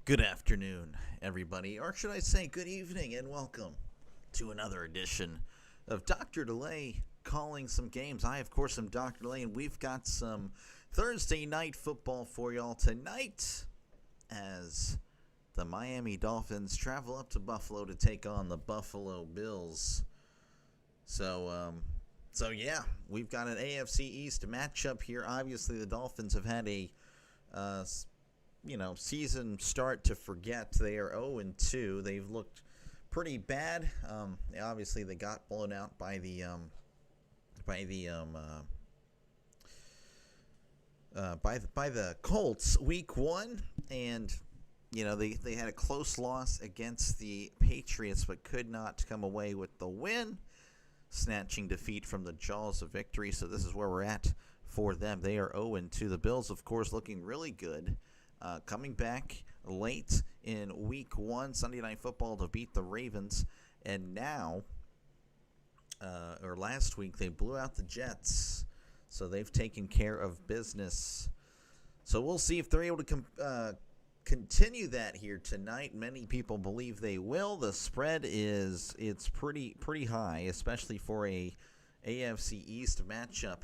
Good afternoon, everybody, or should I say good evening, and welcome to another edition of Dr. Delay calling some games. I, of course, am Dr. Delay, and we've got some Thursday night football for y'all tonight as the Miami Dolphins travel up to Buffalo to take on the Buffalo Bills. So yeah, we've got an AFC East matchup here. Obviously, the Dolphins have had a season start to forget. They are 0-2. They've looked pretty bad. Obviously, they got blown out by the Colts week one, and they had a close loss against the Patriots, but could not come away with the win, snatching defeat from the jaws of victory. So this is where we're at for them. They are 0-2. The Bills, of course, looking really good. Coming back late in week one, Sunday Night Football, to beat the Ravens. And now, last week, they blew out the Jets. So they've taken care of business. So we'll see if they're able to continue that here tonight. Many people believe they will. The spread it's pretty high, especially for a AFC East matchup.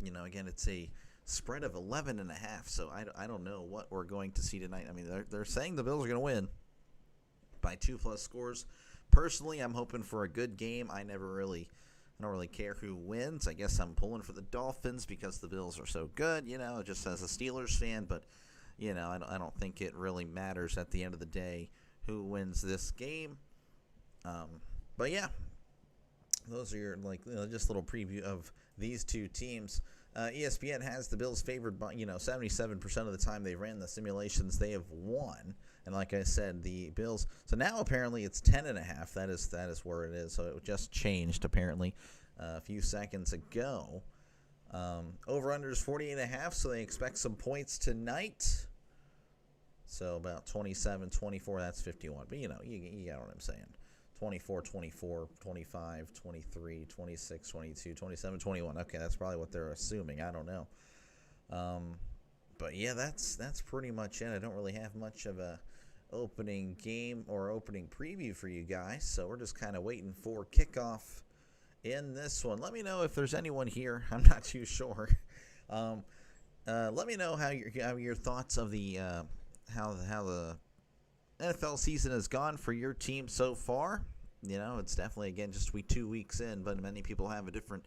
Again, it's a spread of 11.5, so I don't know what we're going to see tonight. I mean, they're saying the Bills are going to win by 2+ scores. Personally, I'm hoping for a good game. I don't really care who wins. I guess I'm pulling for the Dolphins because the Bills are so good, just as a Steelers fan. But, I don't think it really matters at the end of the day who wins this game. But, yeah, those are your, just a little preview of these two teams. ESPN has the Bills favored by, 77% of the time they ran the simulations, they have won. And like I said, the Bills, so now apparently it's 10.5. That is where it is. So it just changed apparently a few seconds ago. Over-under is 48.5, so they expect some points tonight. So about 27-24, that's 51. But you got what I'm saying. 24, 24, 25, 23, 26, 22, 27, 21. Okay, that's probably what they're assuming. I don't know. But yeah, that's pretty much it. I don't really have much of a opening game or opening preview for you guys, so we're just kind of waiting for kickoff in this one. Let me know if there's anyone here. I'm not too sure. Let me know how your thoughts of the how the NFL season has gone for your team so far. It's definitely, again, just 2 weeks in, but many people have a different,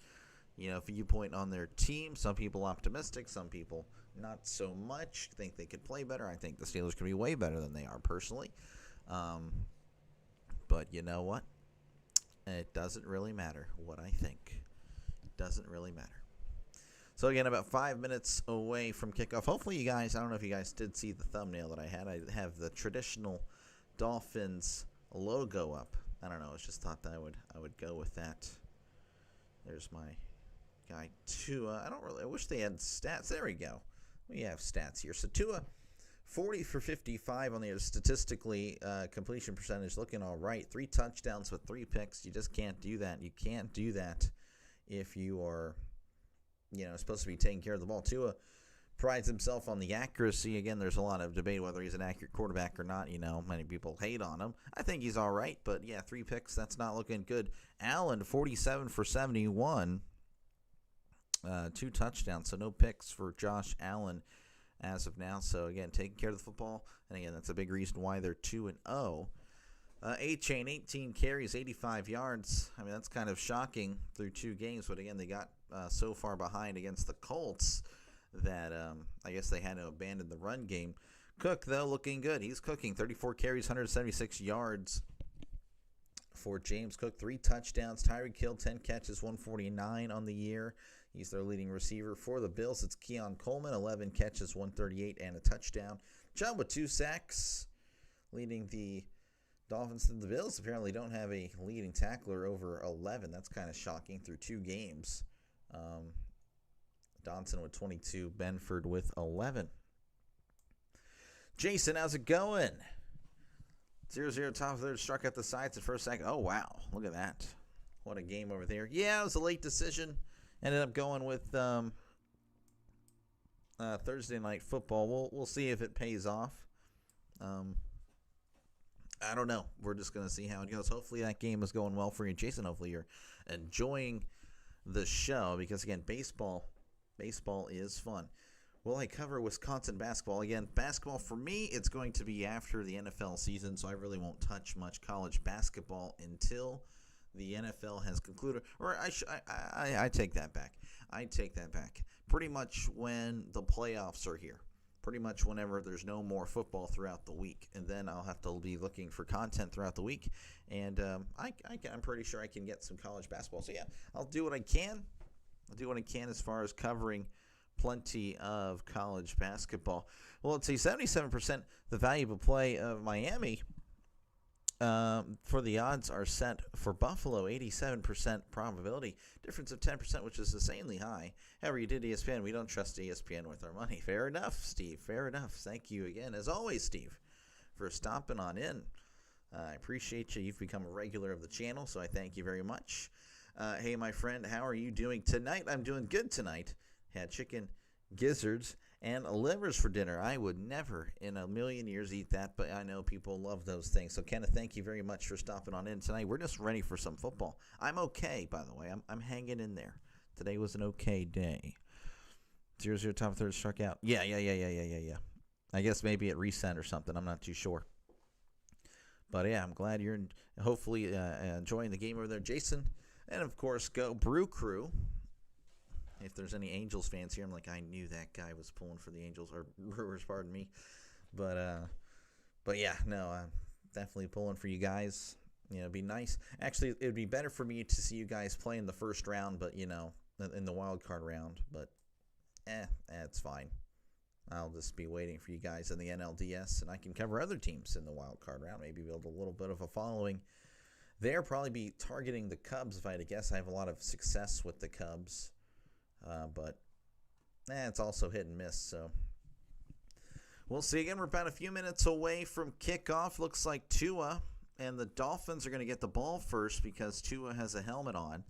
viewpoint on their team. Some people optimistic, some people not so much, think they could play better. I think the Steelers could be way better than they are personally. But you know what? It doesn't really matter what I think. It doesn't really matter. So, again, about 5 minutes away from kickoff. Hopefully you guys, I don't know if you guys did see the thumbnail that I had. I have the traditional Dolphins logo up. I don't know. I just thought that I would go with that. There's my guy, Tua. I wish they had stats. There we go. We have stats here. So, Tua, 40 for 55 on the statistically completion percentage, looking all right. 3 touchdowns with 3 picks. You just can't do that. You can't do that if you are supposed to be taking care of the ball. Tua prides himself on the accuracy. Again, there's a lot of debate whether he's an accurate quarterback or not. Many people hate on him. I think he's all right, but yeah, 3 picks, that's not looking good. Allen, 47 for 71, 2 touchdowns, so no picks for Josh Allen as of now. So again, taking care of the football, and again, that's a big reason why they're 2-0. A-Chain, 18 carries, 85 yards. I mean, that's kind of shocking through 2 games, but again, they got so far behind against the Colts that I guess they had to abandon the run game. Cook, though, looking good. He's cooking. 34 carries, 176 yards for James Cook. 3 touchdowns. Tyreek Hill, 10 catches, 149 on the year. He's their leading receiver. For the Bills, it's Keon Coleman, 11 catches, 138, and a touchdown. Chubb with 2 sacks, leading the Dolphins. The Bills apparently don't have a leading tackler over 11. That's kind of shocking through 2 games. Donson with 22, Benford with 11. Jason, how's it going? 0-0 top third, struck at the sides at first second. Oh, wow. Look at that. What a game over there. Yeah, it was a late decision. Ended up going with Thursday Night Football. We'll see if it pays off. I don't know. We're just going to see how it goes. Hopefully that game is going well for you, Jason. Hopefully you're enjoying the show because, again, baseball is fun. Will I cover Wisconsin basketball? Again, basketball for me, it's going to be after the NFL season, so I really won't touch much college basketball until the NFL has concluded. Or I take that back. I take that back. Pretty much when the playoffs are here. Pretty much whenever there's no more football throughout the week. And then I'll have to be looking for content throughout the week. And I'm pretty sure I can get some college basketball. So, yeah, I'll do what I can. I'll do what I can as far as covering plenty of college basketball. Well, let's see, 77% the valuable play of Miami for the odds are set for Buffalo, 87% probability, difference of 10%, which is insanely high. However, you did ESPN. We don't trust ESPN with our money. Fair enough, Steve. Fair enough. Thank you again, as always, Steve, for stopping on in. I appreciate you. You've become a regular of the channel, so I thank you very much. Hey, my friend, how are you doing tonight? I'm doing good tonight. Had chicken gizzards and livers for dinner. I would never in a million years eat that, but I know people love those things. So, Kenneth, thank you very much for stopping on in tonight. We're just ready for some football. I'm okay, by the way. I'm hanging in there. Today was an okay day. 0-0 top third struck out. Yeah. I guess maybe it reset or something. I'm not too sure. But, yeah, I'm glad you're hopefully enjoying the game over there, Jason. And, of course, go Brew Crew. If there's any Angels fans here, I'm like, I knew that guy was pulling for the Angels, or Brewers, pardon me. But yeah, no, I'm definitely pulling for you guys. You know, it'd be nice. Actually, it would be better for me to see you guys play in the first round, but, you know, in the wild card round. But, it's fine. I'll just be waiting for you guys in the NLDS, and I can cover other teams in the wild card round. Maybe build a little bit of a following there. Probably be targeting the Cubs, if I had to guess. I have a lot of success with the Cubs. But it's also hit and miss, so we'll see. Again, we're about a few minutes away from kickoff. Looks like Tua and the Dolphins are going to get the ball first because Tua has a helmet on.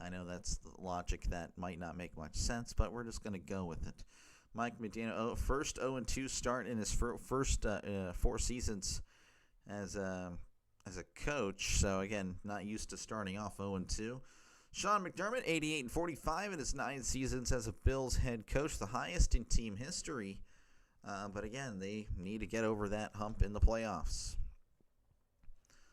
I know that's the logic that might not make much sense, but we're just going to go with it. Mike Medina, first 0-2 start in his first 4 seasons as a coach. So, again, not used to starting off 0-2. Sean McDermott, 88-45 in his 9 seasons as a Bills head coach, the highest in team history. But again, they need to get over that hump in the playoffs.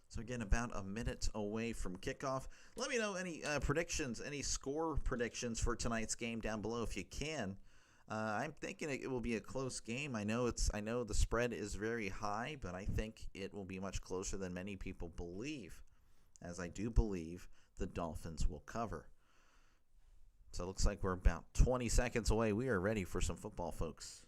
So again, about a minute away from kickoff. Let me know any predictions, any score predictions for tonight's game down below if you can. I'm thinking it will be a close game. I know the spread is very high, but I think it will be much closer than many people believe, as I do believe the Dolphins will cover. So it looks like we're about 20 seconds away. We are ready for some football, folks.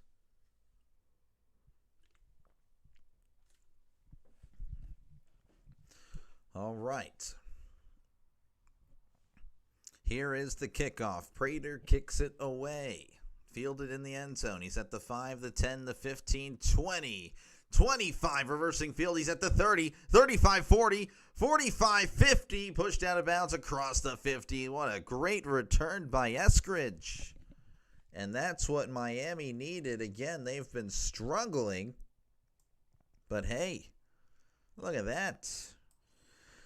All right. Here is the kickoff. Prater kicks it away. Fielded in the end zone. He's at the 5, the 10, the 15, 20. 25 reversing field. He's at the 30, 35, 40, 45, 50. Pushed out of bounds across the 50. What a great return by Eskridge. And that's what Miami needed. Again, they've been struggling. But hey, look at that.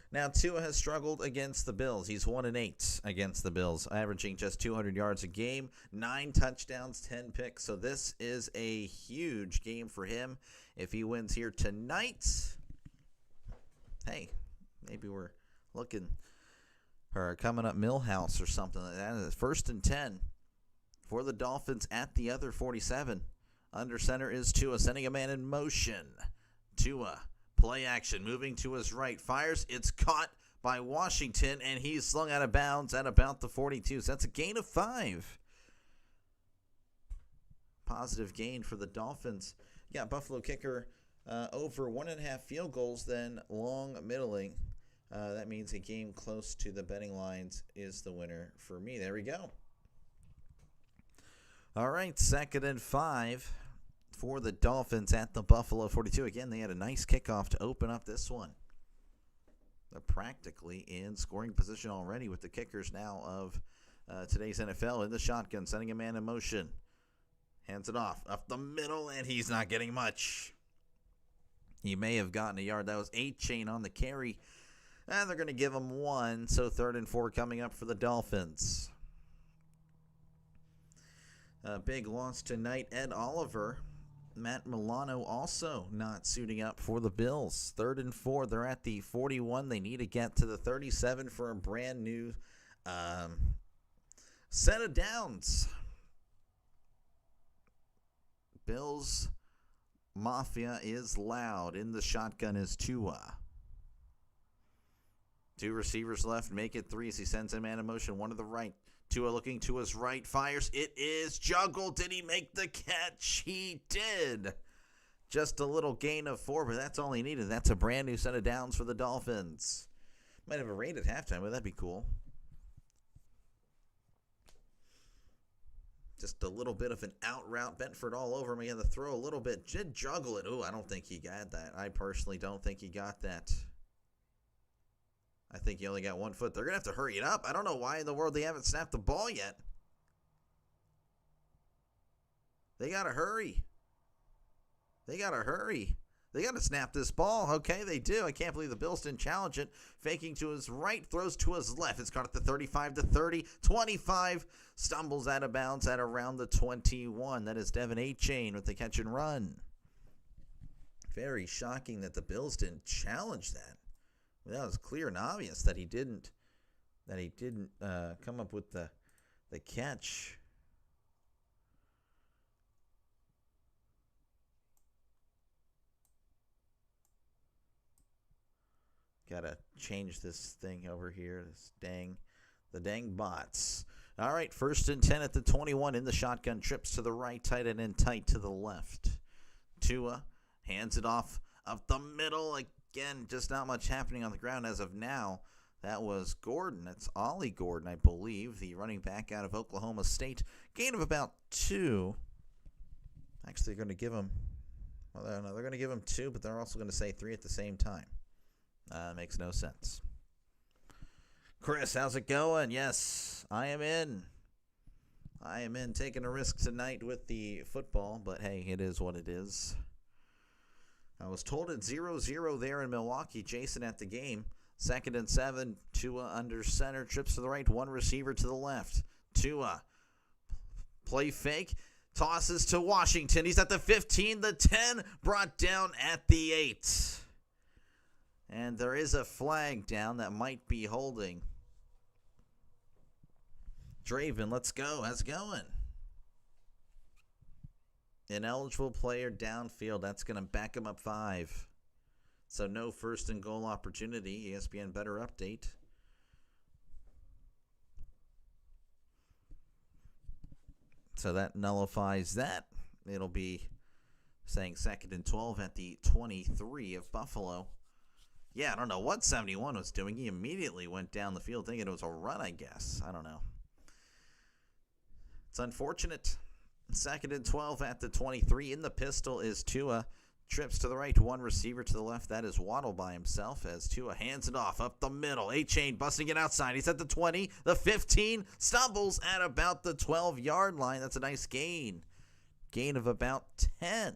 Now, Tua has struggled against the Bills. He's 1-8 against the Bills, averaging just 200 yards a game, 9 touchdowns, 10 picks. So this is a huge game for him. If he wins here tonight, hey, maybe we're looking or coming up Millhouse or something like that. It's 1st and 10 for the Dolphins at the other 47. Under center is Tua, sending a man in motion. Tua. Play action, moving to his right, fires, it's caught by Washington, and he's slung out of bounds at about the 42. So that's a gain of 5. Positive gain for the Dolphins. You got Buffalo kicker over 1.5 field goals, then long middling. That means a game close to the betting lines is the winner for me. There we go. All right, 2nd and 5. For the Dolphins at the Buffalo 42. Again, they had a nice kickoff to open up this one. They're practically in scoring position already with the kickers now of today's NFL in the shotgun, sending a man in motion. Hands it off up the middle, and he's not getting much. He may have gotten a yard. That was Achane on the carry. And they're going to give him 1. So 3rd and 4 coming up for the Dolphins. A big loss tonight. Ed Oliver, Matt Milano also not suiting up for the Bills. 3rd and 4. They're at the 41. They need to get to the 37 for a brand new set of downs. Bills Mafia is loud. In the shotgun is Tua. 2 receivers left. Make it 3 as he sends a man in motion. 1 to the right. Tua looking to his right. Fires. It is juggled. Did he make the catch? He did. Just a little gain of 4, but that's all he needed. That's a brand new set of downs for the Dolphins. Might have a rain at halftime, but that'd be cool. Just a little bit of an out route. Benford all over him. He had to throw a little bit. Did juggle it. Oh, I don't think he got that. I personally don't think he got that. I think he only got 1 foot. They're going to have to hurry it up. I don't know why in the world they haven't snapped the ball yet. They got to hurry. They got to hurry. They got to snap this ball. Okay, they do. I can't believe the Bills didn't challenge it. Faking to his right, throws to his left. It's caught at the 35 to 30, 25. Stumbles out of bounds at around the 21. That is Devin Achane with the catch and run. Very shocking that the Bills didn't challenge that. That was clear and obvious that he didn't come up with the catch. Gotta change this thing over here. The dang bots. All right, 1st and 10 at the 21 in the shotgun. Trips to the right, tight and in tight to the left. Tua hands it off up the middle. Again, just not much happening on the ground as of now. That was Gordon. That's Ollie Gordon, I believe, the running back out of Oklahoma State. Gain of about 2. Actually, they're going to give him, well, no, they're going to give him 2, but they're also going to say 3 at the same time. Makes no sense. Chris, how's it going? Yes, I am in. I am in, taking a risk tonight with the football, but hey, it is what it is. I was told it's 0-0 there in Milwaukee. Jason at the game. 2nd and 7. Tua under center. Trips to the right. 1 receiver to the left. Tua. Play fake. Tosses to Washington. He's at the 15, the 10. Brought down at the 8. And there is a flag down that might be holding. Draven, let's go. How's it going? Ineligible player downfield. That's going to back him up 5. So no 1st and goal opportunity. ESPN better update. So that nullifies that. It'll be saying 2nd and 12 at the 23 of Buffalo. Yeah, I don't know what 71 was doing. He immediately went down the field thinking it was a run, I guess. I don't know. It's unfortunate. 2nd and 12 at the 23. In the pistol is Tua. Trips to the right, 1 receiver to the left. That is Waddle by himself as Tua hands it off up the middle. Achane busting it outside. He's at the 20, the 15. Stumbles at about the 12-yard line. That's a nice gain. Gain of about 10.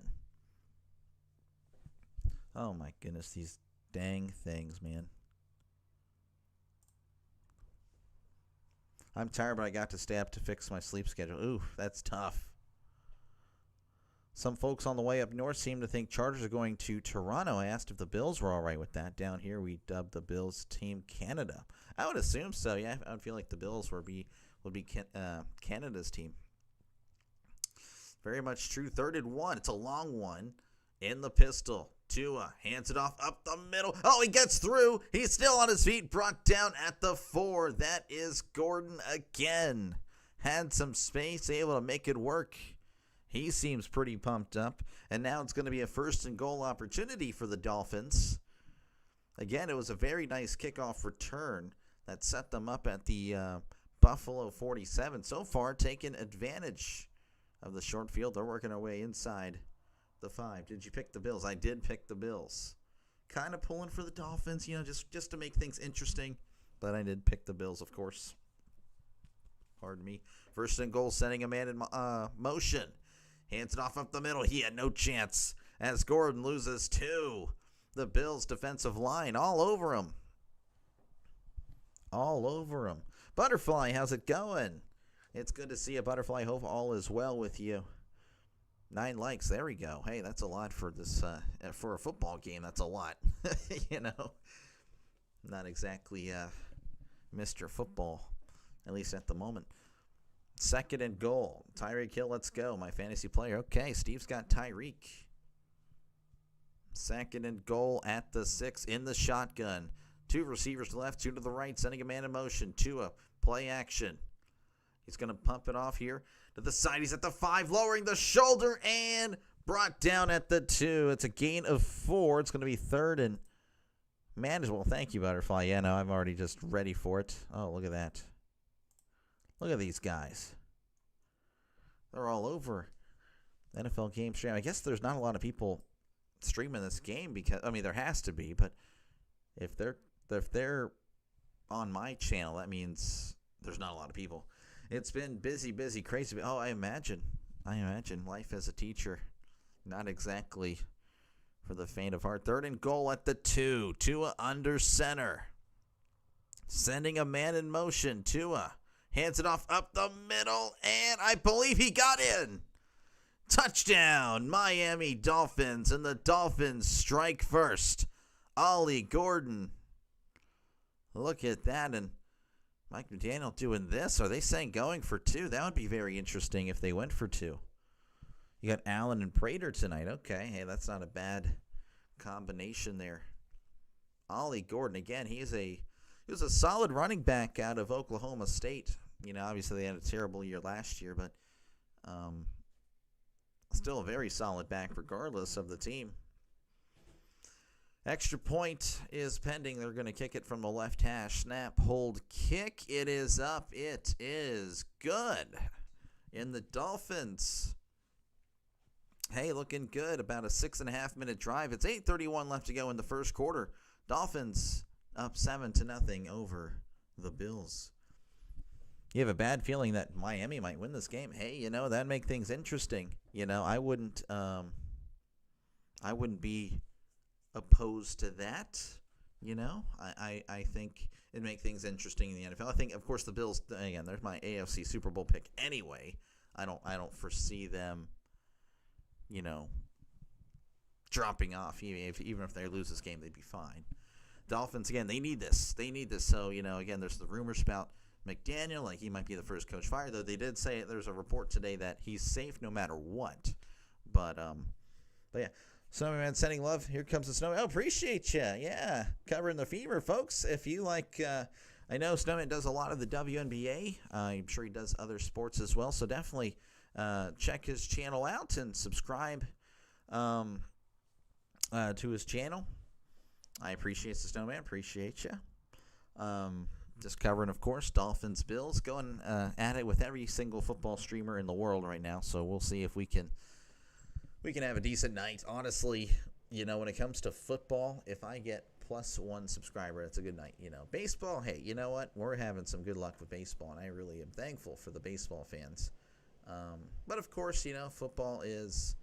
Oh, my goodness. These dang things, man. I'm tired, but I got to stay up to fix my sleep schedule. Ooh, that's tough. Some folks on the way up north seem to think Chargers are going to Toronto. I asked if the Bills were all right with that. Down here, we dubbed the Bills Team Canada. I would assume so, yeah. I would feel like the Bills would be Canada's team. Very much true. 3rd and 1. It's a long one. In the pistol. Tua hands it off up the middle. Oh, he gets through. He's still on his feet. Brought down at the 4. That is Gordon again. Had some space, able to make it work. He seems pretty pumped up. And now it's going to be a 1st and goal opportunity for the Dolphins. Again, it was a very nice kickoff return that set them up at the Buffalo 47. So far, taking advantage of the short field. They're working their way inside the 5. Did you pick the Bills? I did pick the Bills. Kind of pulling for the Dolphins, just to make things interesting. But I did pick the Bills, of course. Pardon me. 1st and goal, sending a man in motion. Hands it off up the middle. He had no chance. as Gordon loses 2. The Bills' defensive line all over him. All over him. Butterfly, how's it going? It's good to see you, Butterfly. Hope all is well with you. 9 likes. There we go. Hey, that's a lot for this for a football game. That's a lot. Not exactly Mr. Football, at least at the moment. 2nd and goal. Tyreek Hill, let's go. My fantasy player. Okay, Steve's got Tyreek. 2nd and goal at the 6 in the shotgun. 2 receivers to the left, 2 to the right, sending a man in motion. Tua, play action. He's going to pump it off here to the side. He's at the 5, lowering the shoulder and brought down at the 2. It's a gain of 4. It's going to be 3rd and manageable. Thank you, Butterfly. Yeah, no, I'm already just ready for it. Oh, look at that. Look at these guys. They're all over NFL game stream. I guess there's not a lot of people streaming this game because, I mean, there has to be, but if they're on my channel, that means there's not a lot of people. It's been busy, crazy. Oh, I imagine life as a teacher, not exactly for the faint of heart. 3rd and goal at the 2. Tua under center, sending a man in motion. Tua hands it off up the middle, and I believe he got in. Touchdown, Miami Dolphins, and the Dolphins strike first. Ollie Gordon. Look at that, and Mike McDaniel doing this. Are they saying going for 2? That would be very interesting if they went for 2. You got Allen and Prater tonight. Okay, hey, that's not a bad combination there. Ollie Gordon, again, he was a solid running back out of Oklahoma State. Obviously they had a terrible year last year, but still a very solid back regardless of the team. Extra point is pending. They're going to kick it from the left hash. Snap, hold, kick. It is up. It is good. In the Dolphins. Hey, looking good. About a 6.5-minute drive. It's 8:31 left to go in the first quarter. Dolphins up 7-0 over the Bills. You have a bad feeling that Miami might win this game. Hey, that'd make things interesting. I wouldn't be opposed to that. I think it'd make things interesting in the NFL. I think, of course, the Bills, again, there's my AFC Super Bowl pick anyway. I don't foresee them, dropping off. Even if they lose this game, they'd be fine. Dolphins, again, they need this. So, again, there's the rumors about McDaniel, like he might be the first coach fired, though they did say there's a report today that he's safe no matter what. But yeah. Snowman sending love. Here comes the Snowman. Oh, appreciate you. Yeah, covering the fever, folks. If you like, I know Snowman does a lot of the WNBA. I'm sure he does other sports as well. So definitely check his channel out and subscribe to his channel. I appreciate the Snowman. Appreciate you. Just covering, of course, Dolphins, Bills, going at it with every single football streamer in the world right now. So we'll see if we can have a decent night. Honestly, when it comes to football, if I get +1 subscriber, it's a good night. Baseball, hey, you know what? We're having some good luck with baseball, and I really am thankful for the baseball fans. But, of course, football it's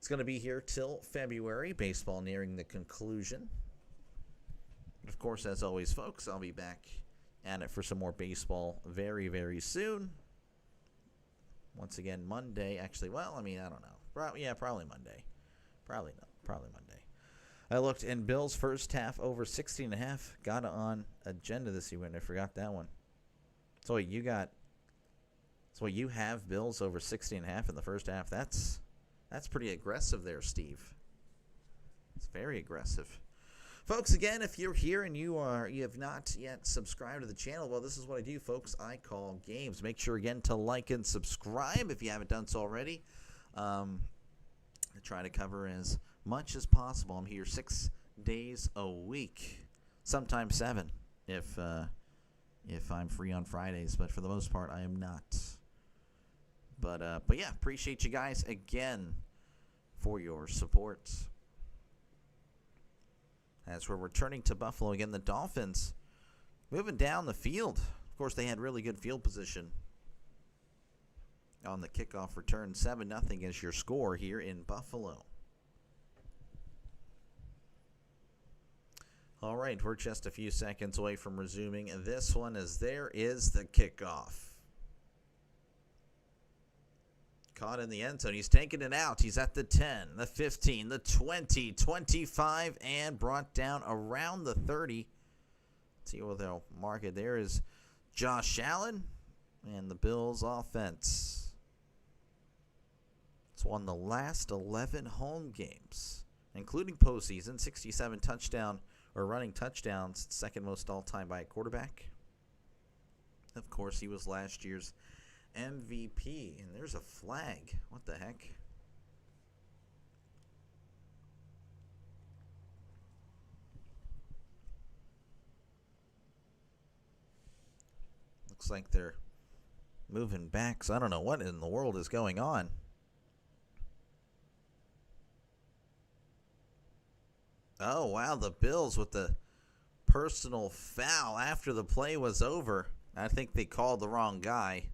going to be here till February. Baseball nearing the conclusion. Of course, as always, folks, I'll be back at it for some more baseball very, very soon. Once again, Monday. Actually, I don't know. Probably Monday. Probably Monday. I looked in Bills first half over 60.5. Got it on agenda this evening. I forgot that one. So you have Bills over 60.5 in the first half. That's pretty aggressive there, Steve. It's very aggressive. Folks, again, if you're here and you have not yet subscribed to the channel, well, this is what I do, folks. I call games. Make sure, again, to like and subscribe if you haven't done so already. I try to cover as much as possible. I'm here 6 days a week, sometimes 7 if I'm free on Fridays, but for the most part, I am not. But yeah, appreciate you guys again for your support. As we're returning to Buffalo again, the Dolphins moving down the field. Of course, they had really good field position on the kickoff return. 7-0 is your score here in Buffalo. All right, we're just a few seconds away from resuming this one as there is the kickoff. Caught in the end zone. He's taking it out. He's at the 10, the 15, the 20, 25, and brought down around the 30. Let's see what they'll mark it. There is Josh Allen and the Bills offense. It's won the last 11 home games, including postseason, 67 touchdown or running touchdowns, second most all-time by a quarterback. Of course, he was last year's MVP, and there's a flag. What the heck? Looks like they're moving back, so I don't know what in the world is going on. Oh, wow, the Bills with the personal foul after the play was over. I think they called the wrong guy.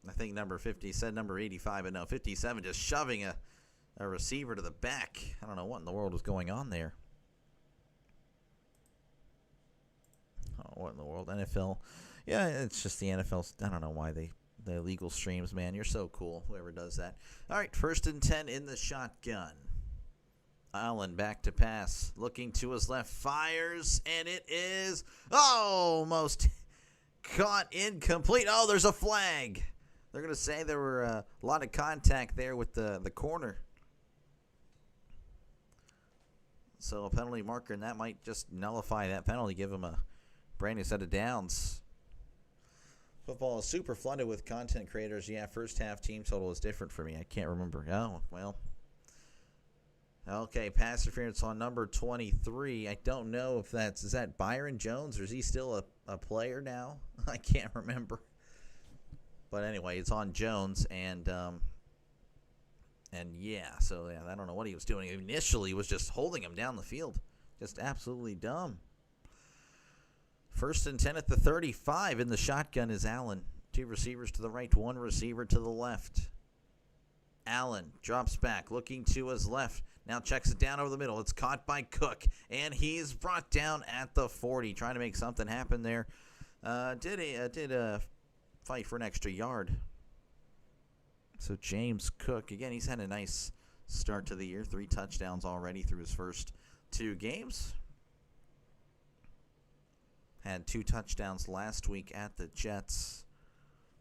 I think number 50 said number 85, but no, 57 just shoving a receiver to the back. I don't know what in the world was going on there. Oh, what in the world? NFL. Yeah, it's just the NFL. I don't know why the illegal streams, man. You're so cool, whoever does that. All right, 1st and 10 in the shotgun. Allen back to pass, looking to his left, fires, and it is almost caught incomplete. Oh, there's a flag. They're going to say there were a lot of contact there with the corner. So a penalty marker, and that might just nullify that penalty, give him a brand new set of downs. Football is super flooded with content creators. Yeah, first half team total is different for me. I can't remember. Oh, well. Okay, pass interference on number 23. I don't know if is that Byron Jones, or is he still a player now? I can't remember. But anyway, it's on Jones, and yeah, so yeah, I don't know what he was doing. Initially, he was just holding him down the field. Just absolutely dumb. 1st and 10 at the 35. In the shotgun is Allen. 2 receivers to the right, 1 receiver to the left. Allen drops back, looking to his left. Now checks it down over the middle. It's caught by Cook, and he's brought down at the 40, trying to make something happen there. Did fight for an extra yard. So James Cook, again, he's had a nice start to the year. 3 touchdowns already through his first 2 games. Had 2 touchdowns last week at the Jets.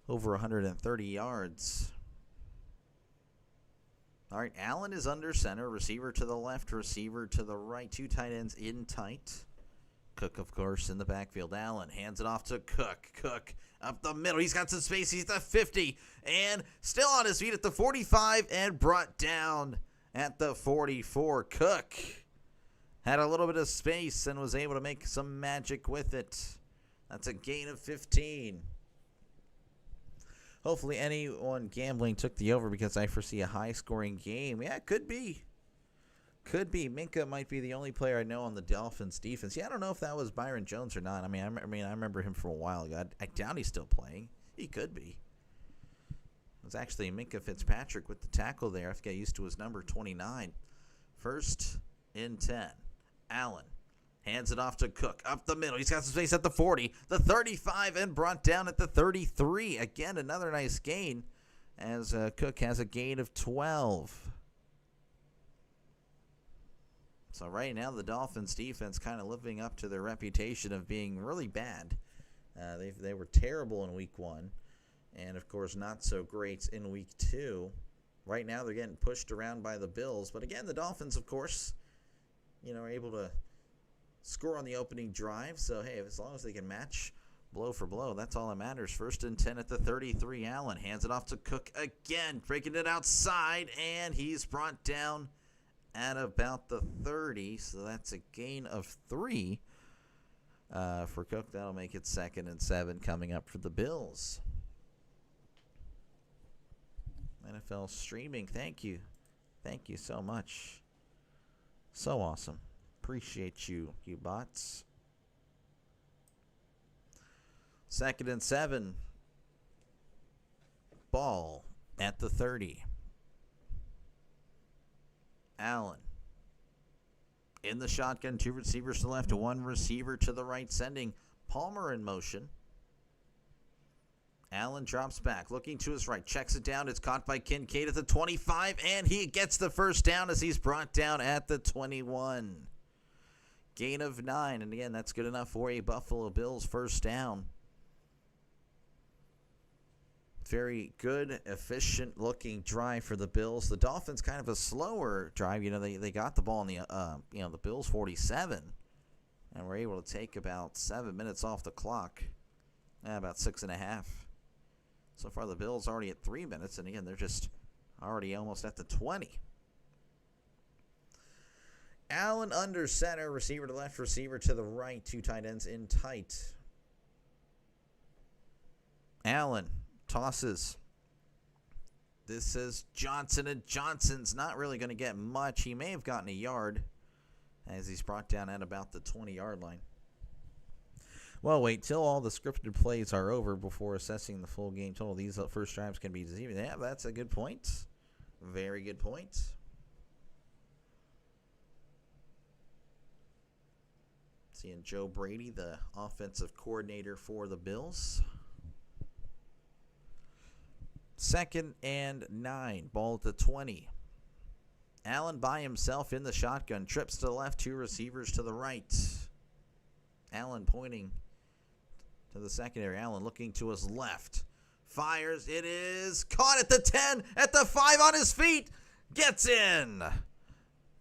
Over 130 yards. All right, Allen is under center. Receiver to the left, receiver to the right. 2 tight ends in tight. Cook, of course, in the backfield. Allen hands it off to Cook. Cook up the middle. He's got some space. He's at 50 and still on his feet at the 45 and brought down at the 44. Cook had a little bit of space and was able to make some magic with it. That's a gain of 15. Hopefully anyone gambling took the over because I foresee a high-scoring game. Yeah, it could be. Could be. Minka might be the only player I know on the Dolphins defense. Yeah, I don't know if that was Byron Jones or not. I remember him for a while ago. I doubt he's still playing. He could be. It was actually Minka Fitzpatrick with the tackle there. I have to get used to his number 29. 1st and 10. Allen hands it off to Cook. Up the middle. He's got some space at the 40. The 35 and brought down at the 33. Again, another nice gain as Cook has a gain of 12. So right now the Dolphins defense kind of living up to their reputation of being really bad. They were terrible in week 1. And, of course, not so great in week 2. Right now they're getting pushed around by the Bills. But, again, the Dolphins, of course, are able to score on the opening drive. So, hey, as long as they can match blow for blow, that's all that matters. 1st and 10 at the 33. Allen hands it off to Cook again, breaking it outside, and he's brought down at about the 30. So that's a gain of 3 for Cook. That'll make it 2nd and 7 coming up for the Bills. NFL streaming, thank you. Thank you so much. So awesome. Appreciate you bots. 2nd and 7. Ball at the 30. Allen In the shotgun, 2 receivers to the left, 1 receiver to the right, sending Palmer in motion. Allen drops back, looking to his right, checks it down. It's caught by Kincaid at the 25, and he gets the first down as he's brought down at the 21. Gain of 9, and again, that's good enough for a Buffalo Bills first down. Very good, efficient-looking drive for the Bills. The Dolphins kind of a slower drive. You know, they got the ball in the Bills 47, and were able to take about 7 minutes off the clock. About 6.5. So far, the Bills already at 3 minutes, and again, they're just already almost at the 20. Allen under center, receiver to left, receiver to the right. 2 tight ends in tight. Allen tosses. This is Johnson, and Johnson's not really going to get much. He may have gotten a yard as he's brought down at about the 20-yard line. Well, wait till all the scripted plays are over before assessing the full game total. These first drives can be deceiving. Yeah, that's a good point. Very good point. Seeing Joe Brady, the offensive coordinator for the Bills. 2nd and 9. Ball at the 20. Allen by himself in the shotgun. Trips to the left. 2 receivers to the right. Allen pointing to the secondary. Allen looking to his left. Fires. It is caught at the 10. At the 5 on his feet. Gets in.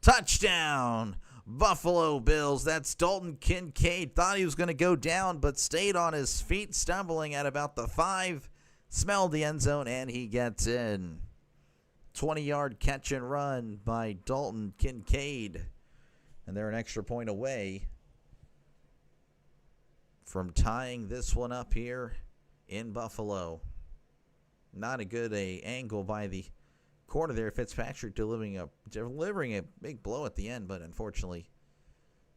Touchdown. Buffalo Bills. That's Dalton Kincaid. Thought he was going to go down, but stayed on his feet, stumbling at about the 5. Smelled the end zone, and he gets in. 20-yard catch and run by Dalton Kincaid. And they're an extra point away from tying this one up here in Buffalo. Not a good angle by the corner there. Fitzpatrick delivering a big blow at the end, but unfortunately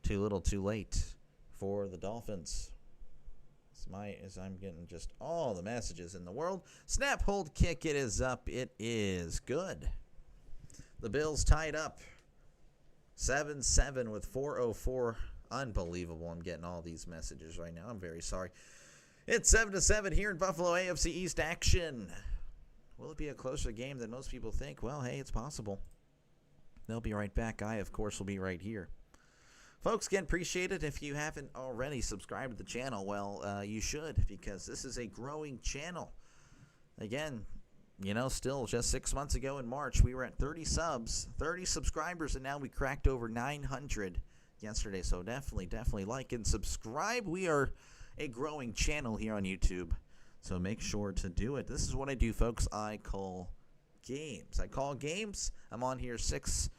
too little too late for the Dolphins. As I'm getting just all the messages in the world. Snap, hold, kick. It is up. It is good. The Bills tied up 7-7 with 4:04. Unbelievable. I'm getting all these messages right now. I'm very sorry. It's 7-7 here in Buffalo. AFC East action. Will it be a closer game than most people think? Well, hey, it's possible. They'll be right back. I, of course, will be right here. Folks, again, appreciate it. If you haven't already subscribed to the channel, well, you should, because this is a growing channel. Again, you know, still just 6 months ago in March, we were at 30 subscribers, and now we cracked over 900 yesterday. So definitely like and subscribe. We are a growing channel here on YouTube, so make sure to do it. This is what I do, folks. I call games. I'm on here 6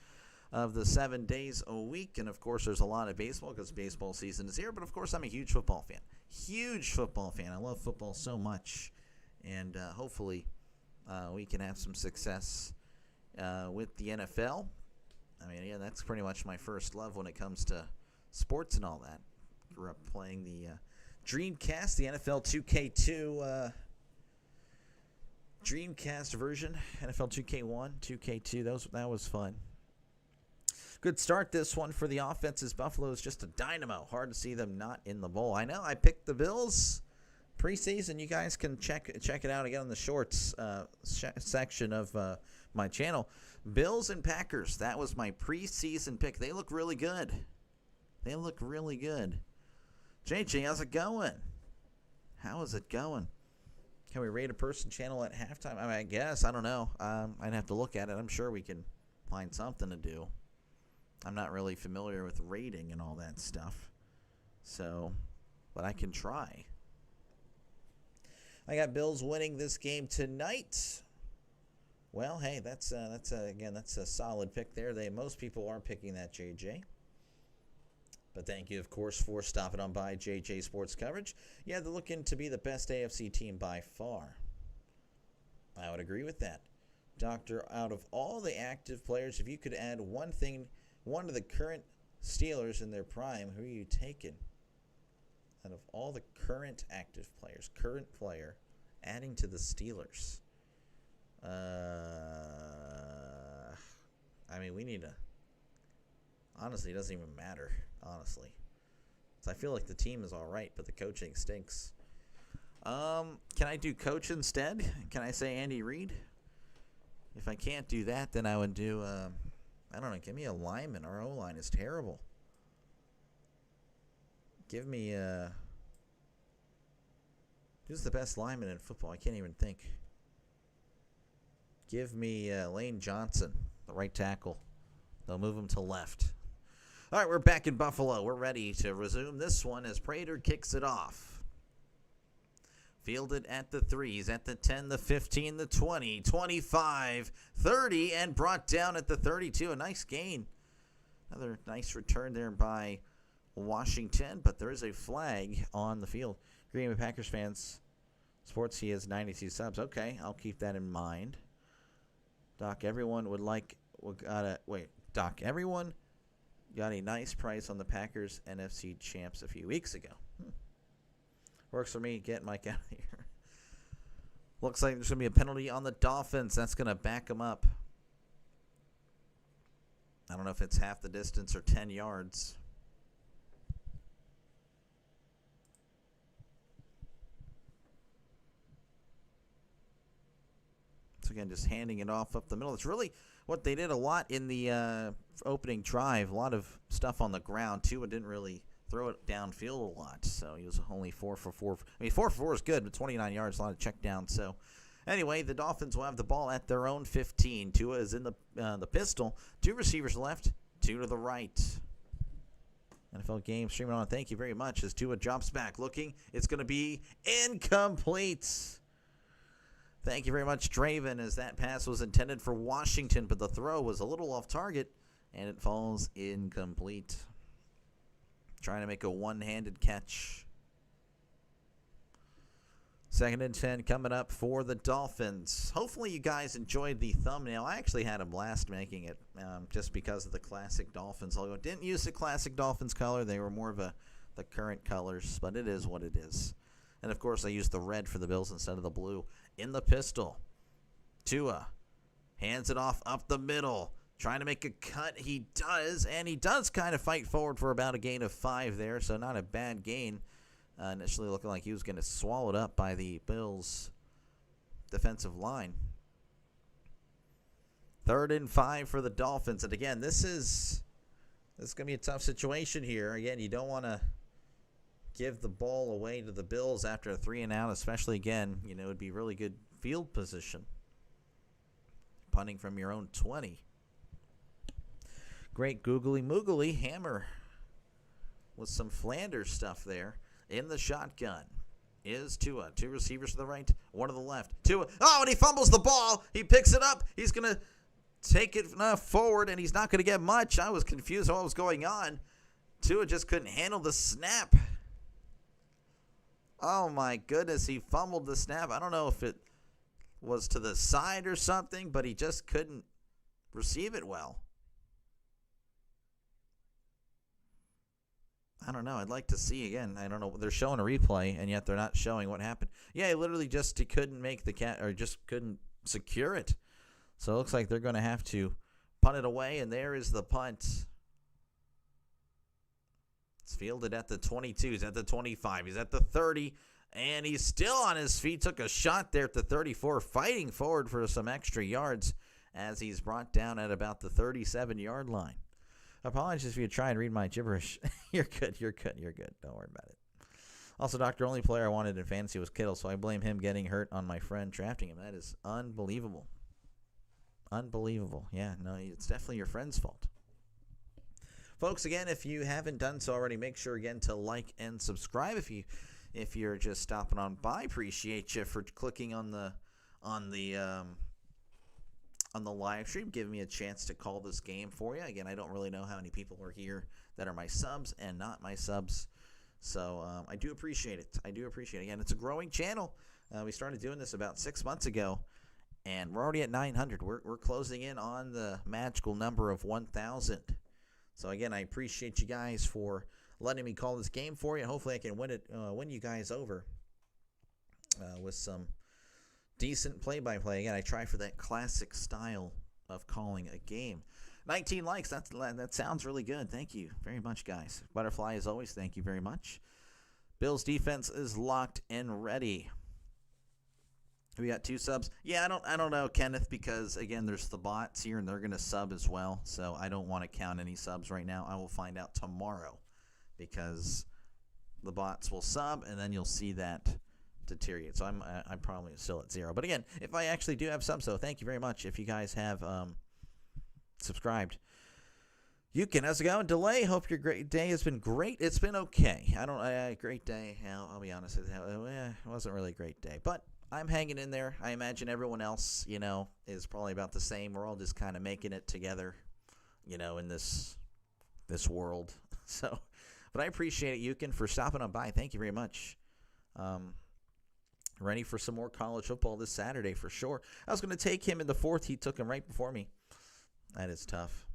of the 7 days a week, and of course there's a lot of baseball because baseball season is here, but of course I'm a huge football fan. I love football so much, and hopefully we can have some success with the NFL. I mean, yeah, that's pretty much my first love when it comes to sports and all that. Grew up playing the Dreamcast, the NFL 2K2 Dreamcast version, NFL 2K1, 2K2. That was fun. Good start this one for the offenses. Buffalo is just a dynamo. Hard to see them not in the bowl. I know I picked the Bills preseason. You guys can check it out again on the shorts section of my channel. Bills and Packers. That was my preseason pick. They look really good. JJ, how's it going? How is it going? Can we rate a person channel at halftime? I mean, I guess. I don't know. I'd have to look at it. I'm sure we can find something to do. I'm not really familiar with rating and all that stuff. So, but I can try. I got Bills winning this game tonight. Well, hey, that's a solid pick there. Most people are picking that, JJ. But thank you, of course, for stopping on by JJ Sports Coverage. Yeah, they're looking to be the best AFC team by far. I would agree with that. Doctor, out of all the active players, if you could add one of the current Steelers in their prime, who are you taking? Out of all the current active players, current player, adding to the Steelers. I mean, we need Honestly, it doesn't even matter, honestly. So I feel like the team is all right, but the coaching stinks. Can I do coach instead? Can I say Andy Reid? If I can't do that, then I would do, I don't know, give me a lineman. Our O-line is terrible. Give me, who's the best lineman in football? I can't even think. Give me Lane Johnson, the right tackle. They'll move him to left. All right, we're back in Buffalo. We're ready to resume this one as Prater kicks it off. Fielded at the 3s, at the 10, the 15, the 20, 25, 30, and brought down at the 32. A nice gain. Another nice return there by Washington, but there is a flag on the field. Green Bay Packers fans, Sports, he has 92 subs. Okay, I'll keep that in mind. Doc, everyone everyone got a nice price on the Packers NFC champs a few weeks ago. Works for me. Get Mike out of here. Looks like there's going to be a penalty on the Dolphins. That's going to back them up. I don't know if it's half the distance or 10 yards. So again, just handing it off up the middle. It's really what they did a lot in the opening drive. A lot of stuff on the ground. Tua didn't really throw it downfield a lot, so he was only 4 for 4. I mean, 4 for 4 is good, but 29 yards, a lot of check down. So anyway, the Dolphins will have the ball at their own 15. Tua is in the pistol. 2 receivers left, 2 to the right. NFL game streaming on. Thank you very much. As Tua drops back, looking, it's going to be incomplete. Thank you very much, Draven, as that pass was intended for Washington, but the throw was a little off target, and it falls incomplete. Trying to make a one-handed catch. 2nd and 10 coming up for the Dolphins. Hopefully you guys enjoyed the thumbnail. I actually had a blast making it just because of the classic Dolphins logo. Didn't use the classic Dolphins color. They were more of the current colors, but it is what it is. And, of course, I used the red for the Bills instead of the blue. In the pistol, Tua hands it off up the middle. Trying to make a cut. He does, and he does kind of fight forward for about a gain of 5 there, so not a bad gain. Initially looking like he was going to swallow it up by the Bills' defensive line. 3rd and 5 for the Dolphins. And, again, this is going to be a tough situation here. Again, you don't want to give the ball away to the Bills after a 3-and-out, especially, again, it would be really good field position. Punting from your own 20. Great googly-moogly hammer with some Flanders stuff there. In the shotgun is Tua. 2 receivers to the right, 1 to the left. Tua. Oh, and he fumbles the ball. He picks it up. He's going to take it forward, and he's not going to get much. I was confused what was going on. Tua just couldn't handle the snap. Oh, my goodness. He fumbled the snap. I don't know if it was to the side or something, but he just couldn't receive it well. I don't know. I'd like to see again. I don't know. They're showing a replay, and yet they're not showing what happened. Yeah, he literally he couldn't make or just couldn't secure it. So it looks like they're going to have to punt it away, and there is the punt. It's fielded at the 22. He's at the 25. He's at the 30, and he's still on his feet. Took a shot there at the 34, fighting forward for some extra yards as he's brought down at about the 37-yard line. Apologies if you try and read my gibberish. You're good. Don't worry about it. Also, Doctor, only player I wanted in fantasy was Kittle, so I blame him getting hurt on my friend drafting him. That is unbelievable. Unbelievable. Yeah, no, it's definitely your friend's fault. Folks, again, if you haven't done so already, make sure again to like and subscribe. If you're just stopping on by, appreciate you for clicking on the live stream, giving me a chance to call this game for you. Again, I don't really know how many people are here that are my subs and not my subs. So I do appreciate it. Again, it's a growing channel. We started doing this about 6 months ago, and we're already at 900. We're closing in on the magical number of 1,000. So again, I appreciate you guys for letting me call this game for you. Hopefully I can win you guys over with some decent play-by-play. Again, I try for that classic style of calling a game. 19 likes. That sounds really good. Thank you very much, guys. Butterfly, as always, thank you very much. Bills defense is locked and ready. We got 2 subs. Yeah, I don't know, Kenneth, because again, there's the bots here and they're going to sub as well. So I don't want to count any subs right now. I will find out tomorrow because the bots will sub and then you'll see that deteriorate. So I'm probably still at 0. But again, if I actually do have subs, so thank you very much. If you guys have subscribed. You can. How's it going? Delay. Hope your great day has been great. It's been okay. Great day. I'll be honest with you. It wasn't really a great day, but I'm hanging in there. I imagine everyone else, is probably about the same. We're all just kind of making it together, in this world. So, but I appreciate it, Yukin, for stopping on by. Thank you very much. Ready for some more college football this Saturday for sure. I was going to take him in the 4th. He took him right before me. That is tough.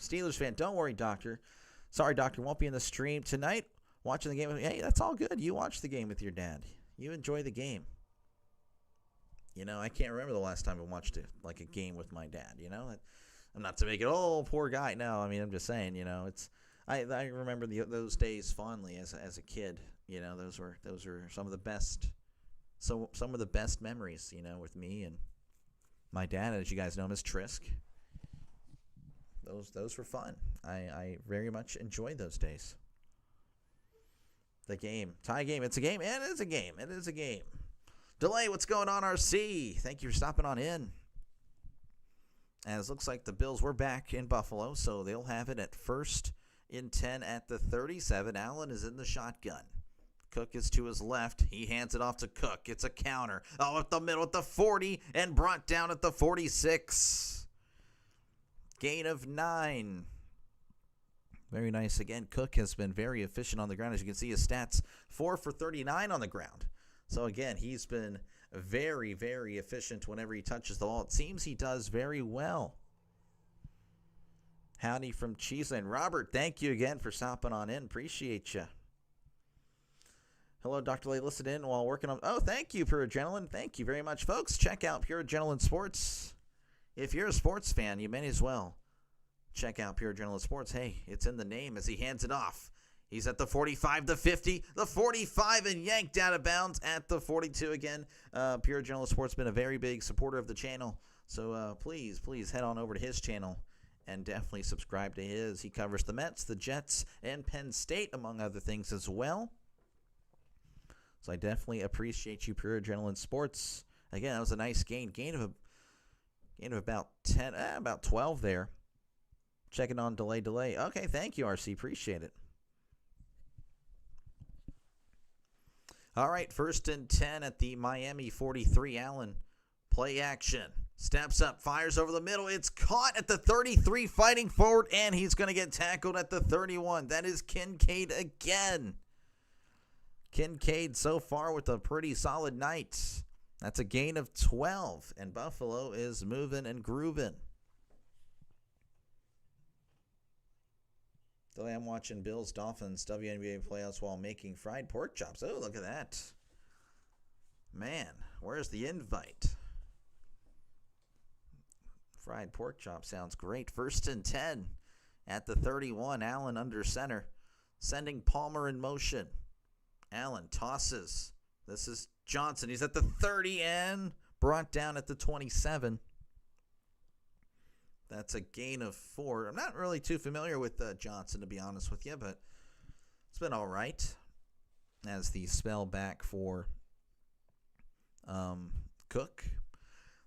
Steelers fan, don't worry, Doctor. Sorry, Doctor, won't be in the stream tonight. Watching the game. Hey, that's all good. You watch the game with your dad. You enjoy the game. I can't remember the last time I watched a game with my dad. I'm not to make it, poor guy. No, I mean, I'm just saying. It's I remember those days fondly as a kid. Those were some of the best. So some of the best memories. With me and my dad, as you guys know him as Trisk. Those were fun. I very much enjoyed those days. The game. Tie game. It's a game. And it is a game. It is a game. Delay. What's going on, RC? Thank you for stopping on in. As it looks like the Bills were back in Buffalo, so they'll have it at 1st and 10 at the 37. Allen is in the shotgun. Cook is to his left. He hands it off to Cook. It's a counter. Up the middle at the 40 and brought down at the 46. Gain of 9. Very nice. Again, Cook has been very efficient on the ground. As you can see, his stats, 4 for 39 on the ground. So, again, he's been very, very efficient whenever he touches the ball. It seems he does very well. Howdy from Cheeseland. Robert, thank you again for stopping on in. Appreciate you. Hello, Dr. Lay. Listen in while working on... Oh, thank you, Pure Adrenaline. Thank you very much, folks. Check out Pure Adrenaline Sports. If you're a sports fan, you may as well check out Pure Adrenaline Sports. Hey, it's in the name as he hands it off. He's at the 45, the 50, the 45, and yanked out of bounds at the 42 again. Pure Adrenaline Sports has been a very big supporter of the channel. So please head on over to his channel and definitely subscribe to his. He covers the Mets, the Jets, and Penn State, among other things as well. So I definitely appreciate you, Pure Adrenaline Sports. Again, that was a nice gain. Gain of about 10, about 12 there. Checking on delay. Okay, thank you, RC. Appreciate it. All right, 1st and 10 at the Miami 43. Allen, play action. Steps up, fires over the middle. It's caught at the 33, fighting forward, and he's going to get tackled at the 31. That is Kincaid again. Kincaid so far with a pretty solid night. That's a gain of 12, and Buffalo is moving and grooving. Today I'm watching Bills Dolphins WNBA playoffs while making fried pork chops. Oh, look at that. Man, where's the invite? Fried pork chop sounds great. 1st and 10 at the 31. Allen under center, sending Palmer in motion. Allen tosses. This is Johnson. He's at the 30 and brought down at the 27. That's a gain of 4. I'm not really too familiar with Johnson, to be honest with you, but it's been all right. As the spell back for Cook.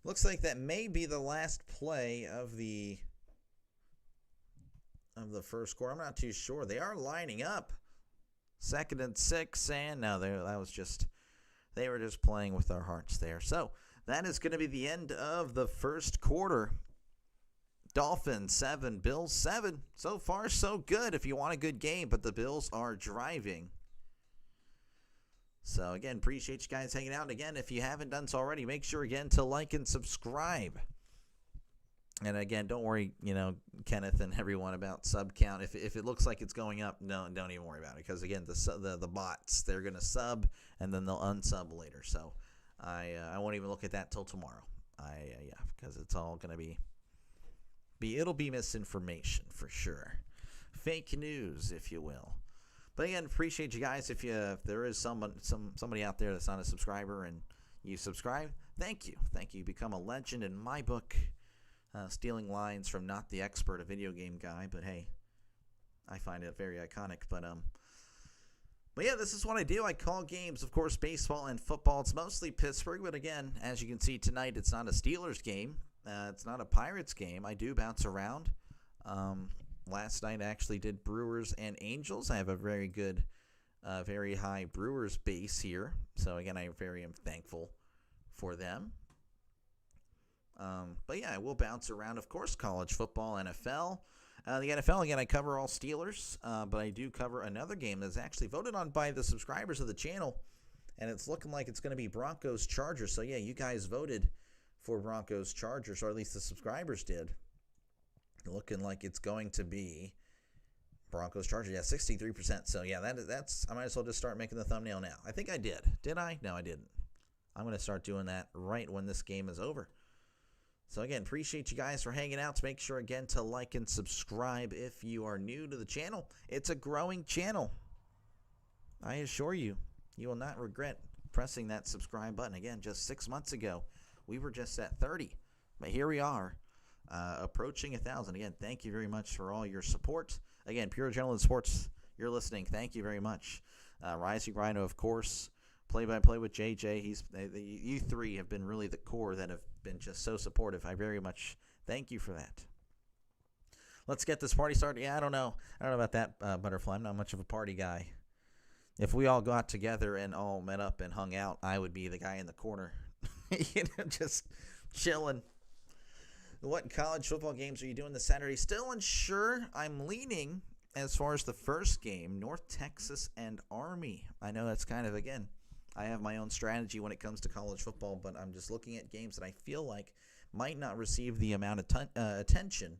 Looks like that may be the last play of the first quarter. I'm not too sure. They are lining up. 2nd and 6, and no, they were just playing with our hearts there. So that is going to be the end of the first quarter. Dolphins 7, Bills 7. So far, so good if you want a good game, but the Bills are driving. So, again, appreciate you guys hanging out. Again, if you haven't done so already, make sure, again, to like and subscribe. And, again, don't worry, Kenneth and everyone about sub count. If it looks like it's going up, no, don't even worry about it. Because, again, the bots, they're going to sub, and then they'll unsub later. So, I won't even look at that till tomorrow. Because it's all going to be It'll be misinformation for sure. Fake news, if you will. But again, appreciate you guys. If there is somebody out there that's not a subscriber and you subscribe, thank you. You become a legend in my book. Stealing lines from not the expert, a video game guy, but hey, I find it very iconic. But yeah, this is what I do. I call games, of course, baseball and football. It's mostly Pittsburgh, but again, as you can see tonight, it's not a Steelers game. It's not a Pirates game. I do bounce around. Last night I actually did Brewers and Angels. I have a very good, very high Brewers base here. So again, I am thankful for them. But yeah, I will bounce around, of course, college football, NFL. The NFL, again, I cover all Steelers, but I do cover another game that's actually voted on by the subscribers of the channel, and it's looking like it's going to be Broncos-Chargers. So yeah, you guys voted for Broncos-Chargers, or at least the subscribers did. Looking like it's going to be Broncos-Chargers. Yeah, 63%. So yeah, that's. I might as well just start making the thumbnail now. I think I did. Did I? No, I didn't. I'm going to start doing that right when this game is over. So again, appreciate you guys for hanging out. Make sure again to like and subscribe if you are new to the channel. It's a growing channel. I assure you, you will not regret pressing that subscribe button. Again, just 6 months ago, we were just at 30. But here we are, approaching 1,000. Again, thank you very much for all your support. Again, Pure Gentleman Sports, you're listening. Thank you very much. Rising Rhino, of course. Play-by-play with JJ. You three have been really the core that have been just so supportive. I very much thank you for that. Let's get this party started. Yeah, I don't know about that, Butterfly. I'm not much of a party guy. If we all got together and all met up and hung out, I would be the guy in the corner, just chilling. What college football games are you doing this Saturday? Still unsure. I'm leaning as far as the first game, North Texas and Army. I know that's kind of, again, I have my own strategy when it comes to college football, but I'm just looking at games that I feel like might not receive the amount of attention,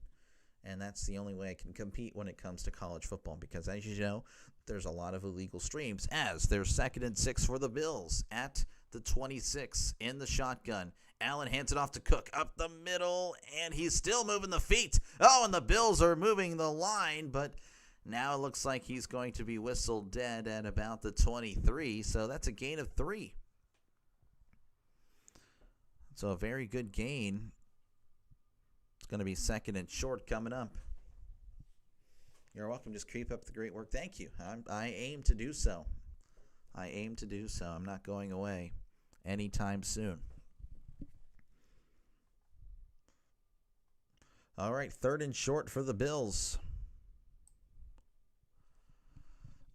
and that's the only way I can compete when it comes to college football, because as you know, there's a lot of illegal streams, as there's 2nd and 6 for the Bills at the 26 in the shotgun. Allen hands it off to Cook up the middle, and he's still moving the feet. Oh, and the Bills are moving the line, but now it looks like he's going to be whistled dead at about the 23, so that's a gain of 3. So a very good gain. It's going to be 2nd and short coming up. You're welcome. Just creep up the great work. Thank you. I aim to do so. I'm not going away anytime soon. All right, 3rd and short for the Bills.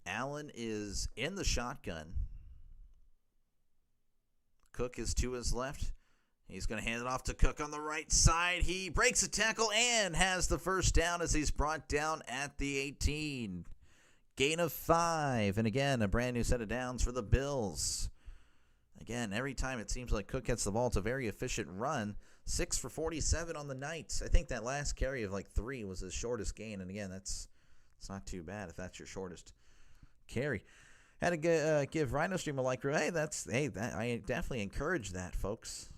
Allen is in the shotgun. Cook is to his left. He's going to hand it off to Cook on the right side. He breaks a tackle and has the first down as he's brought down at the 18. Gain of 5. And again, a brand new set of downs for the Bills. Again, every time it seems like Cook gets the ball, it's a very efficient run. 6 for 47 on the night. I think that last carry of like 3 was his shortest gain. And again, it's not too bad if that's your shortest carry. Had to give RhinoStream a like. Hey, I definitely encourage that, folks.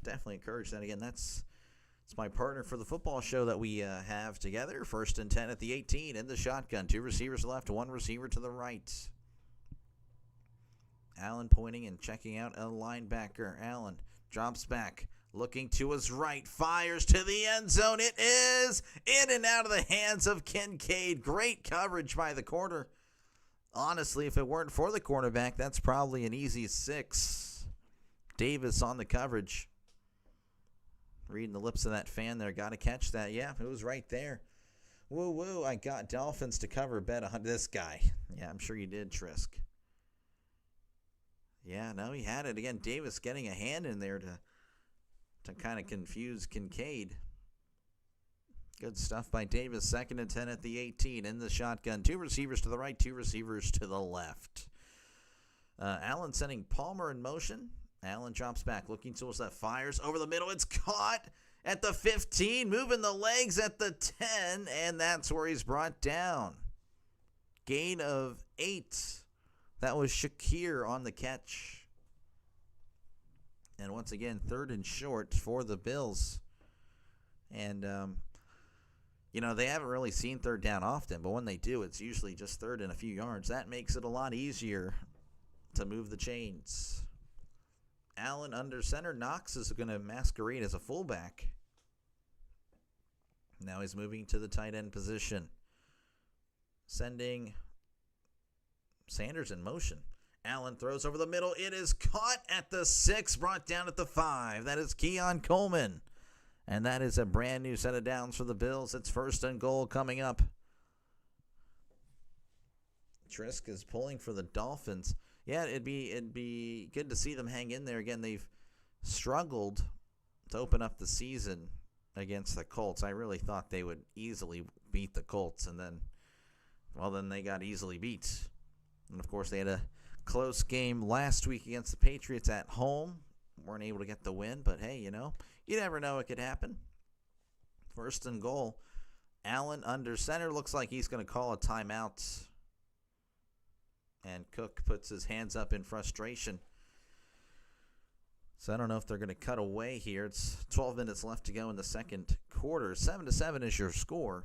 Definitely encourage that. Again, it's my partner for the football show that we have together. 1st and 10 at the 18 in the shotgun. 2 receivers left, 1 receiver to the right. Allen pointing and checking out a linebacker. Allen drops back, looking to his right, fires to the end zone. It is in and out of the hands of Kincaid. Great coverage by the corner. Honestly, if it weren't for the cornerback, that's probably an easy 6. Davis on the coverage. Reading the lips of that fan there. Got to catch that. Yeah, it was right there. Woo, woo. I got Dolphins to cover bet 100. This guy. Yeah, I'm sure you did, Trisk. Yeah, no, he had it. Again, Davis getting a hand in there to kind of confuse Kincaid. Good stuff by Davis. 2nd and 10 at the 18 in the shotgun. 2 receivers to the right, 2 receivers to the left. Allen sending Palmer in motion. Allen drops back, looking towards that, fires over the middle. It's caught at the 15, moving the legs at the 10, and that's where he's brought down. Gain of 8. That was Shakir on the catch. And once again, 3rd and short for the Bills. And, they haven't really seen third down often, but when they do, it's usually just third and a few yards. That makes it a lot easier to move the chains. Allen under center. Knox is going to masquerade as a fullback. Now he's moving to the tight end position. Sending Sanders in motion. Allen throws over the middle. It is caught at the 6, brought down at the 5. That is Keon Coleman. And that is a brand new set of downs for the Bills. It's 1st and goal coming up. Trisk is pulling for the Dolphins. Yeah, it'd be good to see them hang in there again. They've struggled to open up the season against the Colts. I really thought they would easily beat the Colts, and then they got easily beat. And of course, they had a close game last week against the Patriots at home. Weren't able to get the win, but hey, you never know what could happen. 1st and goal. Allen under center. Looks like he's going to call a timeout. And Cook puts his hands up in frustration. So I don't know if they're going to cut away here. It's 12 minutes left to go in the second quarter. 7-7 is your score.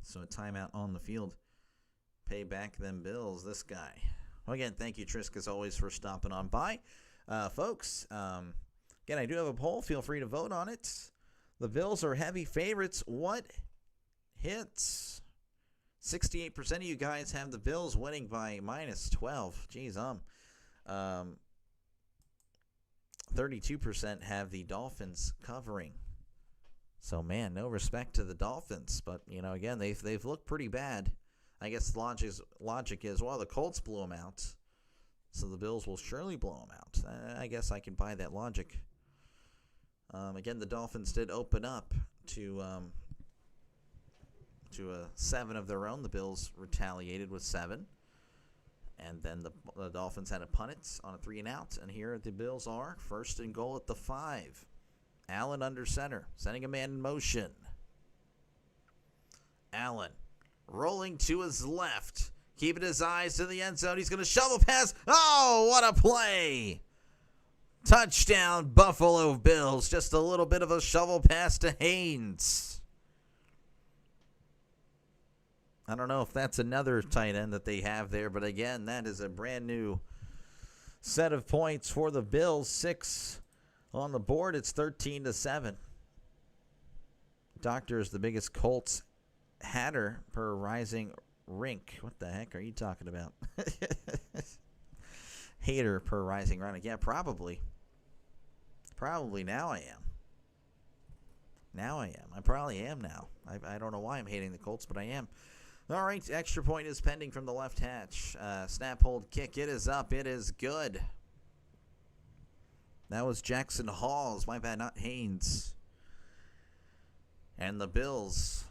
So a timeout on the field. Pay back them Bills, this guy. Well, again, thank you, Trisk, as always, for stopping on by. Folks, again, I do have a poll. Feel free to vote on it. The Bills are heavy favorites. What hits? 68% of you guys have the Bills winning by -12. Jeez, 32% have the Dolphins covering. So, man, no respect to the Dolphins. But, again, they've looked pretty bad. I guess logic is, well, the Colts blew them out, so the Bills will surely blow them out. I guess I can buy that logic. Again, the Dolphins did open up to a 7 of their own. The Bills retaliated with 7. And then the Dolphins had a punt it on a 3-and-out. And here the Bills are, 1st and goal at the 5. Allen under center, sending a man in motion. Allen rolling to his left, keeping his eyes to the end zone. He's going to shovel pass. Oh, what a play! Touchdown, Buffalo Bills. Just a little bit of a shovel pass to Haynes. I don't know if that's another tight end that they have there, but again, that is a brand new set of points for the Bills. 6 on the board. It's 13-7. Doctor is the biggest Colts hatter per rising rink. What the heck are you talking about? Hater per rising rink. Yeah, probably. Probably now I am. I probably am now. I don't know why I'm hating the Colts, but I am. All right, extra point is pending from the left hatch. Snap, hold, kick. It is up. It is good. That was Jackson Halls. My bad, not Haynes. And the Bills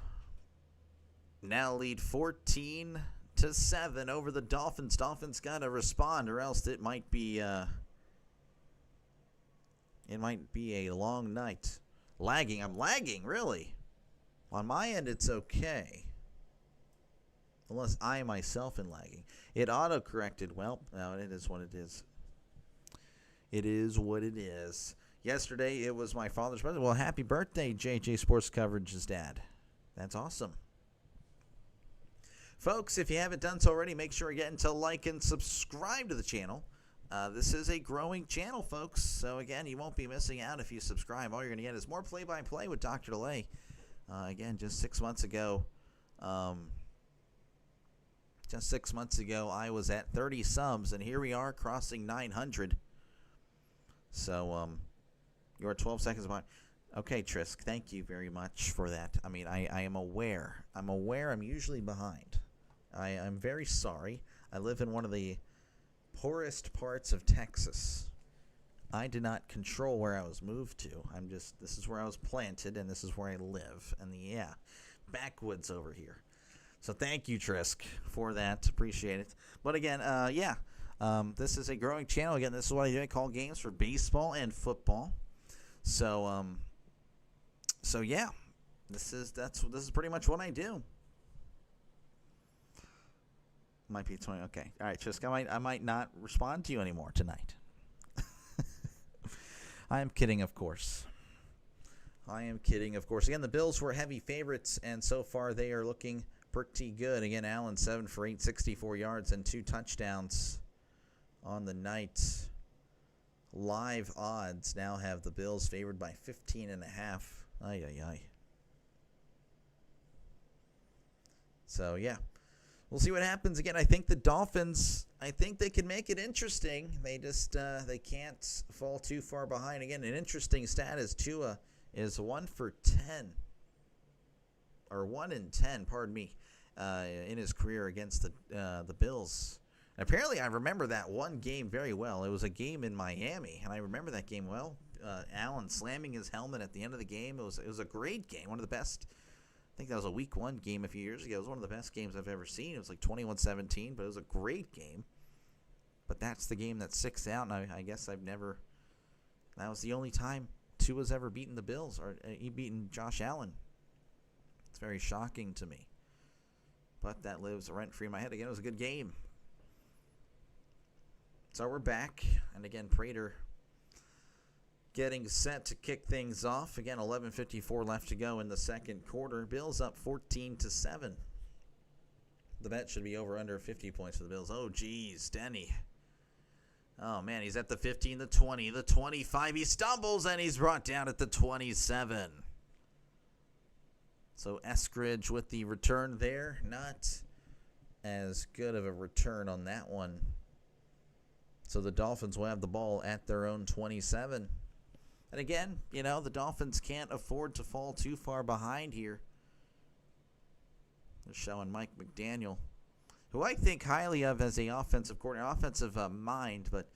now lead 14-7 over the Dolphins. Dolphins got to respond, or else it might be a long night. Lagging. I'm lagging, really. On my end, it's okay. Unless I myself am lagging. It auto-corrected. Well, no, it is what it is. It is what it is. Yesterday, it was my father's birthday. Well, happy birthday, JJ Sports Coverage's dad. That's awesome. Folks, if you haven't done so already, make sure you're getting to like and subscribe to the channel. This is a growing channel, folks. So, again, you won't be missing out if you subscribe. All you're going to get is more play-by-play with Dr. DeLay. Again, just 6 months ago, I was at 30 subs, and here we are crossing 900. So, you're 12 seconds behind. Okay, Trisk, thank you very much for that. I mean, I am aware. I'm usually behind. I'm very sorry. I live in one of the poorest parts of Texas. I did not control where I was moved to. This is where I was planted, and this is where I live. And backwoods over here. So thank you, Trisk, for that. Appreciate it. But again, this is a growing channel. Again, this is what I do. I call games for baseball and football. So yeah, this is pretty much what I do. Might be 20. Okay, all right, Trisk. I might not respond to you anymore tonight. I am kidding, of course. I am kidding, of course. Again, the Bills were heavy favorites, and so far they are looking pretty good. Again, Allen 7 for 8, 64 yards and 2 touchdowns on the night. Live odds now have the Bills favored by 15.5. Ay, ay, ay. So, yeah. We'll see what happens. Again, I think the Dolphins, I think they can make it interesting. They just, they can't fall too far behind. Again, an interesting stat is Tua is 1 for 10, or 1 in 10, pardon me, in his career against the Bills. Apparently, I remember that one game very well. It was a game in Miami, and I remember that game well. Allen slamming his helmet at the end of the game. It was a great game, one of the best. I think that was a Week 1 game a few years ago. It was one of the best games I've ever seen. It was like 21-17, but it was a great game. But that's the game that sticks out, and I guess I've never – that was the only time Tua's ever beaten the Bills, or he beaten Josh Allen. It's very shocking to me. But that lives rent-free in my head. Again, it was a good game. So we're back, and again, Prater getting set to kick things off. Again, 11:54 left to go in the second quarter. Bills up 14-7. The bet should be over under 50 points for the Bills. Oh, geez, Denny. Oh, man, he's at the 15, the 20, the 25. He stumbles, and he's brought down at the 27. So Eskridge with the return there. Not as good of a return on that one. So the Dolphins will have the ball at their own 27. And again, you know, the Dolphins can't afford to fall too far behind here. They're showing Mike McDaniel, who I think highly of as a offensive coordinator, offensive mind, but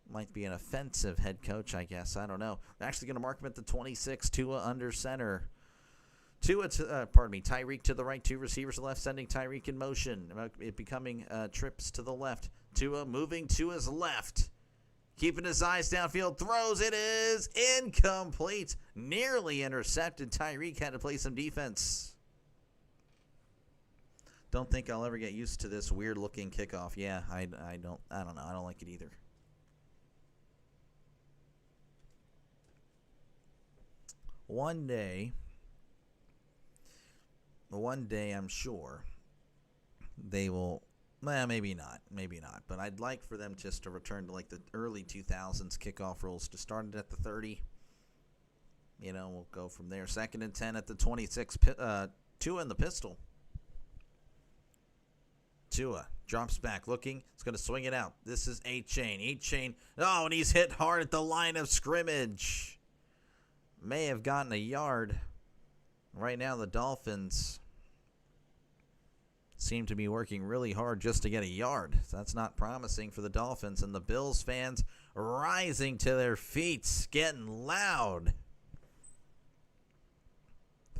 might be an offensive head coach, I guess. I don't know. They're actually going to mark him at the 26, Tua under center. Tyreek to the right, 2 receivers to the left, sending Tyreek in motion. It becoming trips to the left. Tua moving to his left. Keeping his eyes downfield, throws, it is incomplete. Nearly intercepted. Tyreek had to play some defense. Don't think I'll ever get used to this weird-looking kickoff. Yeah, I don't know. I don't like it either. One day, I'm sure they will. Well, maybe not. But I'd like for them just to return to like the early 2000s kickoff rules. To start it at the 30. You know, we'll go from there. 2nd and 10 at the 26. Tua in the pistol. Tua drops back, looking. He's going to swing it out. This is Eight-Chain. Oh, and he's hit hard at the line of scrimmage. May have gotten a yard. Right now, the Dolphins seem to be working really hard just to get a yard. So that's not promising for the Dolphins. And the Bills fans rising to their feet, getting loud.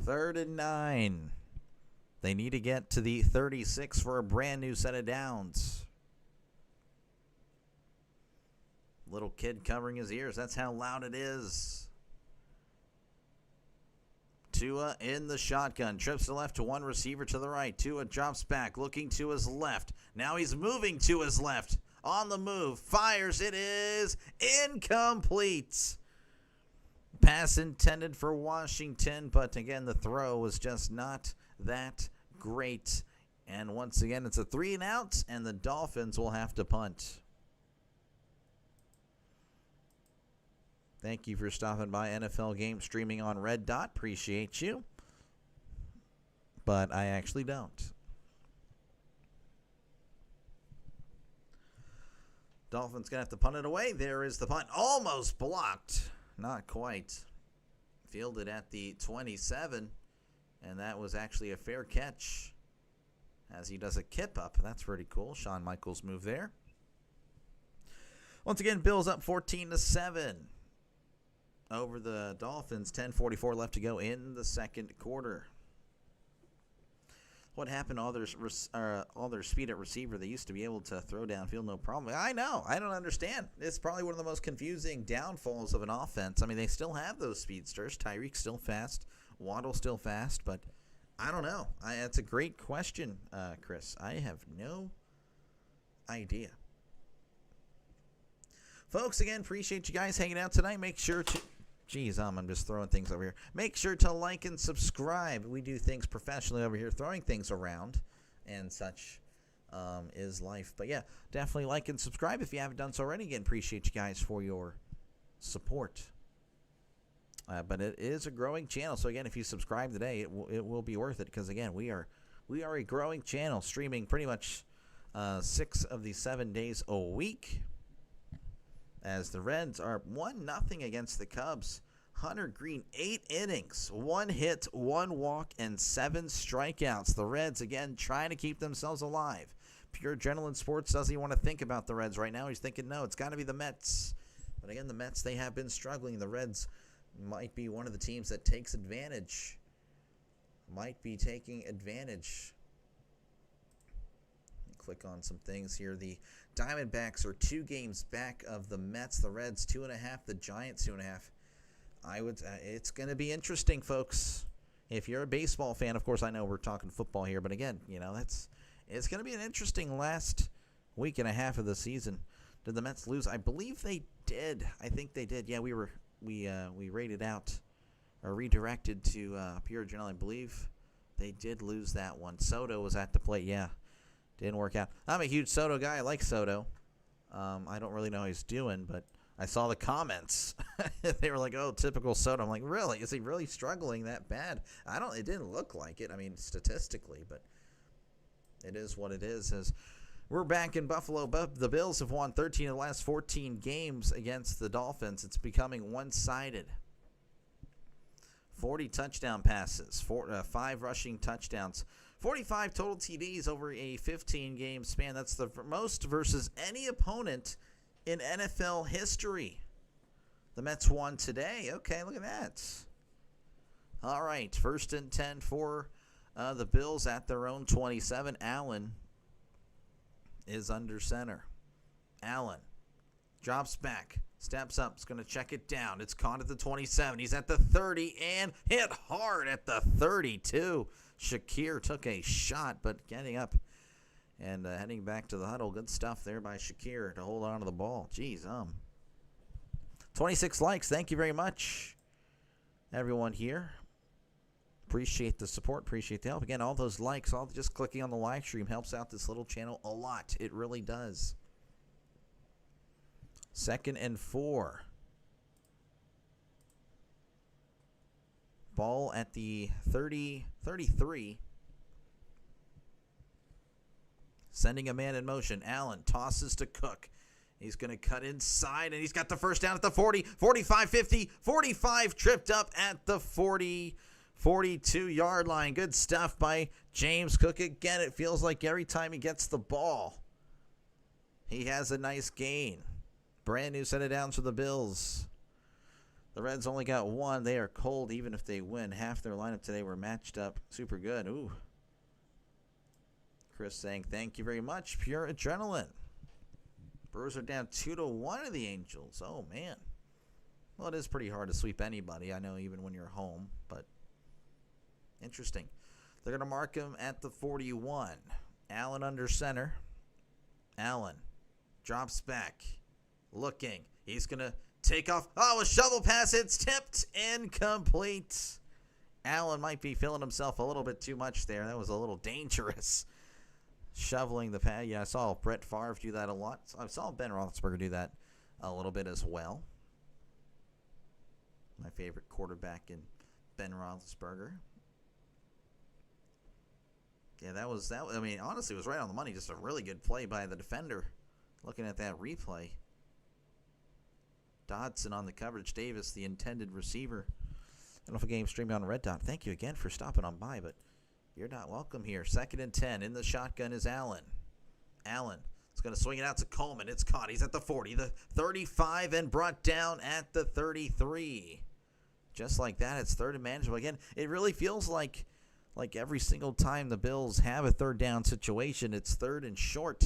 3rd and 9. They need to get to the 36 for a brand new set of downs. Little kid covering his ears. That's how loud it is. Tua in the shotgun. Trips to the left to one receiver to the right. Tua drops back, looking to his left. Now he's moving to his left. On the move. Fires. It is incomplete. Pass intended for Washington, but again, the throw was just not that great. And once again, it's a 3-and-out, and the Dolphins will have to punt. Thank you for stopping by NFL Game Streaming on Red Dot. Appreciate you. But I actually don't. Dolphins going to have to punt it away. There is the punt. Almost blocked. Not quite. Fielded at the 27. And that was actually a fair catch. As he does a kip up. That's pretty cool. Shawn Michaels move there. Once again, Bills up 14-7. Over the Dolphins, 10:44 left to go in the second quarter. What happened to all their speed at receiver? They used to be able to throw downfield no problem. I know. I don't understand. It's probably one of the most confusing downfalls of an offense. I mean, they still have those speedsters. Tyreek's still fast. Waddle's still fast. But I don't know. That's a great question, Chris. I have no idea. Folks, again, appreciate you guys hanging out tonight. Make sure to Geez, I'm just throwing things over here. Make sure to like and subscribe. We do things professionally over here, throwing things around and such is life. But yeah, definitely like and subscribe if you haven't done so already. Again, appreciate you guys for your support. But it is a growing channel. So again, if you subscribe today, it will be worth it, because again, we are a growing channel, streaming pretty much 6 of the 7 days a week. As the Reds are 1-0 against the Cubs. Hunter Green, 8 innings, 1 hit, 1 walk, and 7 strikeouts. The Reds, again, trying to keep themselves alive. Pure Adrenaline Sports doesn't even want to think about the Reds right now. He's thinking, no, it's got to be the Mets. But again, the Mets, they have been struggling. The Reds might be one of the teams that takes advantage. Might be taking advantage. Click on some things here. The Diamondbacks are 2 games back of the Mets. The Reds 2.5. The Giants 2.5. It's going to be interesting, folks. If you're a baseball fan, of course, I know we're talking football here, but again, it's going to be an interesting last week and a half of the season. Did the Mets lose? I believe they did. I think they did. Yeah, we rated out or redirected to Pure Adrenaline. I believe they did lose that one. Soto was at the plate. Yeah. Didn't work out. I'm a huge Soto guy. I like Soto. I don't really know how he's doing, but I saw the comments. They were like, "Oh, typical Soto." I'm like, "Really? Is he really struggling that bad?" It didn't look like it. I mean, statistically, but it is what it is. As we're back in Buffalo, the Bills have won 13 of the last 14 games against the Dolphins. It's becoming one-sided. 40 touchdown passes, 5 rushing touchdowns. 45 total TDs over a 15-game span. That's the most versus any opponent in NFL history. The Mets won today. Okay, look at that. All right, 1st and 10 for the Bills at their own 27. Allen is under center. Allen drops back, steps up, is going to check it down. It's caught at the 27. He's at the 30 and hit hard at the 32. Shakir took a shot, but getting up and heading back to the huddle. Good stuff there by Shakir to hold on to the ball. Jeez, 26 likes. Thank you very much, everyone here. Appreciate the support. Appreciate the help. Again, all those likes, all just clicking on the live stream helps out this little channel a lot. It really does. 2nd and 4. Ball at the 33. Sending a man in motion. Allen tosses to Cook. He's going to cut inside, and he's got the first down at the 40, 45, 50, 45, tripped up at the 40, 42-yard line. Good stuff by James Cook. Again, it feels like every time he gets the ball, he has a nice gain. Brand new set of downs for the Bills. The Reds only got 1. They are cold even if they win. Half their lineup today were matched up super good. Ooh. Chris saying, thank you very much. Pure Adrenaline. Brewers are down 2-1 to the Angels. Oh, man. Well, it is pretty hard to sweep anybody. I know, even when you're home. But interesting. They're going to mark him at the 41. Allen under center. Allen drops back. Looking. He's going to take off. Oh, a shovel pass. It's tipped. Incomplete. Allen might be feeling himself a little bit too much there. That was a little dangerous. Shoveling the pad. Yeah, I saw Brett Favre do that a lot. I saw Ben Roethlisberger do that a little bit as well. My favorite quarterback in Ben Roethlisberger. Yeah, that was that. I mean, honestly, it was right on the money. Just a really good play by the defender. Looking at that replay. Dodson on the coverage. Davis, the intended receiver. I don't know if a game streamed on Red Dot. Thank you again for stopping on by, but you're not welcome here. 2nd and 10. In the shotgun is Allen. Allen is going to swing it out to Coleman. It's caught. He's at the 40, the 35, and brought down at the 33. Just like that, it's 3rd and manageable. Again, it really feels like every single time the Bills have a 3rd down situation, it's 3rd and short.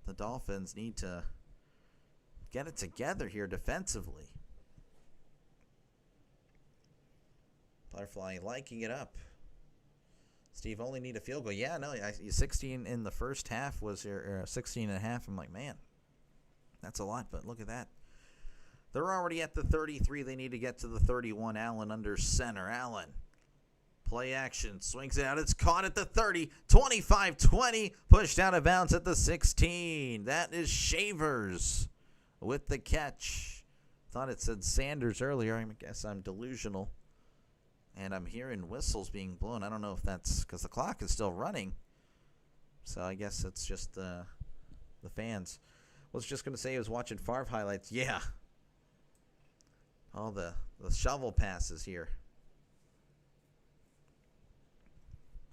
The Dolphins need to get it together here defensively. Butterfly liking it up. Steve, only need a field goal. Yeah, no, 16 in the first half was 16 and a half. I'm like, man, that's a lot, but look at that. They're already at the 33. They need to get to the 31. Allen under center. Allen. Play action. Swings it out. It's caught at the 30. 25-20. Pushed out of bounds at the 16. That is Shavers with the catch. Thought it said Sanders earlier. I guess I'm delusional. And I'm hearing whistles being blown. I don't know if that's because the clock is still running. So I guess it's just the fans. I was just going to say I was watching Favre highlights. Yeah. All the shovel passes here.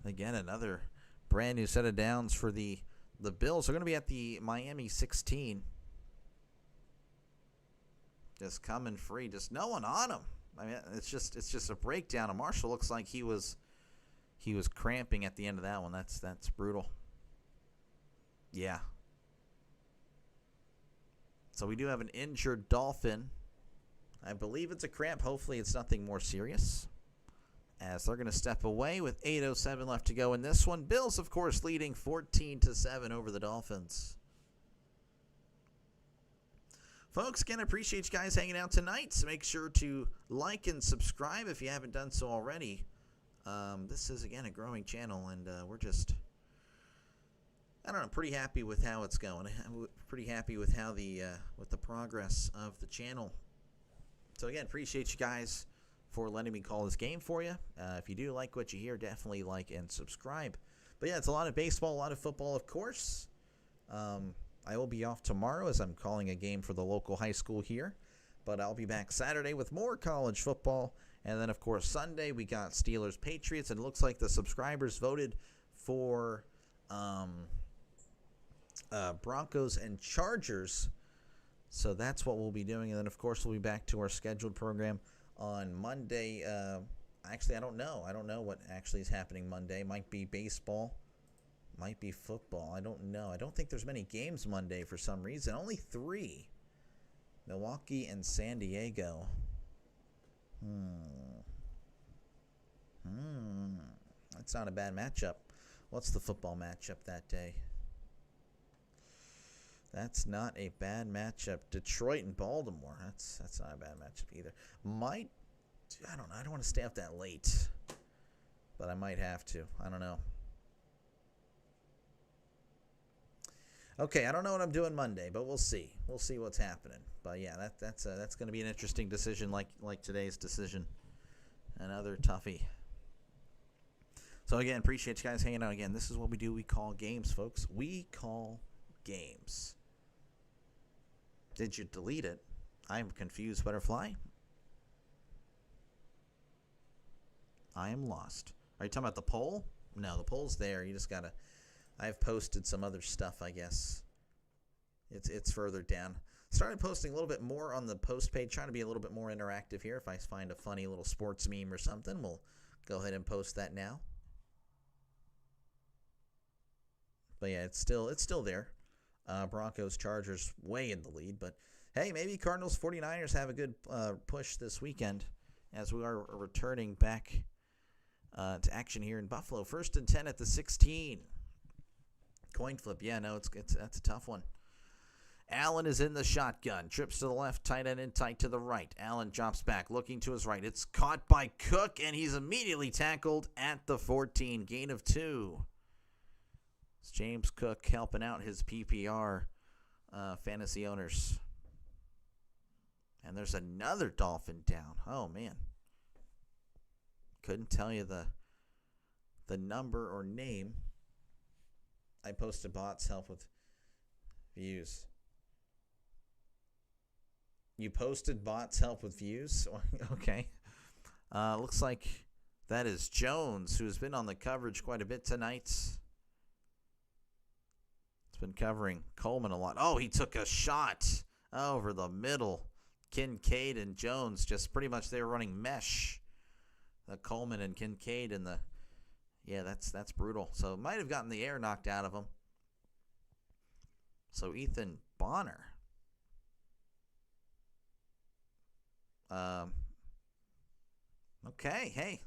Again, another brand new set of downs for the Bills. They're going to be at the Miami 16. Just coming free. Just no one on them. I mean, it's just a breakdown. And Marshall looks like he was cramping at the end of that one. That's brutal. Yeah. So we do have an injured Dolphin. I believe it's a cramp. Hopefully it's nothing more serious. As they're going to step away with 8:07 left to go in this one. Bills, of course, leading 14-7 over the Dolphins. Folks, again, I appreciate you guys hanging out tonight. So make sure to like and subscribe if you haven't done so already. This is, again, a growing channel, and we're just, I don't know, pretty happy with how it's going. I'm pretty happy with how with the progress of the channel. So, again, appreciate you guys for letting me call this game for you. If you do like what you hear, definitely like and subscribe. But, yeah, it's a lot of baseball, a lot of football, of course. I will be off tomorrow as I'm calling a game for the local high school here. But I'll be back Saturday with more college football. And then, of course, Sunday we got Steelers-Patriots. And it looks like the subscribers voted for Broncos and Chargers. So that's what we'll be doing. And then, of course, we'll be back to our scheduled program on Monday. Actually, I don't know. I don't know what actually is happening Monday. Might be baseball. Might be football. I don't know. I don't think there's many games Monday for some reason. Only 3. Milwaukee and San Diego. That's not a bad matchup. What's the football matchup that day? That's not a bad matchup. Detroit and Baltimore. That's not a bad matchup either. I don't know. I don't want to stay up that late. But I might have to. I don't know. Okay, I don't know what I'm doing Monday, but we'll see. We'll see what's happening. But yeah, that's going to be an interesting decision, like today's decision. Another toughie. So again, appreciate you guys hanging out. Again, this is what we do. We call games, folks. We call games. Did you delete it? I'm confused, Butterfly. I am lost. Are you talking about the poll? No, the poll's there. You just gotta. I've posted some other stuff, I guess. It's further down. Started posting a little bit more on the post page, trying to be a little bit more interactive here. If I find a funny little sports meme or something, we'll go ahead and post that now. But yeah, it's still there. Broncos, Chargers way in the lead. But hey, maybe Cardinals, 49ers have a good push this weekend as we are returning back to action here in Buffalo. 1st and 10 at the 16. Coin flip. Yeah, no, that's a tough one. Allen is in the shotgun. Trips to the left, tight end in tight to the right. Allen drops back, looking to his right. It's caught by Cook, and he's immediately tackled at the 14. Gain of 2. It's James Cook helping out his PPR fantasy owners. And there's another Dolphin down. Oh, man. Couldn't tell you the number or name. I posted bots help with views. You posted bots help with views? Okay. Looks like that is Jones, who's been on the coverage quite a bit tonight. It's been covering Coleman a lot. Oh, he took a shot over the middle. Kincaid and Jones, just pretty much they were running mesh. Coleman and Kincaid in the... Yeah, that's brutal. So might have gotten the air knocked out of him. So Ethan Bonner. Okay, hey.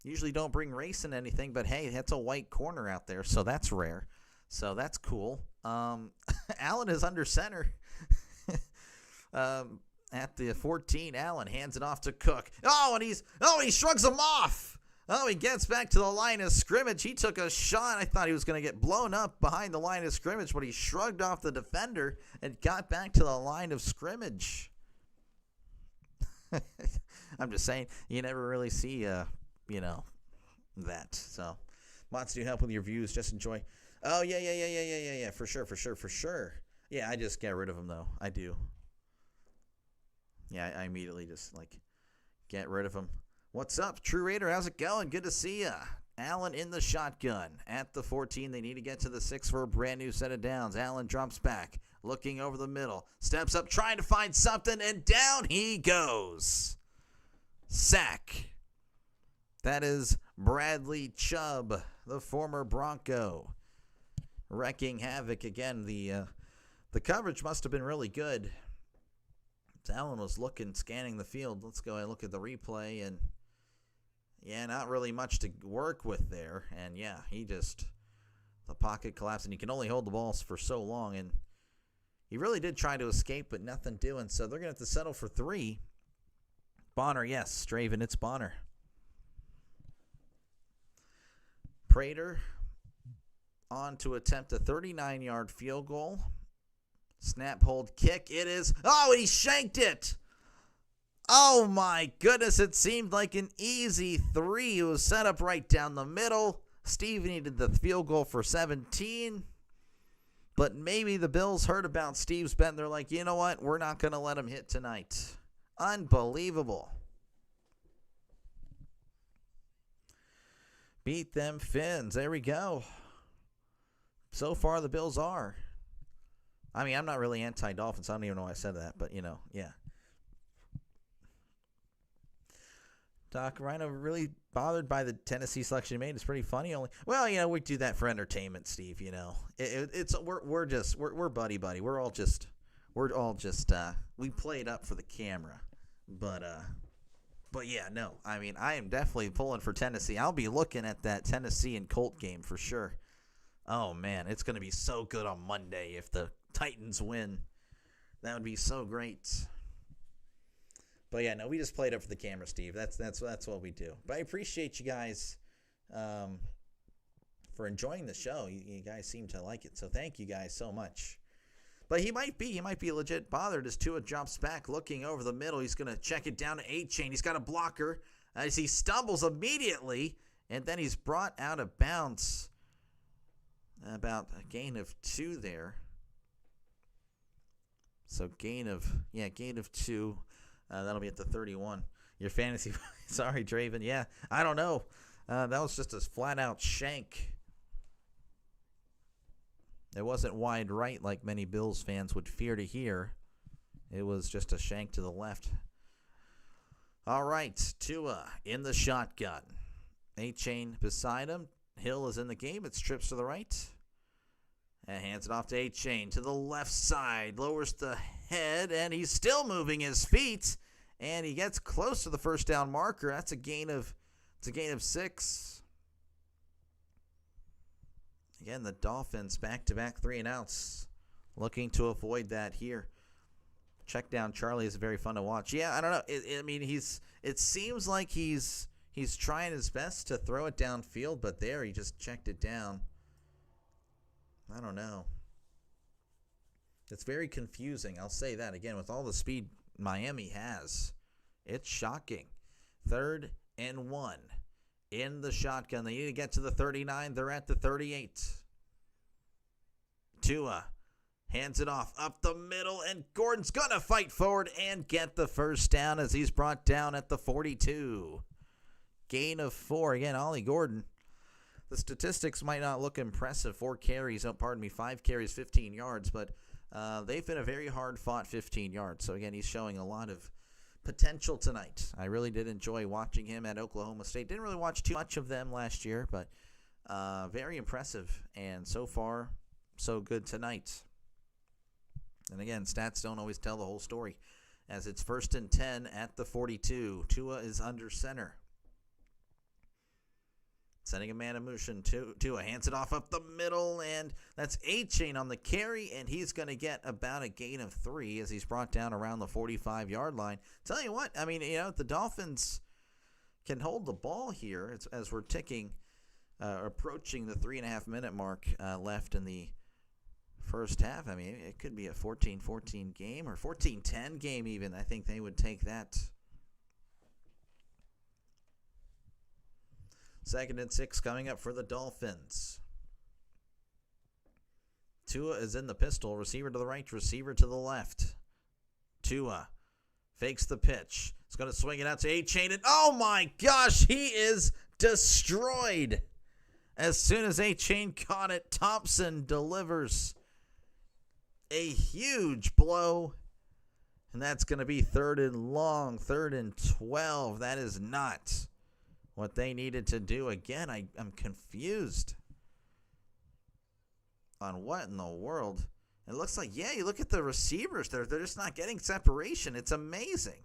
Usually don't bring race in anything, but hey, that's a white corner out there, so that's rare. So that's cool. Allen is under center. At the 14, Allen hands it off to Cook. Oh, and he shrugs him off. Oh, he gets back to the line of scrimmage. He took a shot. I thought he was going to get blown up behind the line of scrimmage, but he shrugged off the defender and got back to the line of scrimmage. I'm just saying, you never really see, that. So, lots to help with your views. Just enjoy. Oh, yeah. For sure. Yeah, I just get rid of him, though. I do. Yeah, I immediately just, get rid of him. What's up, True Raider? How's it going? Good to see ya. Allen in the shotgun. At the 14, they need to get to the 6 for a brand new set of downs. Allen drops back, looking over the middle. Steps up, trying to find something, and down he goes. Sack. That is Bradley Chubb, the former Bronco, wrecking havoc. Again, the coverage must have been really good. Allen was scanning the field. Let's go and look at the replay, and not really much to work with there. And the pocket collapsed, and he can only hold the balls for so long. And he really did try to escape, but nothing doing. So they're going to have to settle for 3. Bonner, yes, Straven, it's Bonner. Prater on to attempt a 39-yard field goal. Snap, hold, kick. It is. Oh, he shanked it. Oh, my goodness. It seemed like an easy 3. It was set up right down the middle. Steve needed the field goal for 17. But maybe the Bills heard about Steve's bet. They're like, you know what? We're not going to let him hit tonight. Unbelievable. Beat them Finns. There we go. So far, the Bills are. I mean, I'm not really anti-Dolphins. I don't even know why I said that, but, yeah. Doc Rhino really bothered by the Tennessee selection he made. It's pretty funny. We do that for entertainment, Steve, We're buddy-buddy. We're all just we play it up for the camera. But yeah, no. I mean, I am definitely pulling for Tennessee. I'll be looking at that Tennessee and Colt game for sure. Oh, man, it's going to be so good on Monday if the Titans win. That would be so great. But yeah, no, we just played up for the camera, Steve. That's what we do. But I appreciate you guys for enjoying the show. You guys seem to like it, so thank you guys so much. But he might be legit bothered as Tua drops back, looking over the middle. He's going to check it down to A-Chain. He's got a blocker as he stumbles immediately, and then he's brought out of bounds. About a gain of 2 there. So gain of 2. That'll be at the 31. Your fantasy. Sorry, Draven. Yeah, I don't know. That was just a flat-out shank. It wasn't wide right like many Bills fans would fear to hear. It was just a shank to the left. All right, Tua in the shotgun. A-Chain beside him. Hill is in the game. It's trips to the right. And hands it off to A-Chain to the left side. Lowers the head, and he's still moving his feet. And he gets close to the first down marker. That's a gain of 6. Again, the Dolphins back-to-back 3-and-outs. Looking to avoid that here. Check down Charlie is very fun to watch. Yeah, I don't know. It seems like he's trying his best to throw it downfield, but there he just checked it down. I don't know. It's very confusing. I'll say that again. With all the speed Miami has, it's shocking. 3rd and 1 in the shotgun. They need to get to the 39. They're at the 38. Tua hands it off up the middle, and Gordon's going to fight forward and get the first down as he's brought down at the 42. Gain of 4. Again, Ollie Gordon. The statistics might not look impressive. 5 carries, 15 yards, but they've been a very hard-fought 15 yards. So, again, he's showing a lot of potential tonight. I really did enjoy watching him at Oklahoma State. Didn't really watch too much of them last year, but very impressive. And so far, so good tonight. And, again, stats don't always tell the whole story. As it's 1st and 10 at the 42. Tua is under center. Sending a man in motion. Tua hands it off up the middle, and that's A-Chain on the carry, and he's going to get about a gain of 3 as he's brought down around the 45-yard line. Tell you what, I mean, the Dolphins can hold the ball here as we're approaching the 3.5-minute mark left in the first half. I mean, it could be a 14-14 game or 14-10 game even. I think they would take that. 2nd and 6 coming up for the Dolphins. Tua is in the pistol. Receiver to the right, receiver to the left. Tua fakes the pitch. He's going to swing it out to A-Chain. And oh my gosh, he is destroyed. As soon as A-Chain caught it, Thompson delivers a huge blow. And that's going to be 3rd and long, 3rd and 12. That is not what they needed to do. Again, I'm confused on what in the world. It looks like, you look at the receivers. They're just not getting separation. It's amazing.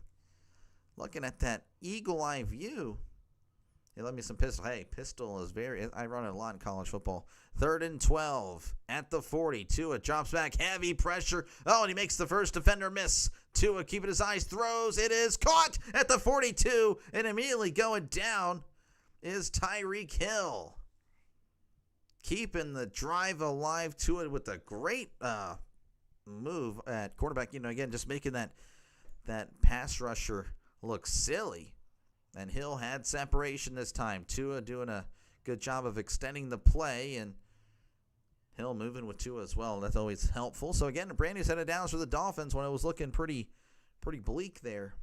Looking at that eagle eye view. Hey, let me some pistol. Hey, pistol is I run it a lot in college football. 3rd and 12 at the 40. Tua drops back. Heavy pressure. Oh, and he makes the first defender miss. Tua keeping his eyes, throws. It is caught at the 42. And immediately going down is Tyreek Hill. Keeping the drive alive. Tua with a great move at quarterback. Again, just making that pass rusher look silly. And Hill had separation this time. Tua doing a good job of extending the play, and Hill moving with Tua as well. That's always helpful. So again, brand new set of downs for the Dolphins when it was looking pretty bleak there.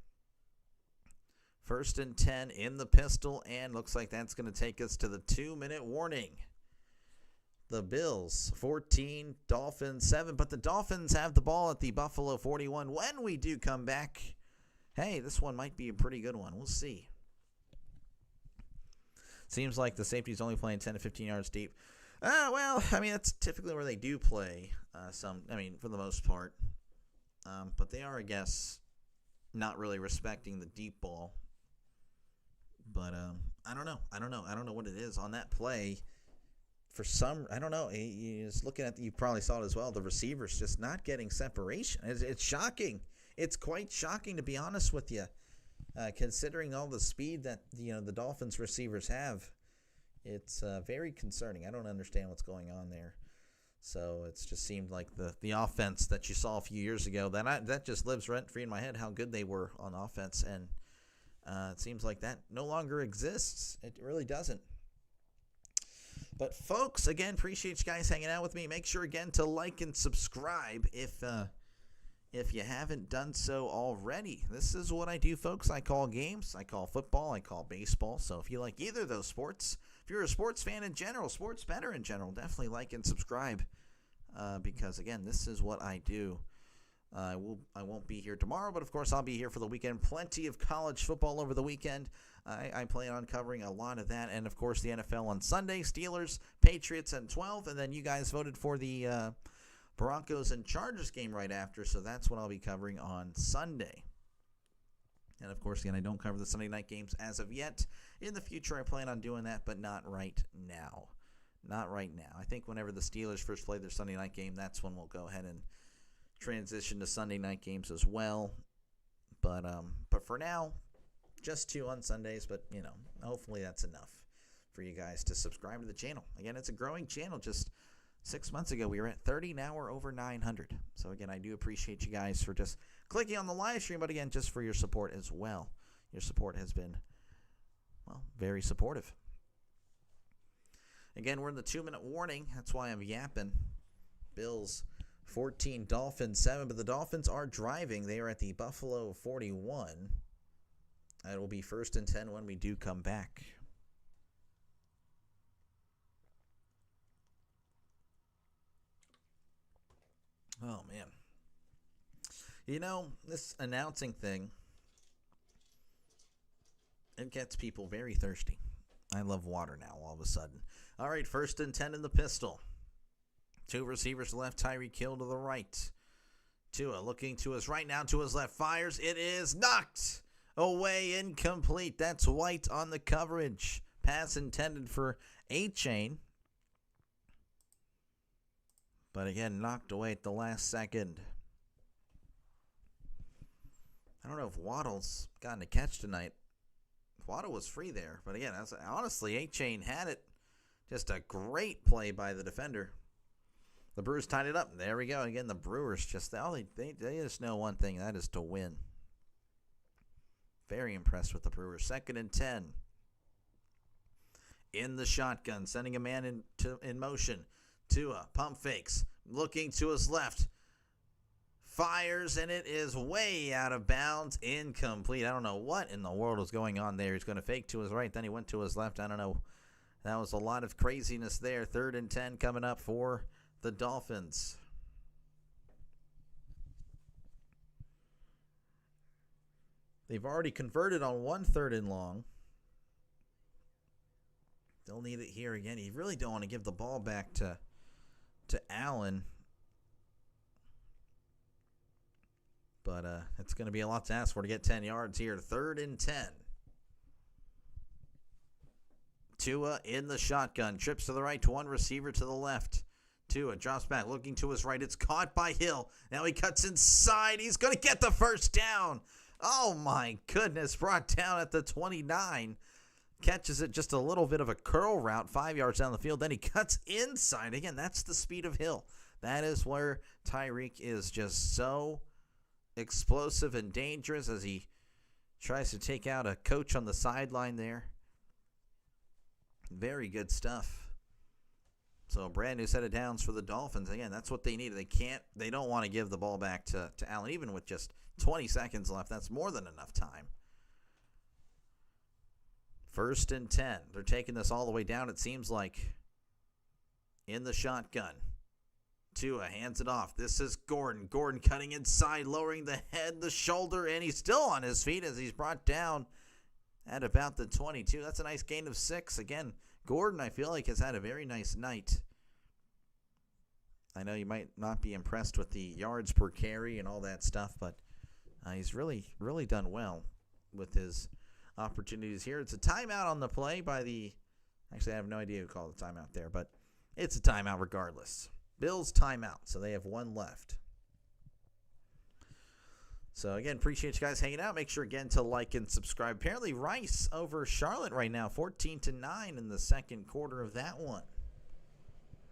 1st and 10 in the pistol, and looks like that's going to take us to the 2-minute warning. The Bills 14, Dolphins 7, but the Dolphins have the ball at the Buffalo 41. When we do come back, hey, this one might be a pretty good one. We'll see. Seems like the safety's only playing 10 to 15 yards deep. Well, I mean, that's typically where they do play for the most part. But they are, I guess, not really respecting the deep ball. But I don't know. I don't know what it is on that play. I don't know. He's looking at, you probably saw it as well, the receivers just not getting separation. It's shocking. It's quite shocking, to be honest with you. Considering all the speed that the Dolphins receivers have, it's very concerning. I don't understand what's going on there. So it's just seemed like the offense that you saw a few years ago, that just lives rent-free in my head, how good they were on offense. And it seems like that no longer exists. It really doesn't. But folks, again, appreciate you guys hanging out with me. Make sure, again, to like and subscribe if you haven't done so already. This is what I do, folks. I call games. I call football. I call baseball. So if you like either of those sports, if you're a sports fan in general, sports bettor in general, definitely like and subscribe because, again, this is what I do. I won't be here tomorrow, but, of course, I'll be here for the weekend. Plenty of college football over the weekend. I plan on covering a lot of that. And, of course, the NFL on Sunday, Steelers, Patriots, and 12. And then you guys voted for the Broncos and Chargers game right after, so that's what I'll be covering on Sunday. And, of course, again, I don't cover the Sunday night games as of yet. In the future, I plan on doing that, but not right now. Not right now. I think whenever the Steelers first play their Sunday night game, that's when we'll go ahead and transition to Sunday night games as well. But for now, just 2 on Sundays, but, hopefully that's enough for you guys to subscribe to the channel. Again, it's a growing channel. Just 6 months ago, we were at 30. Now we're over 900. So, again, I do appreciate you guys for just clicking on the live stream, but, again, just for your support as well. Your support has been, very supportive. Again, we're in the 2-minute warning. That's why I'm yapping. Bills 14, Dolphins 7, but the Dolphins are driving. They are at the Buffalo 41. It will be 1st and 10 when we do come back. Oh, man. This announcing thing, it gets people very thirsty. I love water now all of a sudden. All right, 1st and 10 in the pistol. 2 receivers left, Tyreek Hill to the right. Tua looking to his right now, to his left, fires. It is knocked away, incomplete. That's White on the coverage. Pass intended for A-Chain. But again, knocked away at the last second. I don't know if Waddle's gotten a catch tonight. Waddle was free there. But again, honestly, A-Chain had it. Just a great play by the defender. The Brewers tied it up. There we go. Again, the Brewers just, they just know one thing. That is to win. Very impressed with the Brewers. 2nd and 10. In the shotgun. Sending a man in motion. Tua, pump fakes. Looking to his left. Fires, and it is way out of bounds. Incomplete. I don't know what in the world was going on there. He's going to fake to his right. Then he went to his left. I don't know. That was a lot of craziness there. 3rd and 10 coming up for the Dolphins. They've already converted on 1 3rd and long. They'll need it here again. You really don't want to give the ball back to Allen. But it's going to be a lot to ask for to get 10 yards here. 3rd and 10. Tua in the shotgun. Trips to the right to one receiver to the left. Tua drops back, looking to his right. It's caught by Hill. Now he cuts inside. He's going to get the first down. Oh, my goodness. Brought down at the 29. Catches it just a little bit of a curl route, 5 yards down the field. Then he cuts inside. Again, that's the speed of Hill. That is where Tyreek is just so explosive and dangerous as he tries to take out a coach on the sideline there. Very good stuff. So a brand new set of downs for the Dolphins. Again, that's what they need. They don't want to give the ball back to Allen, even with just 20 seconds left. That's more than enough time. 1st and 10. They're taking this all the way down, it seems like. In the shotgun. Tua hands it off. This is Gordon. Gordon cutting inside, lowering the head, the shoulder, and he's still on his feet as he's brought down at about the 22. That's a nice gain of 6. Again, Gordon, I feel like, has had a very nice night. I know you might not be impressed with the yards per carry and all that stuff, but he's really, really done well with his opportunities here. It's a timeout on the play by the... Actually, I have no idea who called the timeout there, but it's a timeout regardless. Bills timeout, so they have 1 left. So, again, appreciate you guys hanging out. Make sure, again, to like and subscribe. Apparently, Rice over Charlotte right now, 14-9 in the second quarter of that one.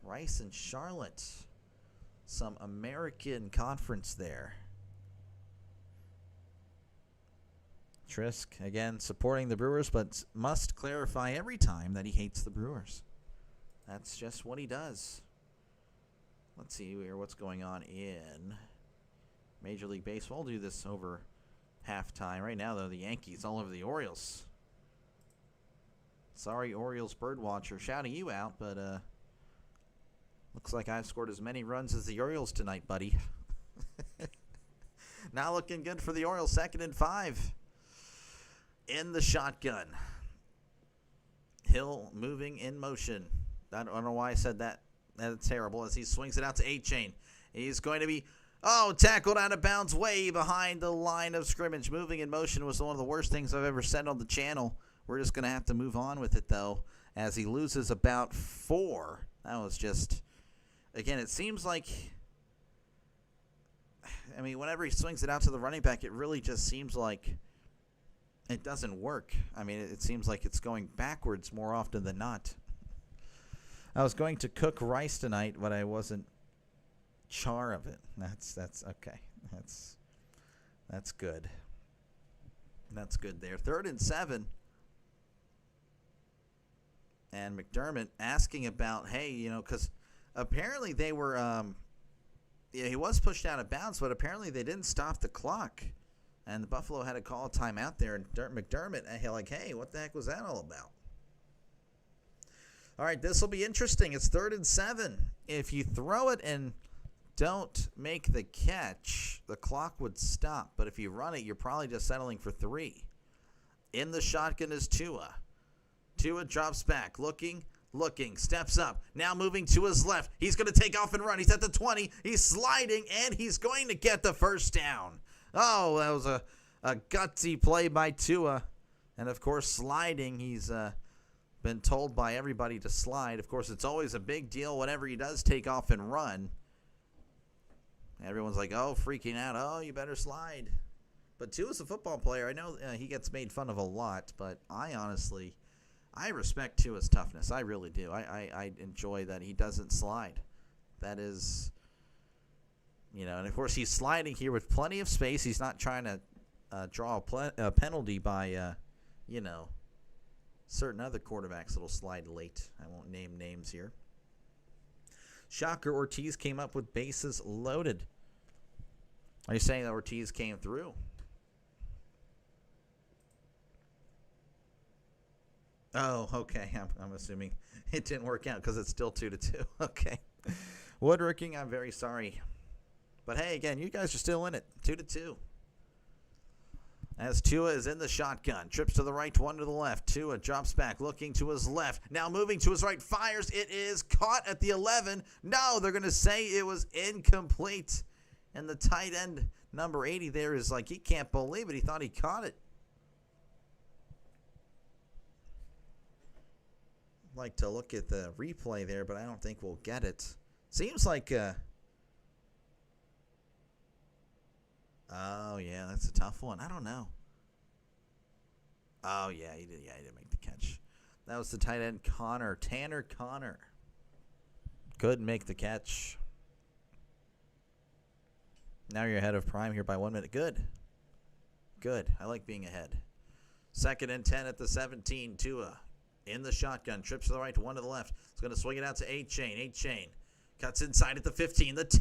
Rice and Charlotte. Some American conference there. Trisk, again, supporting the Brewers, but must clarify every time that he hates the Brewers. That's just what he does. Let's see here what's going on in Major League Baseball. We'll do this over halftime. Right now, though, the Yankees all over the Orioles. Sorry, Orioles birdwatcher, shouting you out, but looks like I've scored as many runs as the Orioles tonight, buddy. Not looking good for the Orioles. 2nd and 5. In the shotgun. Hill moving in motion. I don't know why I said that. That's terrible as he swings it out to A-Chain. He's going to be, tackled out of bounds way behind the line of scrimmage. Moving in motion was one of the worst things I've ever said on the channel. We're just going to have to move on with it, though, as he loses about 4. That was just, again, it seems like, whenever he swings it out to the running back, it really just seems like it doesn't work. It seems like it's going backwards more often than not. I was going to cook rice tonight, but I wasn't sure of it. That's okay. That's good. That's good there. 3rd and 7. And McDermott asking about, hey, because apparently they were, he was pushed out of bounds, but apparently they didn't stop the clock. And the Buffalo had to call a timeout there. And McDermott, hey, what the heck was that all about? All right, this will be interesting. It's 3rd and 7. If you throw it and don't make the catch, the clock would stop. But if you run it, you're probably just settling for 3. In the shotgun is Tua. Tua drops back, looking, steps up. Now moving to his left. He's going to take off and run. He's at the 20. He's sliding, and he's going to get the first down. Oh, that was a gutsy play by Tua. And, of course, sliding. He's been told by everybody to slide. Of course, it's always a big deal whenever he does take off and run. Everyone's like, oh, freaking out. Oh, you better slide. But Tua's a football player. I know he gets made fun of a lot, but I respect Tua's toughness. I really do. I enjoy that he doesn't slide. That is, and of course he's sliding here with plenty of space. He's not trying to draw a penalty by, certain other quarterbacks that'll slide late. I won't name names here. Shocker, Ortiz came up with bases loaded. Are you saying that Ortiz came through? Oh, okay. I'm assuming it didn't work out because it's still 2-2. Okay. Woodworking, I'm very sorry. But hey, again, you guys are still in it. 2-2. As Tua is in the shotgun. Trips to the right, one to the left. Tua drops back, looking to his left. Now moving to his right, fires. It is caught at the 11. No, they're going to say it was incomplete. And the tight end, number 80 there, is like, he can't believe it. He thought he caught it. I'd like to look at the replay there, but I don't think we'll get it. Seems like... Oh, yeah, that's a tough one. I don't know. Oh, yeah, he did. Yeah, he didn't make the catch. That was the tight end, Tanner Connor. Couldn't make the catch. Now you're ahead of Prime here by 1 minute. Good. Good. I like being ahead. 2nd and 10 at the 17. Tua in the shotgun. Trips to the right, one to the left. He's going to swing it out to 8-Chain. 8-Chain. Cuts inside at the 15, the 10,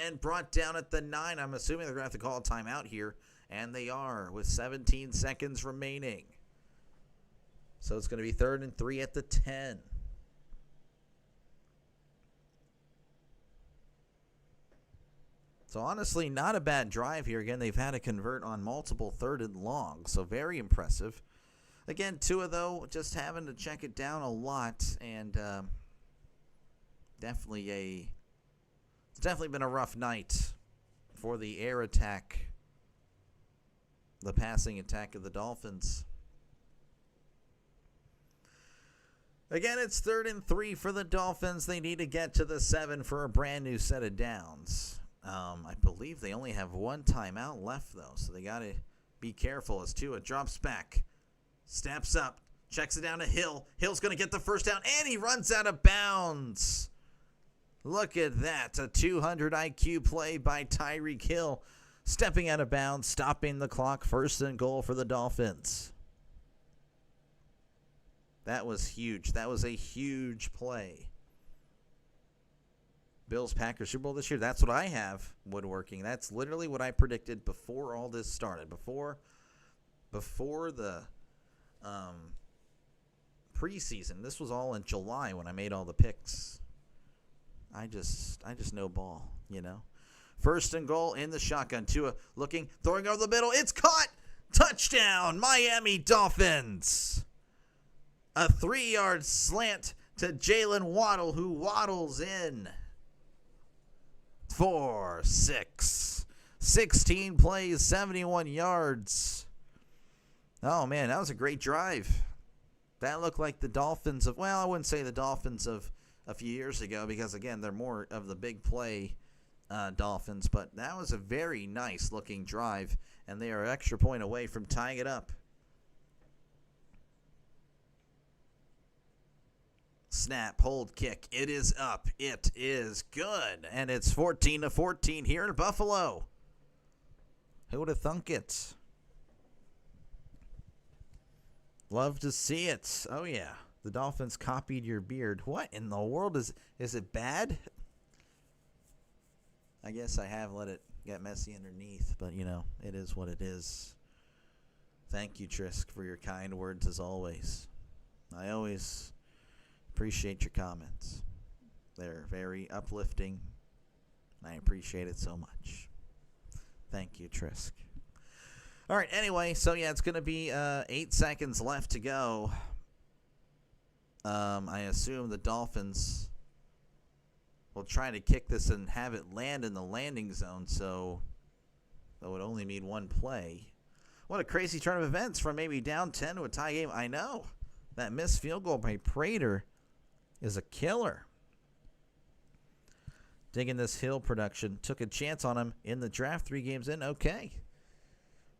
and brought down at the 9. I'm assuming they're going to have to call a timeout here, and they are with 17 seconds remaining. So it's going to be 3rd and 3 at the 10. So honestly, not a bad drive here. Again, they've had to convert on multiple 3rd and long, so very impressive. Again, Tua, though, just having to check it down a lot, and... It's definitely been a rough night for the air attack, the passing attack of the Dolphins. Again, it's 3rd and 3 for the Dolphins. They need to get to the 7 for a brand new set of downs. I believe they only have one timeout left, though, so they got to be careful as Tua drops back, steps up, checks it down to Hill. Hill's going to get the first down, and he runs out of bounds. Look at that, a 200 IQ play by Tyreek Hill, stepping out of bounds, stopping the clock, 1st and goal for the Dolphins. That was huge. That was a huge play. Bills-Packers Super Bowl this year, that's what I have woodworking. That's literally what I predicted before all this started, before the preseason. This was all in July when I made all the picks. I just know ball, 1st and goal in the shotgun. Tua looking, throwing over the middle. It's caught. Touchdown, Miami Dolphins. A 3-yard slant to Jalen Waddle, who waddles in for 6. 16 plays, 71 yards. Oh, man, that was a great drive. That looked like the Dolphins of, well, I wouldn't say the Dolphins of a few years ago because, again, they're more of the big play Dolphins. But that was a very nice-looking drive, and they are an extra point away from tying it up. Snap, hold, kick. It is up. It is good. And it's 14-14 here in Buffalo. Who would have thunk it? Love to see it. Oh, yeah. The Dolphins copied your beard. What in the world? Is it bad? I guess I have let it get messy underneath, but, it is what it is. Thank you, Trisk, for your kind words as always. I always appreciate your comments. They're very uplifting, and I appreciate it so much. Thank you, Trisk. All right, anyway, so, yeah, it's going to be 8 seconds left to go. I assume the Dolphins will try to kick this and have it land in the landing zone, so that would only mean one play. What a crazy turn of events from maybe down 10 to a tie game. I know. That missed field goal by Prater is a killer. Digging this Hill production. Took a chance on him in the draft 3 games in. Okay.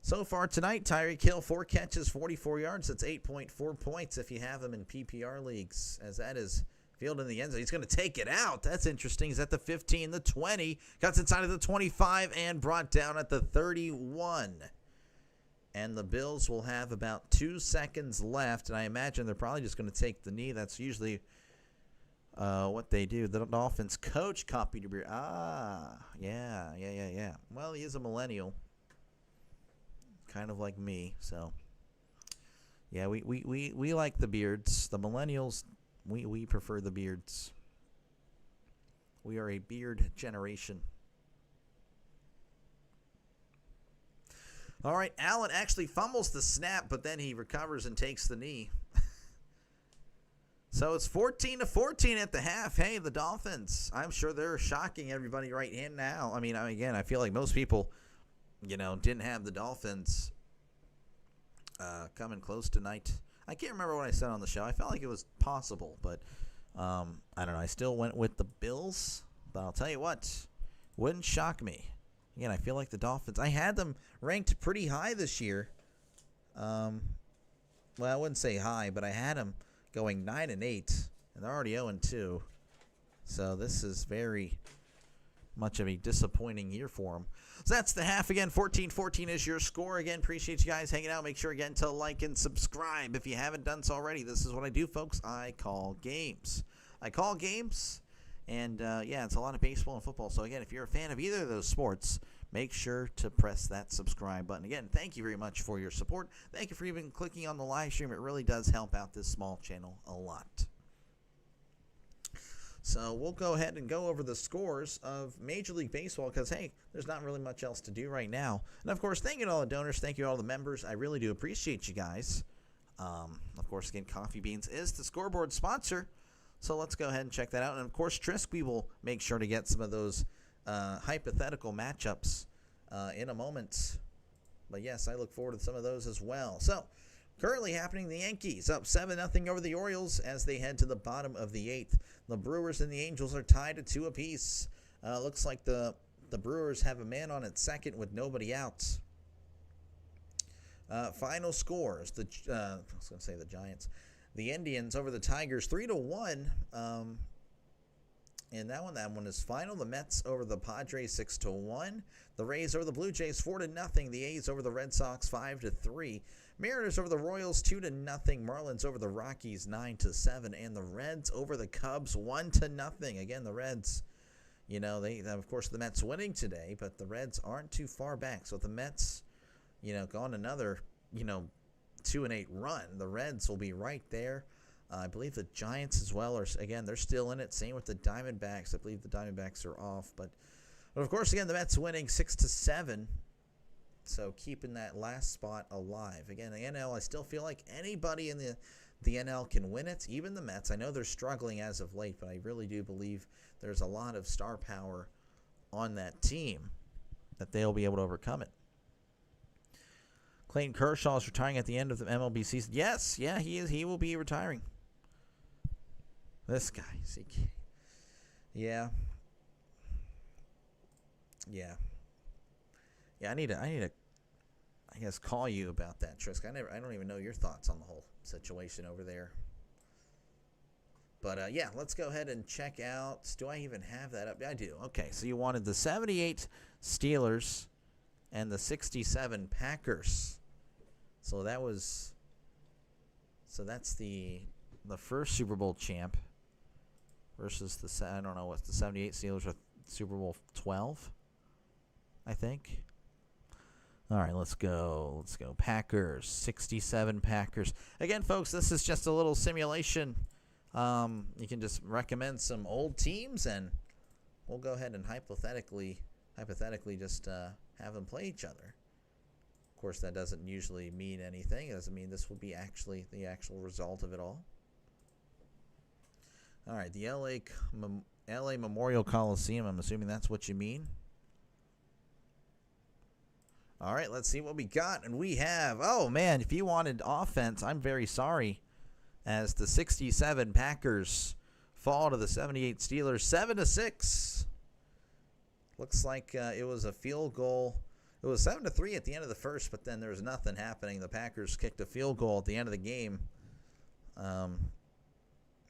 So far tonight, Tyreek Hill, 4 catches, 44 yards. That's 8.4 points if you have him in PPR leagues, as that is field in the end zone. He's going to take it out. That's interesting. He's at the 15, the 20, cuts inside of the 25, and brought down at the 31. And the Bills will have about 2 seconds left, and I imagine they're probably just going to take the knee. That's usually what they do. The Dolphins coach copied your beer. Yeah. Well, he is a millennial, kind of like me. So, yeah, we like the beards. The millennials, we prefer the beards. We are a beard generation. All right, Allen actually fumbles the snap, but then he recovers and takes the knee. So it's 14-14 at the half. Hey, the Dolphins, I'm sure they're shocking everybody right now. I mean, again, I feel like most people, didn't have the Dolphins coming close tonight. I can't remember what I said on the show. I felt like it was possible, but I don't know. I still went with the Bills, but I'll tell you what, wouldn't shock me. Again, I feel like the Dolphins, I had them ranked pretty high this year. Well, I wouldn't say high, but I had them going 9-8, and they're already 0-2. So this is very much of a disappointing year for them. So that's the half again. 14-14 is your score. Again, appreciate you guys hanging out. Make sure again to like and subscribe if you haven't done so already. This is what I do, folks. I call games. And yeah, it's a lot of baseball and football. So again, if you're a fan of either of those sports, make sure to press that subscribe button. Again, thank you very much for your support. Thank you for even clicking on the live stream. It really does help out this small channel a lot. So we'll go ahead and go over the scores of Major League Baseball because, hey, there's not really much else to do right now. And, of course, thank you to all the donors. Thank you to all the members. I really do appreciate you guys. Of course, again, Coffee Beans is the scoreboard sponsor. So let's go ahead and check that out. And, of course, Trisk, we will make sure to get some of those hypothetical matchups in a moment. But, yes, I look forward to some of those as well. So, currently happening, the Yankees up 7-0 over the Orioles as they head to the bottom of the 8th. The Brewers and the Angels are tied at 2 apiece. Looks like the Brewers have a man on at second with nobody out. Final scores. I was going to say the Giants. The Indians over the Tigers 3-1. And that one is final. The Mets over the Padres 6-1. The Rays over the Blue Jays 4-0. The A's over the Red Sox 5-3. Mariners over the Royals 2-0. Marlins over the Rockies 9-7. And the Reds over the Cubs 1-0. Again, the Reds, they of course the Mets winning today, but the Reds aren't too far back. So if the Mets, go on another, 2-8 run, the Reds will be right there. I believe the Giants as well again, they're still in it. Same with the Diamondbacks. I believe the Diamondbacks are off, but of course, again, the Mets winning 6-7. So keeping that last spot alive. Again, the NL, I still feel like anybody in the NL can win it, even the Mets. I know they're struggling as of late, but I really do believe there's a lot of star power on that team that they'll be able to overcome it. Clayton Kershaw is retiring at the end of the MLB season. Yes, yeah, he is. He will be retiring. This guy, yeah. I need to, I guess, call you about that, Trisk. I don't even know your thoughts on the whole situation over there. But, yeah, let's go ahead and check out. Do I even have that up? I do. Okay, so you wanted the 78 Steelers and the 67 Packers. So that's the first Super Bowl champ versus I don't know what the 78 Steelers are, Super Bowl 12, I think. All right, let's go. Packers, 67 Packers. Again, folks, this is just a little simulation. You can just recommend some old teams, and we'll go ahead and hypothetically just have them play each other. Of course, that doesn't usually mean anything. It doesn't mean this will be actually the actual result of it all. All right, the LA Memorial Coliseum. I'm assuming that's what you mean. All right, let's see what we got. And we have, oh, man, if you wanted offense, I'm very sorry. as the 67 Packers fall to the 78 Steelers 7-6. Looks like it was a field goal. It was 7-3 at the end of the first, but then there was nothing happening. The Packers kicked a field goal at the end of the game.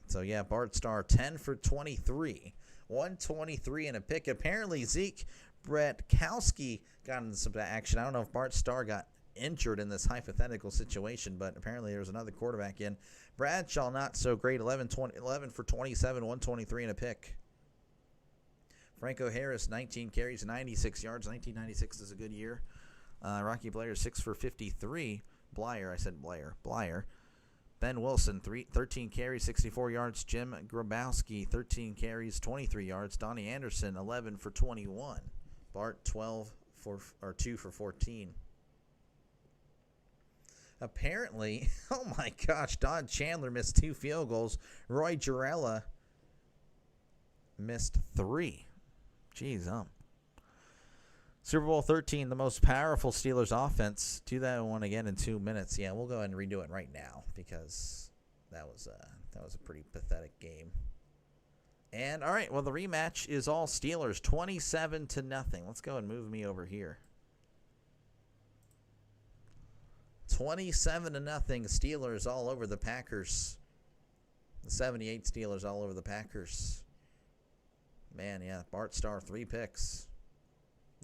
So, yeah, Bart Starr, 10 for 23. 123 and a pick. Apparently, Zeke Bretkowski got into some action. I don't know if Bart Starr got injured in this hypothetical situation, but apparently there was another quarterback in. Bradshaw, not so great. 11 for 27, 123 and a pick. Franco Harris, 19 carries, 96 yards. 1996 is a good year. Rocky Blair, 6 for 53. Blyer. Ben Wilson, 13 carries, 64 yards. Jim Grabowski, 13 carries, 23 yards. Donnie Anderson, 11 for 21. Bart, 2 for 14. Apparently, oh my gosh, Don Chandler missed 2 field goals. Roy Jarella missed 3. Jeez, Super Bowl 13, the most powerful Steelers offense. Do that one again in 2 minutes. Yeah, we'll go ahead and redo it right now because that was a pretty pathetic game. And all right, well the rematch is all Steelers, 27-0. Let's go and move me over here. 27-0 Steelers all over the Packers. The 78 Steelers all over the Packers. Man, yeah, Bart Starr, 3 picks.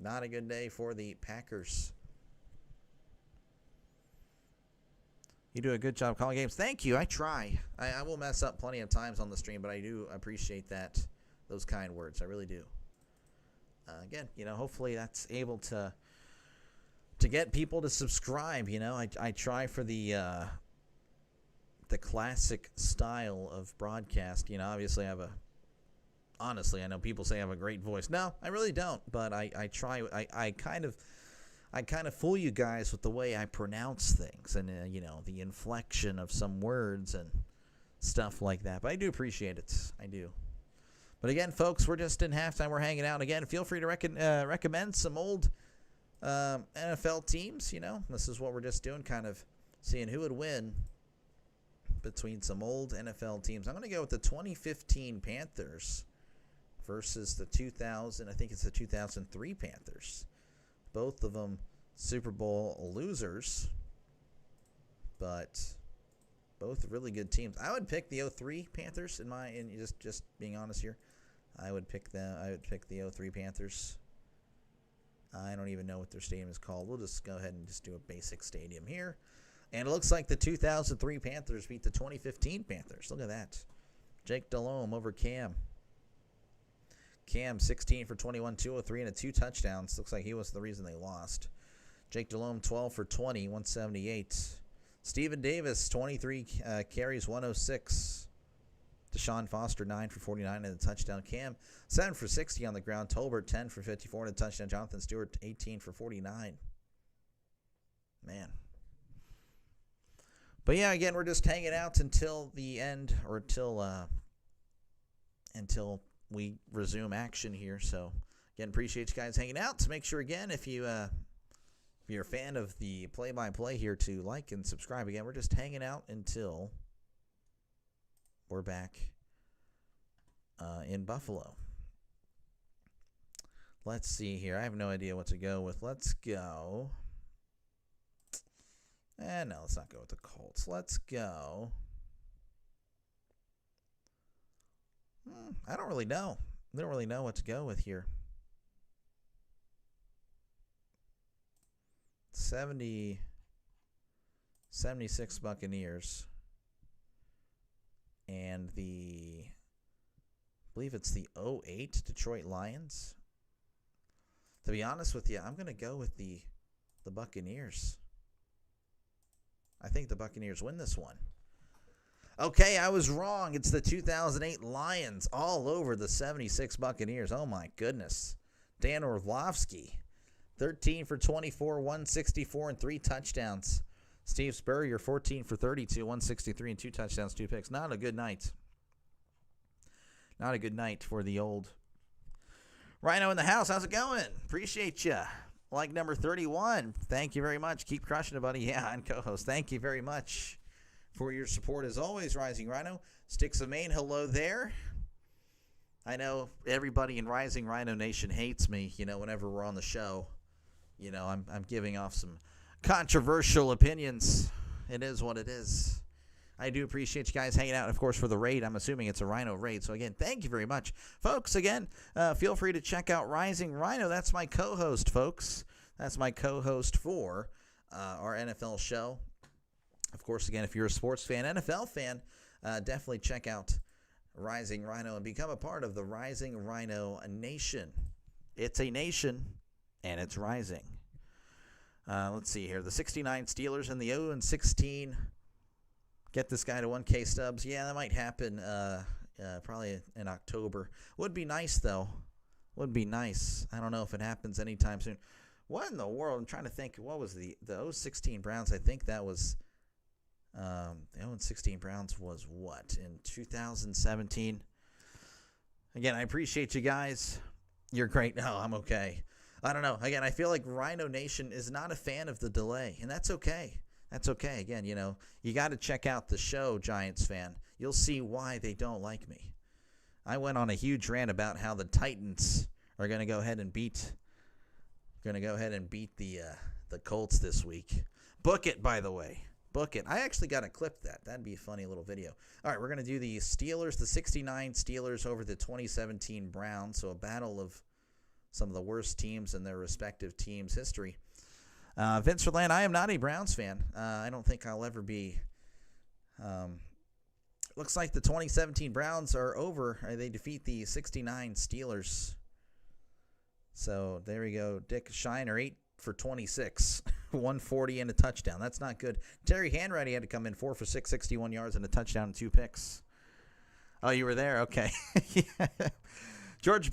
Not a good day for the Packers. You do a good job calling games. Thank you. I try. I will mess up plenty of times on the stream, but I do appreciate those kind words. I really do. Again, hopefully that's able to get people to subscribe. I try for the classic style of broadcast. Obviously honestly, I know people say I have a great voice. No, I really don't, but I try. I kind of fool you guys with the way I pronounce things and, the inflection of some words and stuff like that. But I do appreciate it. I do. But again, folks, we're just in halftime. We're hanging out. Again, feel free to recommend some old NFL teams. This is what we're just doing, kind of seeing who would win between some old NFL teams. I'm going to go with the 2015 Panthers versus the 2003 Panthers. Both of them Super Bowl losers, but both really good teams. I would pick the 03 Panthers just being honest here. I would pick the 03 Panthers. I don't even know what their stadium is called. We'll just go ahead and just do a basic stadium here. And it looks like the 2003 Panthers beat the 2015 Panthers. Look at that. Jake Delhomme over Cam. Cam, 16 for 21, 203, and 2 touchdowns. Looks like he was the reason they lost. Jake Delhomme, 12 for 20, 178. Steven Davis, 23 carries, 106. Deshaun Foster, 9 for 49, and a touchdown. Cam, 7 for 60 on the ground. Tolbert, 10 for 54, and a touchdown. Jonathan Stewart, 18 for 49. Man. But yeah, again, we're just hanging out until the end, or until we resume action here. So again, appreciate you guys hanging out. So make sure again, if you're a fan of the play-by-play here, to like and subscribe. Again, we're just hanging out until we're back in Buffalo. Let's see here. I have no idea what to go with. Let's go. No, let's not go with the Colts. Let's go. I don't really know. I don't really know what to go with here. 76 Buccaneers. And I believe it's the 08 Detroit Lions. To be honest with you, I'm going to go with the Buccaneers. I think the Buccaneers win this one. Okay, I was wrong. It's the 2008 Lions all over the 76 Buccaneers. Oh, my goodness. Dan Orlovsky, 13 for 24, 164, and 3 touchdowns. Steve Spurrier, 14 for 32, 163, and 2 touchdowns, 2 picks. Not a good night. Not a good night for the old Rhino in the house. How's it going? Appreciate you. Like number 31. Thank you very much. Keep crushing it, buddy. Yeah, and co-host. Thank you very much for your support as always, Rising Rhino. Sticks of Maine, hello there. I know everybody in Rising Rhino Nation hates me, whenever we're on the show. I'm giving off some controversial opinions. It is what it is. I do appreciate you guys hanging out, of course, for the raid. I'm assuming it's a Rhino raid. So, again, thank you very much. Folks, again, feel free to check out Rising Rhino. That's my co-host, folks. That's my co-host for our NFL show. Of course, again, if you're a sports fan, NFL fan, definitely check out Rising Rhino and become a part of the Rising Rhino Nation. It's a nation, and it's rising. Let's see here. The 69 Steelers and the 0-16. Get this guy to 1K stubs. Yeah, that might happen probably in October. Would be nice, though. Would be nice. I don't know if it happens anytime soon. What in the world? I'm trying to think. What was the 0-16 Browns? I think that was the 0-16 Browns was what? In 2017? Again, I appreciate you guys. You're great. No, I'm okay. I don't know. Again, I feel like Rhino Nation is not a fan of the delay, and that's okay. That's okay. Again, you got to check out the show, Giants fan. You'll see why they don't like me. I went on a huge rant about how the Titans are going to go ahead and beat the Colts this week. Book it, by the way. Book it. I actually got to clip that. That'd be a funny little video. All right, we're going to do the Steelers, the 69 Steelers over the 2017 Browns. So a battle of some of the worst teams in their respective teams' history. Vince Verland, I am not a Browns fan. I don't think I'll ever be. Looks like the 2017 Browns are over. They defeat the 69 Steelers. So there we go. Dick Shiner, 8 for 26, 140 and a touchdown. That's not good. Terry Hanratty had to come in 4 for 6, 61 yards and a touchdown and 2 picks. Oh, you were there? Okay. Yeah. George,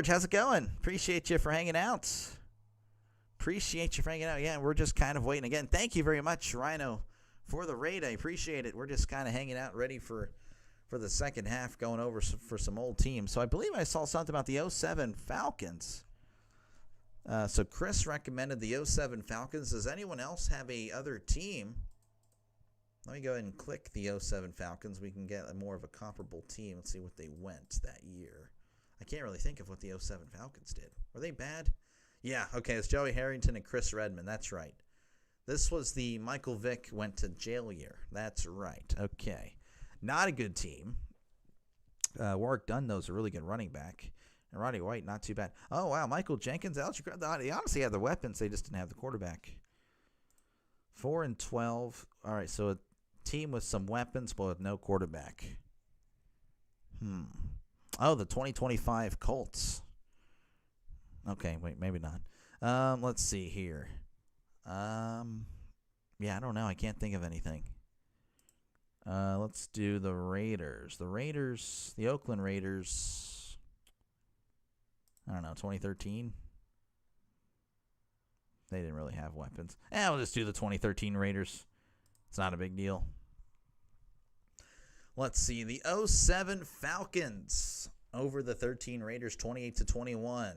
how's it going? Appreciate you for hanging out. Yeah, we're just kind of waiting. Again, thank you very much, Rhino, for the raid. I appreciate it. We're just kind of hanging out, ready for the second half, going over for some old teams. So I believe I saw something about the 07 Falcons. So Chris recommended the 07 Falcons. Does anyone else have a other team? Let me go ahead and click the 07 Falcons. We can get more of a comparable team. Let's see what they went that year. I can't really think of what the 07 Falcons did. Were they bad? Yeah, okay, it's Joey Harrington and Chris Redmond. That's right. This was the Michael Vick went to jail year. That's right. Okay. Not a good team. Warwick Dunn, a really good running back. And Roddy White, not too bad. Oh, wow, Michael Jenkins. They honestly had the weapons. They just didn't have the quarterback. 4-12. All right, so a team with some weapons but with no quarterback. Oh, the 2025 Colts. Okay, wait, maybe not. Let's see here. Yeah, I don't know. I can't think of anything. Let's do the Raiders. The Oakland Raiders. I don't know, 2013? They didn't really have weapons. We'll just do the 2013 Raiders. It's not a big deal. Let's see. The 07 Falcons over the 13 Raiders, 28-21.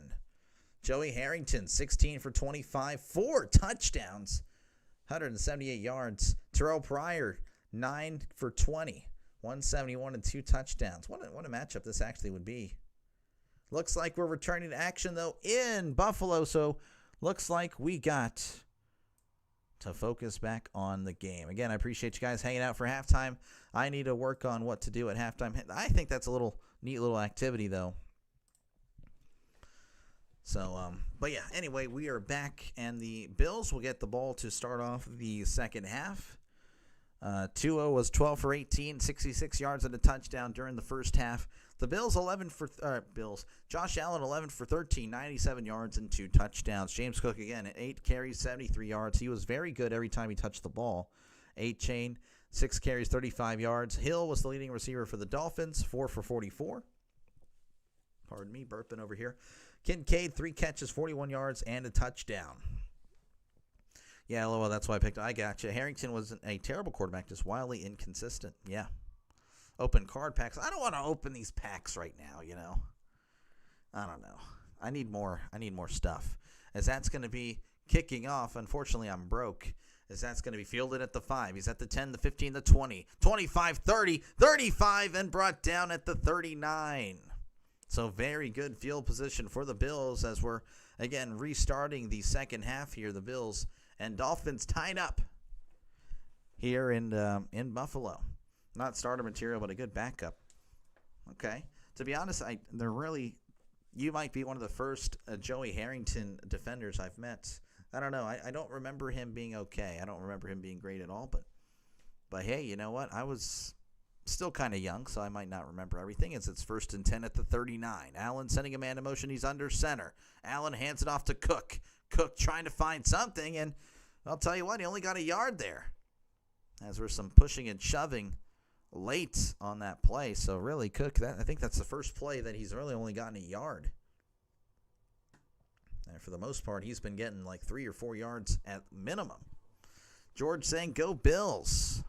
Joey Harrington, 16 for 25, 4 touchdowns, 178 yards. Terrell Pryor, 9 for 20, 171 and 2 touchdowns. What a matchup this actually would be. Looks like we're returning to action, though, in Buffalo. So looks like we got to focus back on the game. Again, I appreciate you guys hanging out for halftime. I need to work on what to do at halftime. I think that's a neat little activity, though. So, but yeah, anyway, we are back, and the Bills will get the ball to start off the second half. Tua was 12 for 18, 66 yards and a touchdown during the first half. The Bills, Josh Allen, 11 for 13, 97 yards and 2 touchdowns. James Cook, again, 8 carries, 73 yards. He was very good every time he touched the ball. 8 chain, 6 carries, 35 yards. Hill was the leading receiver for the Dolphins, 4 for 44. Pardon me, burping over here. Kincaid, 3 catches, 41 yards, and a touchdown. Yeah, well, that's why I picked. I got you. Harrington wasn't a terrible quarterback, just wildly inconsistent. Yeah. Open card packs. I don't want to open these packs right now, I don't know. I need more stuff. As that's going to be kicking off. Unfortunately, I'm broke. as that's going to be fielded at the 5. He's at the 10, the 15, the 20, 25, 30, 35, and brought down at the 39. So very good field position for the Bills as we're, again, restarting the second half here. The Bills and Dolphins tied up here in Buffalo. Not starter material, but a good backup. Okay. To be honest, you might be one of the first Joey Harrington defenders I've met. I don't know. I don't remember him being okay. I don't remember him being great at all. But hey, you know what? I was still kind of young, so I might not remember everything. It's 1st and 10 at the 39. Allen sending a man in motion. He's under center. Allen hands it off to Cook. Cook trying to find something, and I'll tell you what, he only got a yard there. As there's some pushing and shoving late on that play. So really, Cook, I think that's the first play that he's really only gotten a yard. And for the most part, he's been getting like 3 or 4 yards at minimum. George saying, go Bills.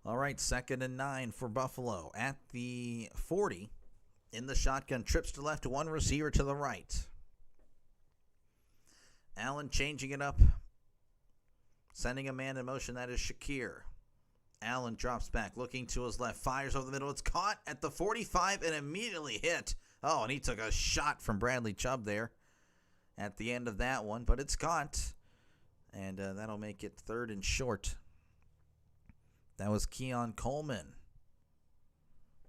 All right, 2nd and 9 for Buffalo at the 40. In the shotgun, trips to left, one receiver to the right. Allen changing it up, sending a man in motion. That is Shakir. Allen drops back, looking to his left, fires over the middle. It's caught at the 45 and immediately hit. Oh, and he took a shot from Bradley Chubb there at the end of that one, but it's caught, and that'll make it 3rd and short. That was Keon Coleman.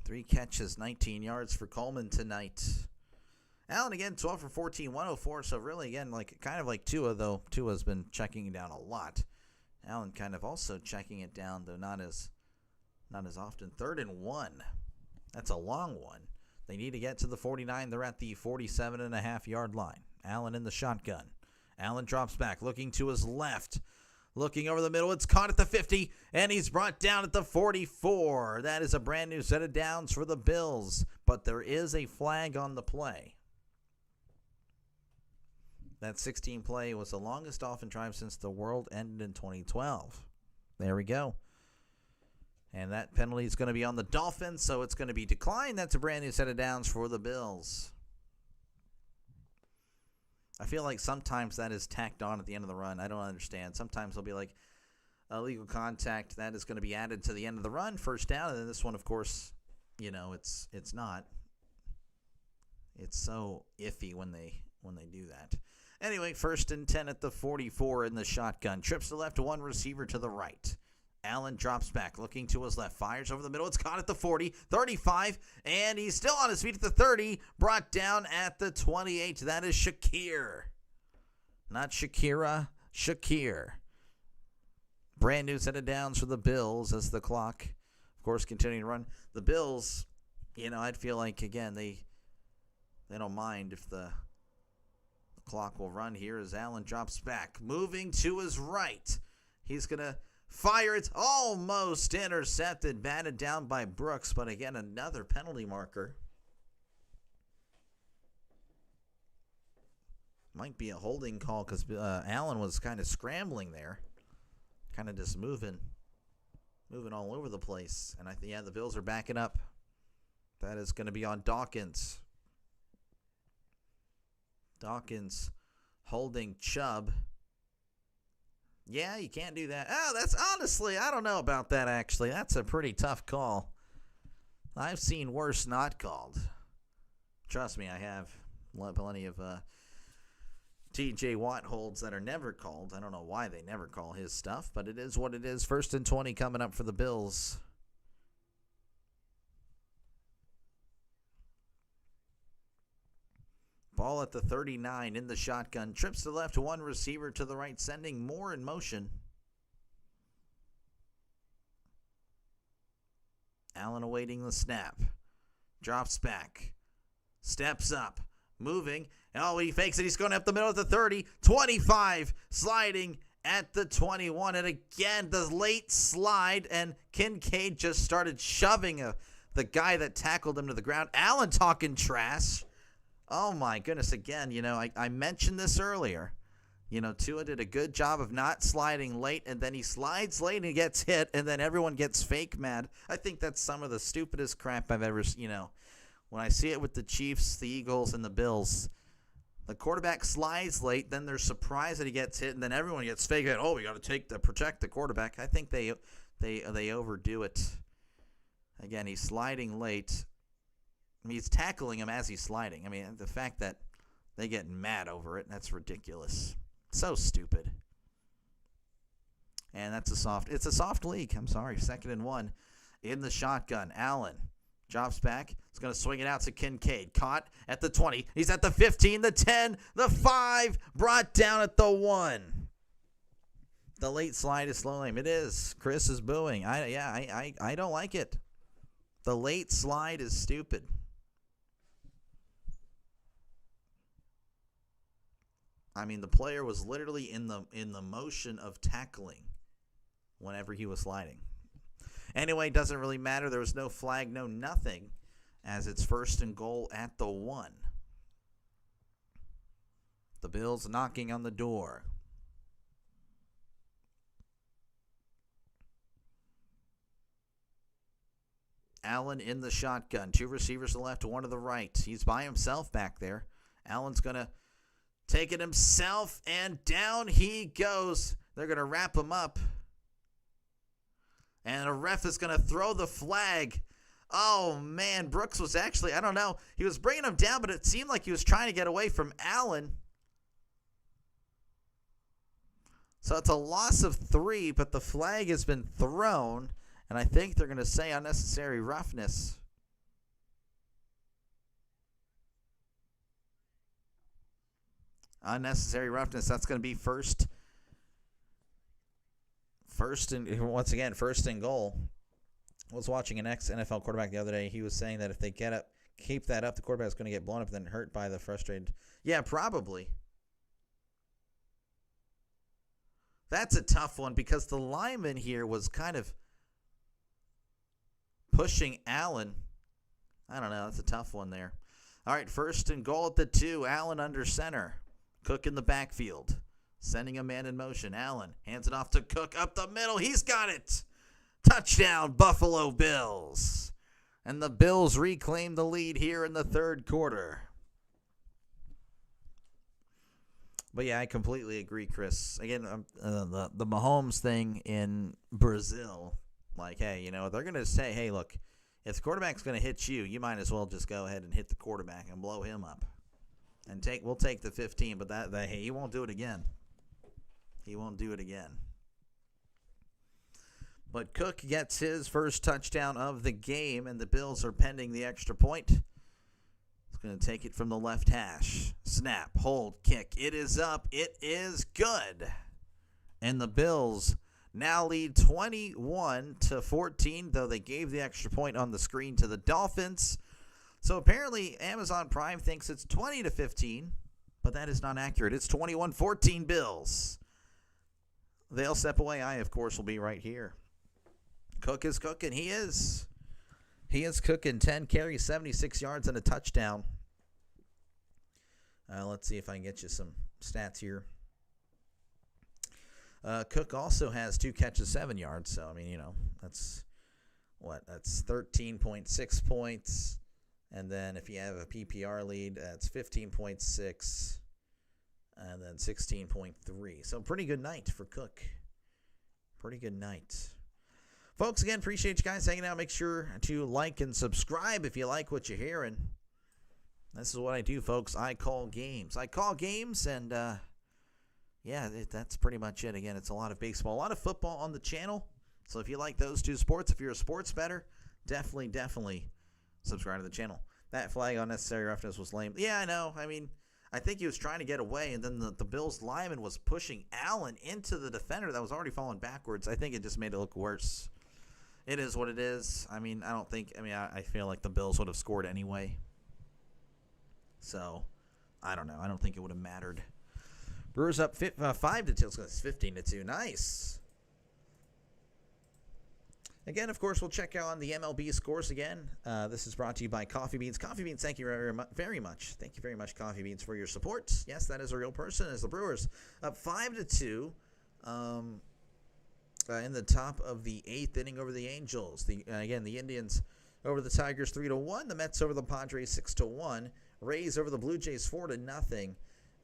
3 catches, 19 yards for Coleman tonight. Allen again, 12 for 14, 104. So really, again, kind of like Tua, though Tua's been checking it down a lot. Allen kind of also checking it down, though not as often. 3rd and 1. That's a long one. They need to get to the 49. They're at the 47.5-yard line. Allen in the shotgun. Allen drops back, looking to his left. Looking over the middle, it's caught at the 50, and he's brought down at the 44. That is a brand new set of downs for the Bills, but there is a flag on the play. That 16 play was the longest Dolphin drive since the world ended in 2012. There we go. And that penalty is going to be on the Dolphins, so it's going to be declined. That's a brand new set of downs for the Bills. I feel like sometimes that is tacked on at the end of the run. I don't understand. Sometimes it'll be like illegal contact. That is going to be added to the end of the run, 1st down. And then this one, of course, it's not. It's so iffy when they do that. Anyway, 1st and 10 at the 44 in the shotgun. Trips to left, one receiver to the right. Allen drops back, looking to his left, fires over the middle. It's caught at the 40, 35, and he's still on his feet at the 30, brought down at the 28. That is Shakir. Not Shakira, Shakir. Brand new set of downs for the Bills as the clock, of course, continuing to run. The Bills, I'd feel like, again, they don't mind if the clock will run here as Allen drops back, moving to his right. He's going to fire. It's almost intercepted, batted down by Brooks, but again, another penalty marker. Might be a holding call because Allen was kind of scrambling there, kind of just moving all over the place. And the Bills are backing up. That is going to be on Dawkins. Dawkins holding Chubb. Yeah, you can't do that. Oh, that's honestly, I don't know about that, actually. That's a pretty tough call. I've seen worse not called. Trust me, I have. Plenty of TJ Watt holds that are never called. I don't know why they never call his stuff, but it is what it is. 1st and 20 coming up for the Bills. Ball at the 39 in the shotgun. Trips to the left, one receiver to the right, sending Moore in motion. Allen awaiting the snap. Drops back. Steps up. Moving. Oh, he fakes it. He's going up the middle at the 30. 25. Sliding at the 21. And again, the late slide. And Kincaid just started shoving the guy that tackled him to the ground. Allen talking trash. Oh, my goodness. Again, I mentioned this earlier. Tua did a good job of not sliding late, and then he slides late and he gets hit, and then everyone gets fake mad. I think that's some of the stupidest crap I've ever, when I see it with the Chiefs, the Eagles, and the Bills, the quarterback slides late, then they're surprised that he gets hit, and then everyone gets fake. Oh, we got to protect the quarterback. I think they overdo it. Again, he's sliding late. I mean, he's tackling him as he's sliding. I mean, the fact that they get mad over it, that's ridiculous. So stupid. And it's a soft league. I'm sorry. 2nd and 1 in the shotgun. Allen drops back. He's going to swing it out to Kincaid. Caught at the 20. He's at the 15, the 10, the 5. Brought down at the 1. The late slide is slow lame. It is. Chris is booing. I don't like it. The late slide is stupid. I mean, the player was literally in the motion of tackling whenever he was sliding. Anyway, doesn't really matter. There was no flag, no nothing, as it's 1st and goal at the 1. The Bills knocking on the door. Allen in the shotgun. 2 receivers to the left, 1 to the right. He's by himself back there. Allen's going to take it himself, and down he goes. They're going to wrap him up. And a ref is going to throw the flag. Oh, man. Brooks was actually, I don't know. He was bringing him down, but it seemed like he was trying to get away from Allen. So it's a loss of 3, but the flag has been thrown. And I think they're going to say unnecessary roughness. Unnecessary roughness. That's going to be first and goal. I was watching an ex-NFL quarterback the other day. He was saying that if they keep that up, the quarterback is going to get blown up and then hurt by the frustrated. Yeah, probably. That's a tough one because the lineman here was kind of pushing Allen. I don't know. That's a tough one there. All right, 1st and goal at the 2. Allen under center. Cook in the backfield. Sending a man in motion. Allen hands it off to Cook up the middle. He's got it. Touchdown, Buffalo Bills. And the Bills reclaim the lead here in the 3rd quarter. But yeah, I completely agree, Chris. Again, the Mahomes thing in Brazil, like, hey, they're going to say, hey, look, if the quarterback's going to hit you, you might as well just go ahead and hit the quarterback and blow him up. And we'll take the 15, but hey, he won't do it again. He won't do it again. But Cook gets his first touchdown of the game, and the Bills are pending the extra point. It's going to take it from the left hash. Snap, hold, kick. It is up. It is good. And the Bills now lead 21-14, though they gave the extra point on the screen to the Dolphins. So apparently Amazon Prime thinks it's 20-15, but that is not accurate. It's 21-14 Bills. They'll step away. I, of course, will be right here. Cook is cooking. He is. He is cooking. 10 carries, 76 yards, and a touchdown. Let's see if I can get you some stats here. Cook also has 2 catches, 7 yards. So, I mean, that's what? That's 13.6 points. And then if you have a PPR lead, that's 15.6. And then 16.3. So pretty good night for Cook. Pretty good night. Folks, again, appreciate you guys hanging out. Make sure to like and subscribe if you like what you're hearing. This is what I do, folks. I call games. And, yeah, that's pretty much it. Again, it's a lot of baseball, a lot of football on the channel. So if you like those 2 sports, if you're a sports bettor, definitely subscribe to the channel. That flag on unnecessary roughness was lame. Yeah, I know. I mean, I think he was trying to get away, and then the Bills lineman was pushing Allen into the defender that was already falling backwards. I think it just made it look worse. It is what it is. I mean, I feel like the Bills would have scored anyway. So, I don't know. I don't think it would have mattered. Brewers up 5-2. It's 15-2. Nice. Again, of course, we'll check out the MLB scores again. This is brought to you by Coffee Beans. Coffee Beans, thank you very much. Thank you very much, Coffee Beans, for your support. Yes, that is a real person. As the Brewers up 5-2 in the top of the 8th inning over the Angels. The Indians over the Tigers 3-1. The Mets over the Padres 6-1. Rays over the Blue Jays 4-0.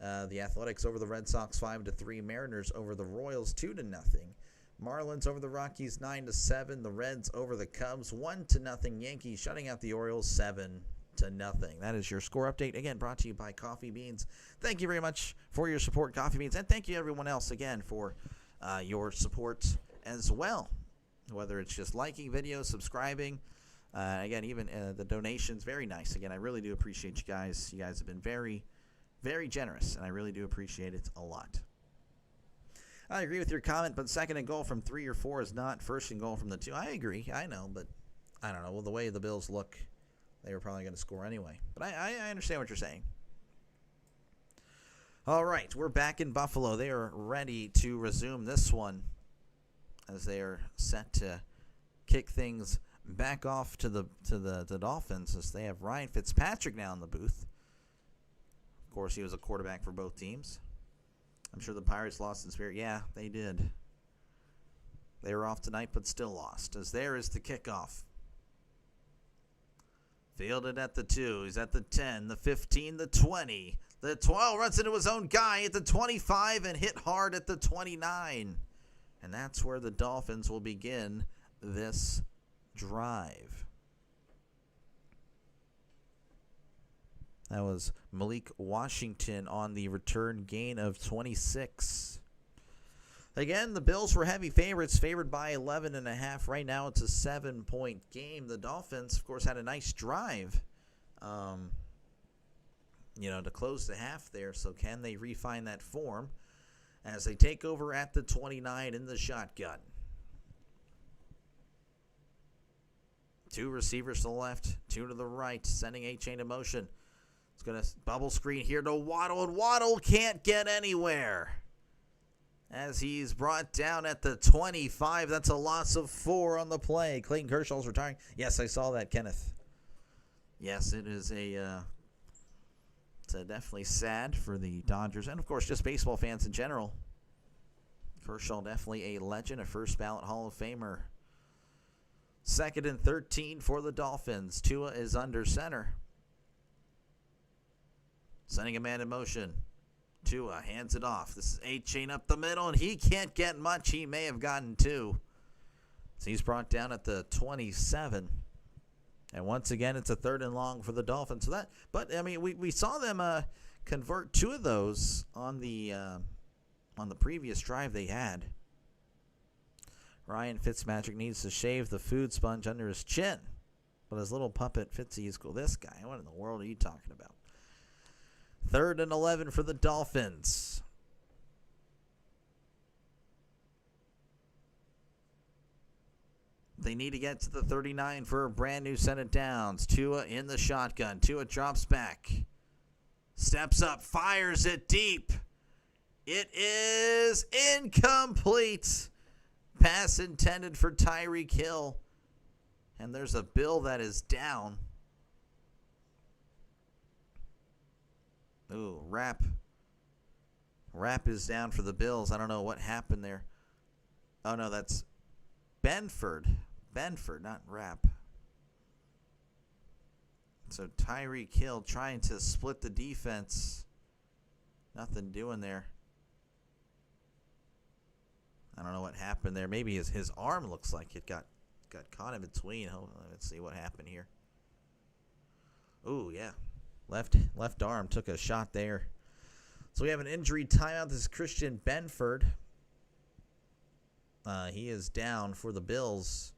The Athletics over the Red Sox 5-3. Mariners over the Royals 2-0. Marlins over the Rockies 9-7. The Reds over the Cubs 1-0. Yankees shutting out the Orioles 7-0. That is your score update. Again, brought to you by Coffee Beans. Thank you very much for your support, Coffee Beans, and thank you everyone else again for your support as well. Whether it's just liking videos, subscribing, again, even the donations, very nice. Again, I really do appreciate you guys. You guys have been very, very generous, and I really do appreciate it a lot. I agree with your comment, but second and goal from 3 or 4 is not first and goal from the 2. I agree. I know, but I don't know. Well, the way the Bills look, they were probably going to score anyway. But I understand what you're saying. All right, we're back in Buffalo. They are ready to resume this one as they are set to kick things back off to the Dolphins as they have Ryan Fitzpatrick now in the booth. Of course, he was a quarterback for both teams. I'm sure the Pirates lost in spirit. Yeah, they did. They were off tonight, but still lost. As there is the kickoff. Fielded at the 2. He's at the 10, the 15, the 20. The 12 runs into his own guy at the 25 and hit hard at the 29. And that's where the Dolphins will begin this drive. That was Malik Washington on the return gain of 26. Again, the Bills were heavy favorites, favored by 11.5. Right now it's a 7-point game. The Dolphins, of course, had a nice drive, to close the half there. So can they refine that form as they take over at the 29 in the shotgun? 2 receivers to the left, 2 to the right, sending A-chain in motion. It's going to bubble screen here to Waddle, and Waddle can't get anywhere as he's brought down at the 25. That's a loss of 4 on the play. Clayton Kershaw's retiring. Yes, I saw that, Kenneth. Yes, it is it's definitely sad for the Dodgers and, of course, just baseball fans in general. Kershaw definitely a legend, a first ballot Hall of Famer. 2nd and 13 for the Dolphins. Tua is under center. Sending a man in motion. Tua hands it off. This is A-chain up the middle, and he can't get much. He may have gotten 2. So he's brought down at the 27. And once again, it's a 3rd and long for the Dolphins. We saw them convert 2 of those on the previous drive they had. Ryan Fitzpatrick needs to shave the food sponge under his chin. But his little puppet Fitzy's go, this guy, what in the world are you talking about? 3rd and 11 for the Dolphins. They need to get to the 39 for a brand new set of downs. Tua in the shotgun. Tua drops back. Steps up. Fires it deep. It is incomplete. Pass intended for Tyreek Hill. And there's a Bill that is down. Ooh, Rapp. Rapp is down for the Bills. I don't know what happened there. Oh, no, that's Benford. Benford, not Rapp. So Tyreek Hill trying to split the defense. Nothing doing there. I don't know what happened there. Maybe his arm looks like it got caught in between. Let's see what happened here. Ooh, yeah. Left arm took a shot there. So we have an injury timeout. This is Christian Benford. He is down for the Bills.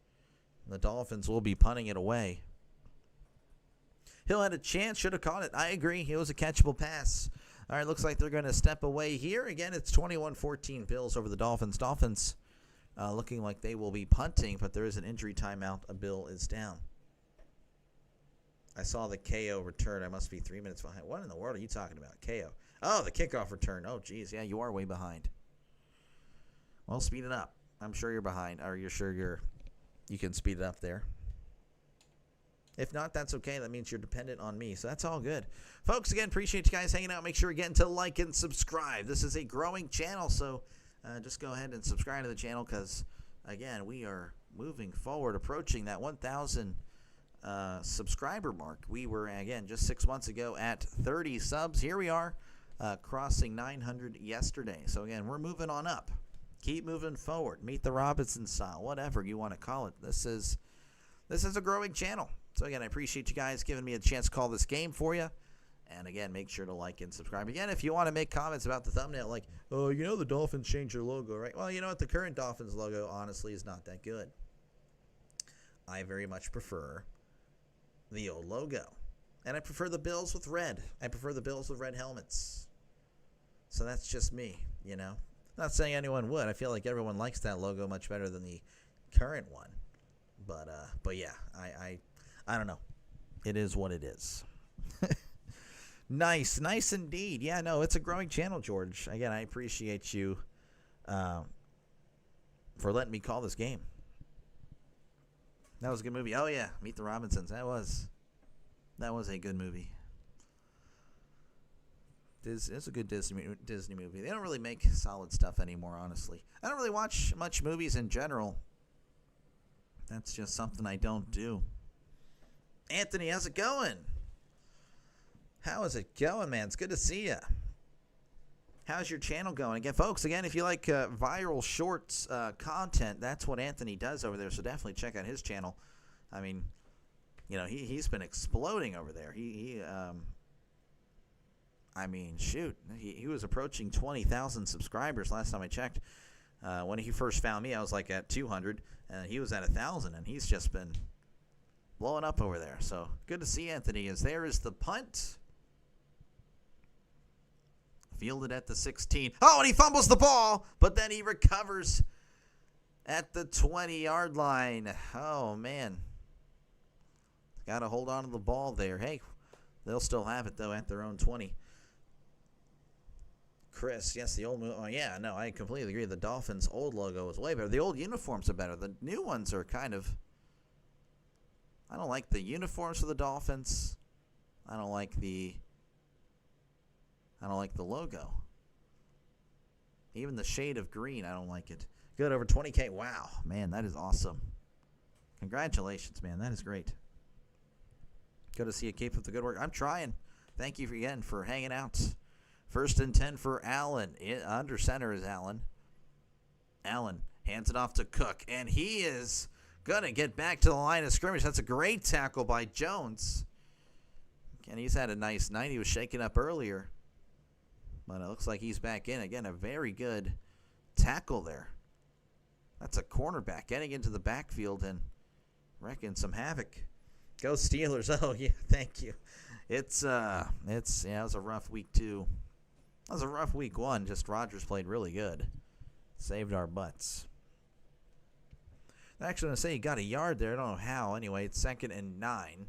The Dolphins will be punting it away. Hill had a chance, should have caught it. I agree. It was a catchable pass. All right, looks like they're going to step away here. Again, it's 21-14 Bills over the Dolphins. Dolphins looking like they will be punting, but there is an injury timeout. A Bill is down. I saw the KO return. I must be 3 minutes behind. What in the world are you talking about? KO. Oh, the kickoff return. Oh, geez. Yeah, you are way behind. Well, speed it up. I'm sure you're behind, or you're sure you can speed it up there. If not, that's okay. That means you're dependent on me, so that's all good. Folks, again, appreciate you guys hanging out. Make sure again to like and subscribe. This is a growing channel, so just go ahead and subscribe to the channel because, again, we are moving forward, approaching that 1,000 subscriber mark. We were, again, just 6 months ago at 30 subs. Here we are, crossing 900 yesterday. So, again, we're moving on up. Keep moving forward. Meet the Robinson style, whatever you want to call it. This is a growing channel. So, again, I appreciate you guys giving me a chance to call this game for you. And, again, make sure to like and subscribe. Again, if you want to make comments about the thumbnail, like, oh, you know the Dolphins changed their logo, right? Well, you know what? The current Dolphins logo, honestly, is not that good. I very much prefer the old logo. And I prefer the Bills with red. I prefer the Bills with red helmets. So that's just me, you know. Not saying anyone would. I feel like everyone likes that logo much better than the current one. But yeah, I don't know. It is what it is. Nice indeed. Yeah, no, it's a growing channel, George. Again, I appreciate you for letting me call this game. That was a good movie. Oh yeah, Meet the Robinsons. That was a good movie. It's a good Disney movie. They don't really make solid stuff anymore, honestly. I don't really watch much movies in general. That's just something I don't do. Anthony, how's it going? How is it going, man? It's good to see you. How's your channel going? Again, folks, if you like viral shorts content, that's what Anthony does over there. So definitely check out his channel. I mean, you know, he's been exploding over there. I mean, shoot, he was approaching 20,000 subscribers last time I checked. When he first found me, I was like at 200, and he was at 1,000, and he's just been blowing up over there. So good to see Anthony. As there is the punt. Fielded at the 16. Oh, and he fumbles the ball, but then he recovers at the 20-yard line. Oh, man. Got to hold on to the ball there. Hey, they'll still have it, though, at their own 20. Chris, yes, the old – oh, yeah, no, I completely agree. The Dolphins' old logo is way better. The old uniforms are better. The new ones are kind of – I don't like the uniforms for the Dolphins. I don't like the logo. Even the shade of green, I don't like it. Good, over 20K. Wow, man, that is awesome. Congratulations, man. That is great. Good to see you. Keep up the good work. I'm trying. Thank you again for hanging out. 1st and 10 for Allen. Under center is Allen. Allen hands it off to Cook, and he is going to get back to the line of scrimmage. That's a great tackle by Jones. And he's had a nice night. He was shaken up earlier. But it looks like he's back in. Again, a very good tackle there. That's a cornerback getting into the backfield and wrecking some havoc. Go Steelers. Oh, yeah, thank you. It was a rough week, too. It was a rough week one. Just Rodgers played really good. Saved our butts. I'm actually going to say he got a yard there. I don't know how. Anyway, it's 2nd and 9.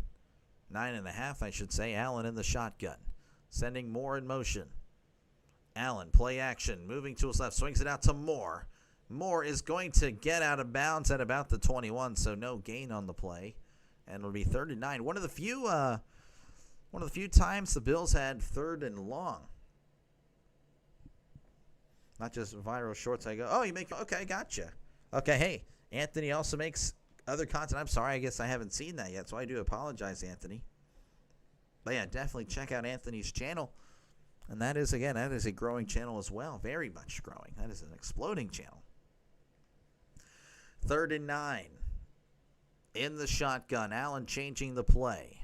9.5, I should say. Allen in the shotgun. Sending Moore in motion. Allen, play action, moving to his left, swings it out to Moore. Moore is going to get out of bounds at about the 21, so no gain on the play, and it'll be 3rd and 9. One of the few times the Bills had 3rd and long. Not just viral shorts. I go, oh, you make okay, gotcha. Okay, hey, Anthony also makes other content. I'm sorry, I guess I haven't seen that yet, so I do apologize, Anthony. But yeah, definitely check out Anthony's channel. And that is a growing channel as well. Very much growing. That is an exploding channel. 3rd and 9. In the shotgun. Allen changing the play.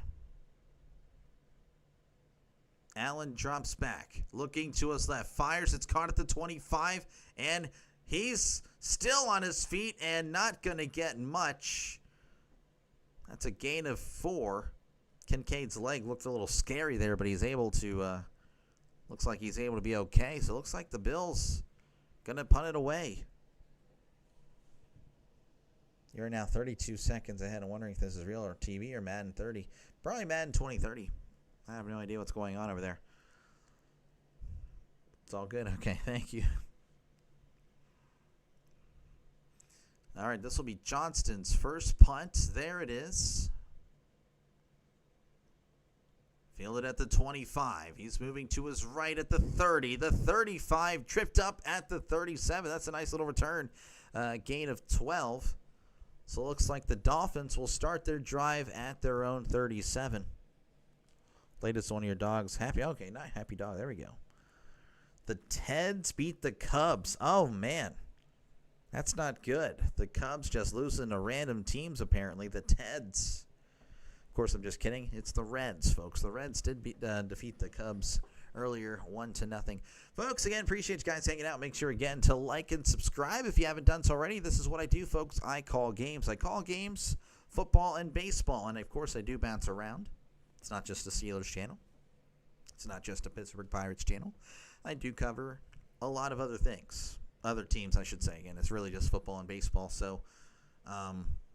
Allen drops back. Looking to his left. Fires. It's caught at the 25. And he's still on his feet and not going to get much. That's a gain of 4. Kincaid's leg looked a little scary there, but he's able to... looks like he's able to be okay. So it looks like the Bills going to punt it away. You're now 32 seconds ahead. I'm wondering if this is real or TV or Madden 30. Probably Madden 2030. I have no idea what's going on over there. It's all good. Okay, thank you. All right, this will be Johnston's first punt. There it is. Fielded at the 25. He's moving to his right at the 30. The 35 tripped up at the 37. That's a nice little return. Gain of 12. So it looks like the Dolphins will start their drive at their own 37. Latest one of your dogs. Happy. Okay, not happy dog. There we go. The Teds beat the Cubs. Oh, man. That's not good. The Cubs just losing to random teams, apparently. The Teds. Of course, I'm just kidding. It's the Reds, folks. The Reds did defeat the Cubs earlier, 1-0. Folks, again, appreciate you guys hanging out. Make sure, again, to like and subscribe if you haven't done so already. This is what I do, folks. I call games. I call games, football and baseball. And, of course, I do bounce around. It's not just a Steelers channel. It's not just a Pittsburgh Pirates channel. I do cover a lot of other things. Other teams, I should say. Again, it's really just football and baseball. So,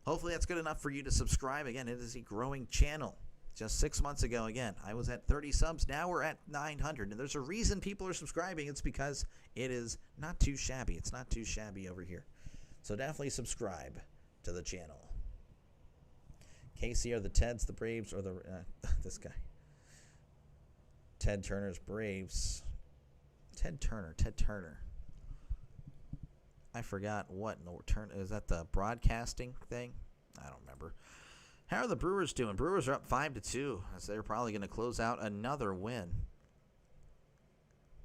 hopefully that's good enough for you to subscribe. Again, it is a growing channel. Just 6 months ago, again, I was at 30 subs. Now we're at 900. And there's a reason people are subscribing. It's because it is not too shabby. It's not too shabby over here. So definitely subscribe to the channel. KC are the Teds, the Braves, or the this guy. Ted Turner's Braves. Ted Turner. I forgot what in the turn. Is that the broadcasting thing? I don't remember. How are the Brewers doing? Brewers are up 5-2, as they're probably going to close out another win.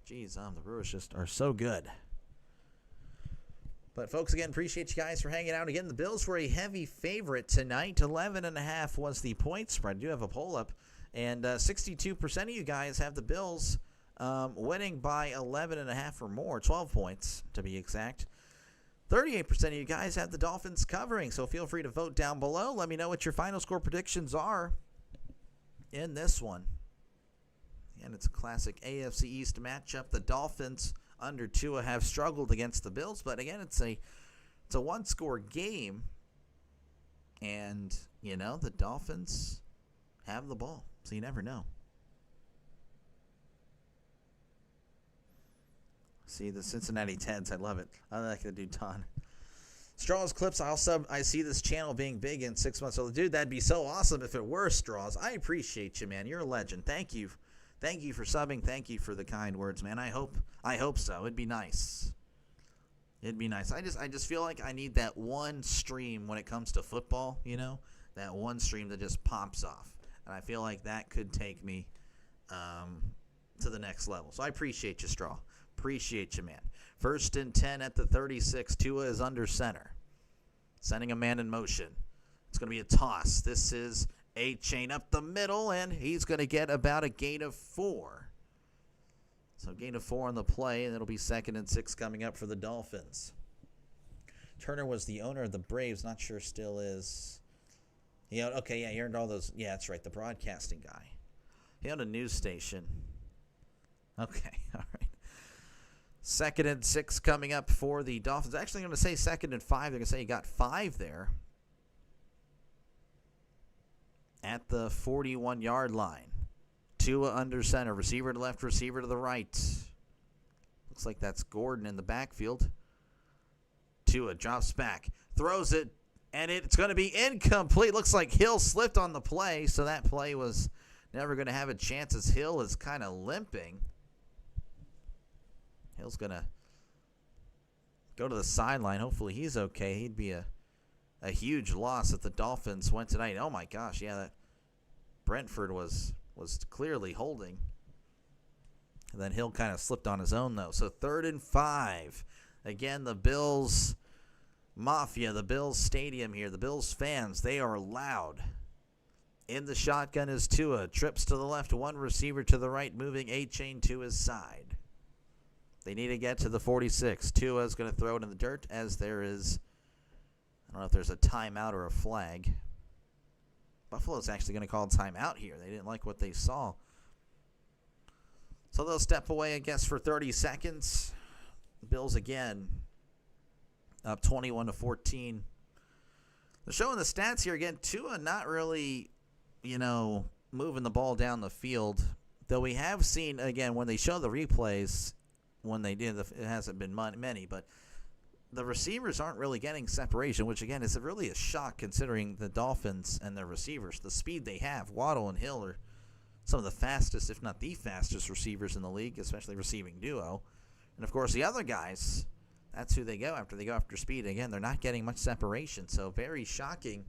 Jeez, the Brewers just are so good. But, folks, again, appreciate you guys for hanging out. Again, the Bills were a heavy favorite tonight. 11.5 was the point spread. I do have a poll up. And 62% of you guys have the Bills winning by 11.5 or more, 12 points to be exact. 38% of you guys have the Dolphins covering, so feel free to vote down below. Let me know what your final score predictions are in this one. And it's a classic AFC East matchup. The Dolphins under Tua have struggled against the Bills, but again, it's a one-score game. And, you know, the Dolphins have the ball, so you never know. See, the Cincinnati Teds, I love it. I like the dude, Ton. Straws Clips, I see this channel being big in 6 months. So, dude, that'd be so awesome if it were Straws. I appreciate you, man. You're a legend. Thank you. Thank you for subbing. Thank you for the kind words, man. I hope so. It'd be nice. It'd be nice. I just feel like I need that one stream when it comes to football, you know? That one stream that just pops off. And I feel like that could take me to the next level. So I appreciate you, Straw. Appreciate you, man. 1st and 10 at the 36. Tua is under center. Sending a man in motion. It's going to be a toss. This is a chain up the middle, and he's going to get about a gain of 4. So gain of 4 on the play, and it'll be 2nd and 6 coming up for the Dolphins. Turner was the owner of the Braves. Not sure still is. He earned all those. Yeah, that's right, the broadcasting guy. He owned a news station. Okay, all right. 2nd and 6 coming up for the Dolphins. Actually, I'm going to say 2nd and 5. They're going to say you got 5 there. At the 41-yard line. Tua under center. Receiver to left, receiver to the right. Looks like that's Gordon in the backfield. Tua drops back. Throws it. And it's going to be incomplete. Looks like Hill slipped on the play. So that play was never going to have a chance as Hill is kind of limping. Hill's going to go to the sideline. Hopefully he's okay. He'd be a huge loss if the Dolphins went tonight. Oh, my gosh. Yeah, that Brentford was clearly holding. And then Hill kind of slipped on his own, though. So 3rd and 5. Again, the Bills Mafia, the Bills Stadium here. The Bills fans, they are loud. In the shotgun is Tua. Trips to the left, one receiver to the right, moving A-chain to his side. They need to get to the 46. Tua is going to throw it in the dirt as there is, I don't know if there's a timeout or a flag. Buffalo's actually going to call a timeout here. They didn't like what they saw. So they'll step away, I guess, for 30 seconds. Bills again up 21-14. They're showing the stats here again. Tua not really, moving the ball down the field. Though we have seen, again, when they show the replays, when they did, it hasn't been many, but the receivers aren't really getting separation, which, again, is really a shock considering the Dolphins and their receivers, the speed they have. Waddle and Hill are some of the fastest, if not the fastest, receivers in the league, especially receiving duo. And, of course, the other guys, that's who they go after. They go after speed. Again, they're not getting much separation, so very shocking.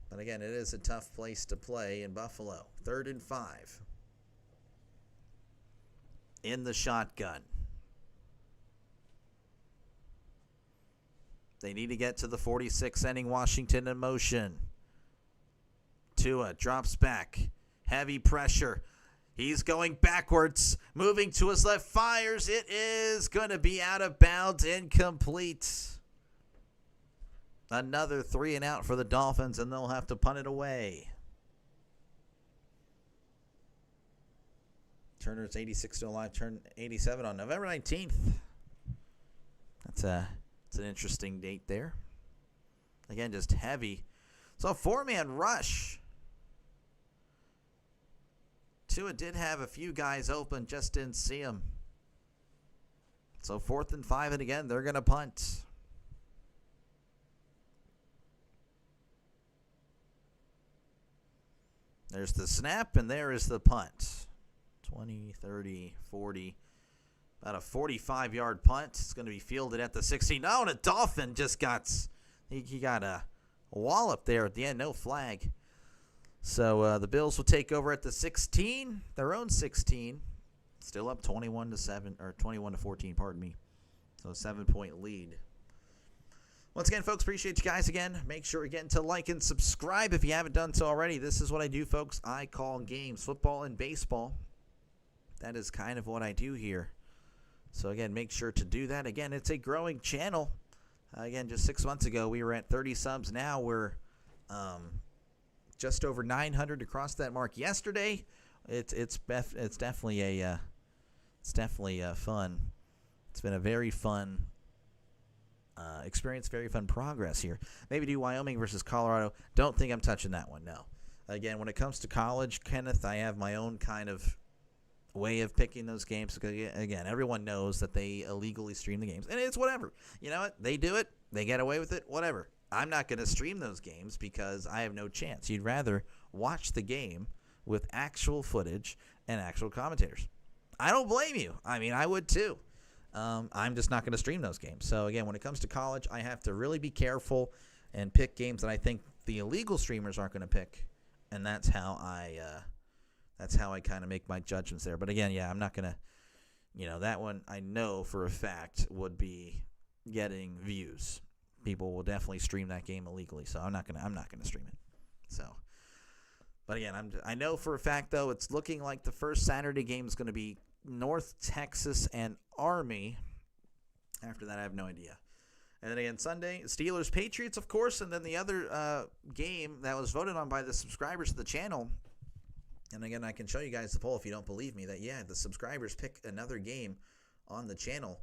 But again, it is a tough place to play in Buffalo. 3rd and 5. In the shotgun. They need to get to the 46th inning. Washington in motion. Tua drops back. Heavy pressure. He's going backwards. Moving to his left. Fires. It is going to be out of bounds. Incomplete. Another 3 and out for the Dolphins, and they'll have to punt it away. Turner's 86 still alive. Turned 87 on November 19th. It's an interesting date there. Again, just heavy. So, 4-man rush. Tua did have a few guys open, just didn't see them. So, 4th and 5, and again, they're going to punt. There's the snap, and there is the punt. 20, 30, 40. About a 45-yard punt. It's going to be fielded at the 16. Oh, and a Dolphin just got... He got a wallop there at the end. No flag. So the Bills will take over at the 16. Their own 16. Still up 21-7 or 21-14, pardon me. So a 7-point lead. Once again, folks, appreciate you guys again. Make sure again to like and subscribe if you haven't done so already. This is what I do, folks. I call games, football and baseball. That is kind of what I do here. So again, make sure to do that. Again, it's a growing channel. Again, just 6 months ago, we were at 30 subs. Now we're just over 900 to cross that mark yesterday. It's definitely fun. It's been a very fun experience, very fun progress here. Maybe do Wyoming versus Colorado. Don't think I'm touching that one, no. Again, when it comes to college, Kenneth, I have my own kind of way of picking those games. Because, again, everyone knows that they illegally stream the games. And it's whatever. You know what? They do it. They get away with it. Whatever. I'm not going to stream those games because I have no chance. You'd rather watch the game with actual footage and actual commentators. I don't blame you. I mean, I would too. I'm just not going to stream those games. So, again, when it comes to college, I have to really be careful and pick games that I think the illegal streamers aren't going to pick. And that's how I kind of make my judgments there. But, again, yeah, I'm not going to, that one I know for a fact would be getting views. People will definitely stream that game illegally. So, I'm not going to stream it. So, but, again, I know for a fact, though, it's looking like the first Saturday game is going to be North Texas and Army. After that, I have no idea. And then again, Sunday, Steelers, Patriots, of course. And then the other game that was voted on by the subscribers of the channel. And again, I can show you guys the poll if you don't believe me that, yeah, the subscribers pick another game on the channel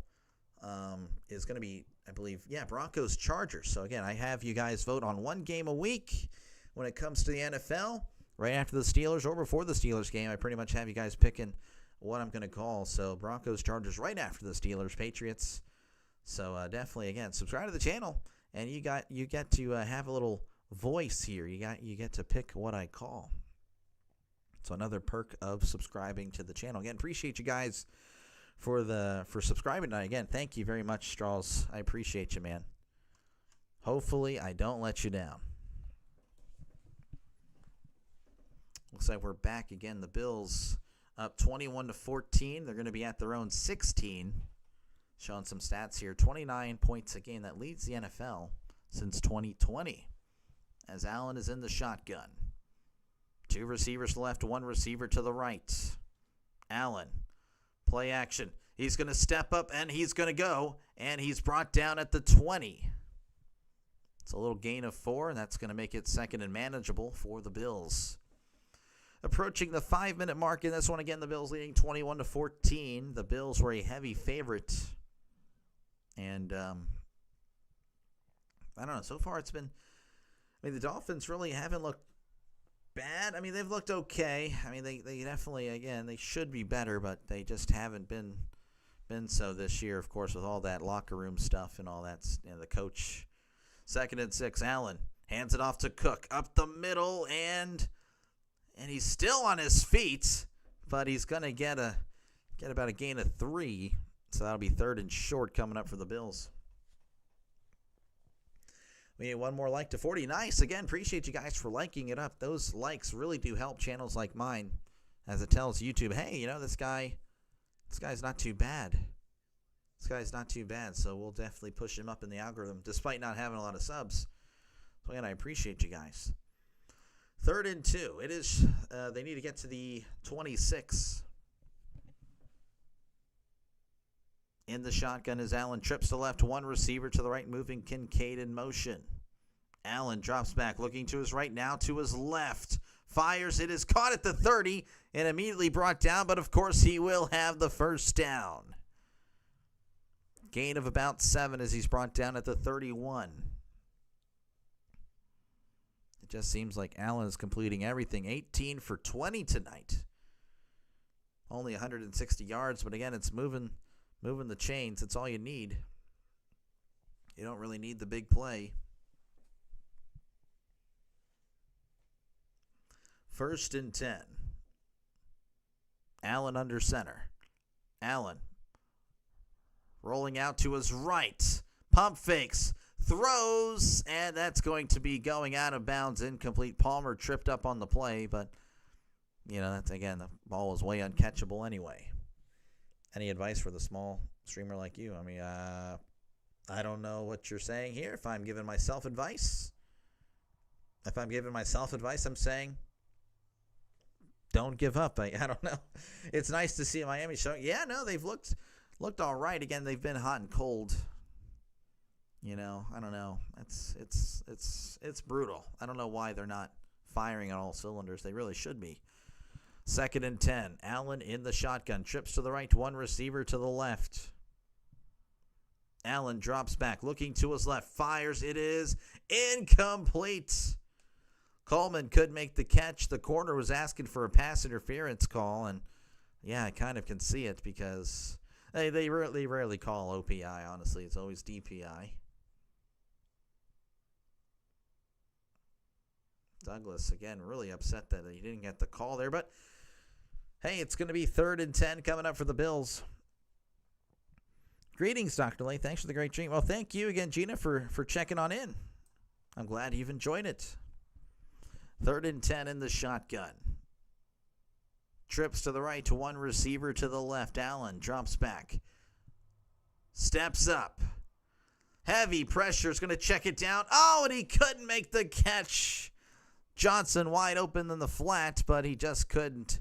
is going to be, I believe, yeah, Broncos, Chargers. So again, I have you guys vote on one game a week when it comes to the NFL. Right after the Steelers or before the Steelers game, I pretty much have you guys picking what I'm going to call. So Broncos, Chargers right after the Steelers, Patriots. So definitely, again, subscribe to the channel, and you get to have a little voice here. You get to pick what I call. So another perk of subscribing to the channel. Again, appreciate you guys for subscribing tonight. Again, thank you very much, Straws. I appreciate you, man. Hopefully, I don't let you down. Looks like we're back again. The Bills up 21-14. They're going to be at their own 16. Showing some stats here. 29 points a game. That leads the NFL since 2020. As Allen is in the shotgun. 2 receivers to the left, 1 receiver to the right. Allen. Play action. He's going to step up and he's going to go. And he's brought down at the 20. It's a little gain of 4, and that's going to make it second and manageable for the Bills. Approaching the 5-minute mark in this one. Again, the Bills leading 21-14. The Bills were a heavy favorite. And, I don't know. So far, it's been... I mean, the Dolphins really haven't looked bad. I mean, they've looked okay. I mean, they definitely, again, they should be better, but they just haven't been so this year, of course, with all that locker room stuff and all that. The coach. 2nd and 6, Allen hands it off to Cook. Up the middle, and he's still on his feet, but he's going to get about a gain of 3 So that'll be 3rd and short coming up for the Bills. We need one more like to 40. Nice. Again, appreciate you guys for liking it up. Those likes really do help channels like mine, as it tells YouTube, hey, this guy's not too bad. This guy's not too bad. So we'll definitely push him up in the algorithm, despite not having a lot of subs. So again, I appreciate you guys. 3rd and 2. It is. They need to get to the 26. In the shotgun is Allen. Trips to left, one receiver to the right, moving Kincaid in motion. Allen drops back, looking to his right, now to his left. Fires. It is caught at the 30 and immediately brought down, but of course he will have the first down. Gain of about 7 as he's brought down at the 31. It just seems like Allen is completing everything. 18 for 20 tonight. Only 160 yards, but again, it's moving the chains. It's all you need. You don't really need the big play. 1st and 10. Allen under center. Allen rolling out to his right. Pump fakes. Throws. And that's going to be going out of bounds. Incomplete. Palmer tripped up on the play. But, that's again, the ball was way uncatchable anyway. Any advice for the small streamer like you? I don't know what you're saying here. If I'm giving myself advice, I'm saying don't give up. I don't know. It's nice to see Miami showing. Yeah, no, they've looked all right. Again, they've been hot and cold. I don't know. It's brutal. I don't know why they're not firing on all cylinders. They really should be. 2nd and 10. Allen in the shotgun. Trips to the right. One receiver to the left. Allen drops back. Looking to his left. Fires. It is incomplete. Coleman could make the catch. The corner was asking for a pass interference call. And, yeah, I kind of can see it because they rarely call OPI, honestly. It's always DPI. Douglas, again, really upset that he didn't get the call there. But, hey, it's going to be 3rd and 10 coming up for the Bills. Greetings, Dr. Lay. Thanks for the great dream. Well, thank you again, Gina, for checking on in. I'm glad you've enjoyed it. 3rd and 10 in the shotgun. Trips to the right to one receiver to the left. Allen drops back. Steps up. Heavy pressure is going to check it down. Oh, and he couldn't make the catch. Johnson wide open in the flat, but he just couldn't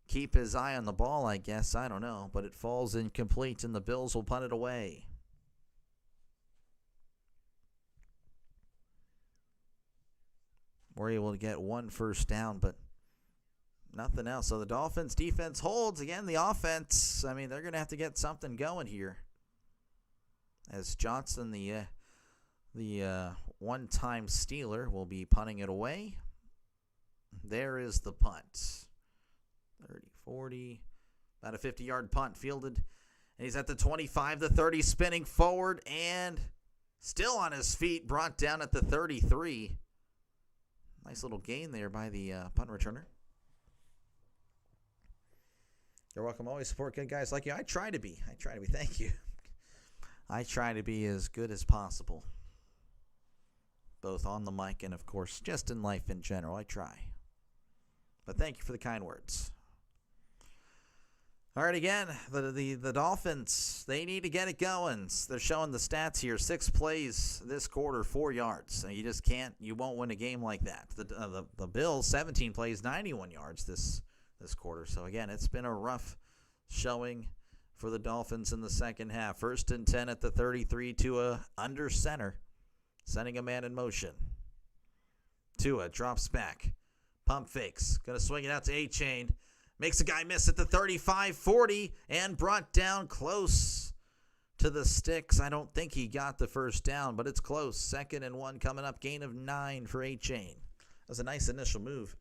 keep his eye on the ball, I guess. I don't know, but it falls incomplete, and the Bills will punt it away. We're able to get one first down, but nothing else. So the Dolphins defense holds. Again, the offense, they're going to have to get something going here. As Johnson, the one-time Steeler, will be punting it away. There is the punt. 30, 40, about a 50-yard punt fielded. And he's at the 25, the 30, spinning forward and still on his feet, brought down at the 33. Nice little gain there by the punt returner. You're welcome. Always support good guys like you. I try to be. Thank you. I try to be as good as possible, both on the mic and, of course, just in life in general. I try. But thank you for the kind words. All right, again, the Dolphins, they need to get it going. They're showing the stats here. 6 plays this quarter, 4 yards. You just can't, you won't win a game like that. The Bills, 17 plays, 91 yards this quarter. So, again, it's been a rough showing for the Dolphins in the second half. 1st and 10 at the 33, Tua under center, sending a man in motion. Tua drops back. Pump fakes. Going to swing it out to A-Chain. Makes a guy miss at the 35, 40, and brought down close to the sticks. I don't think he got the first down, but it's close. 2nd and 1 coming up. Gain of 9 for A-Chain. That was a nice initial move.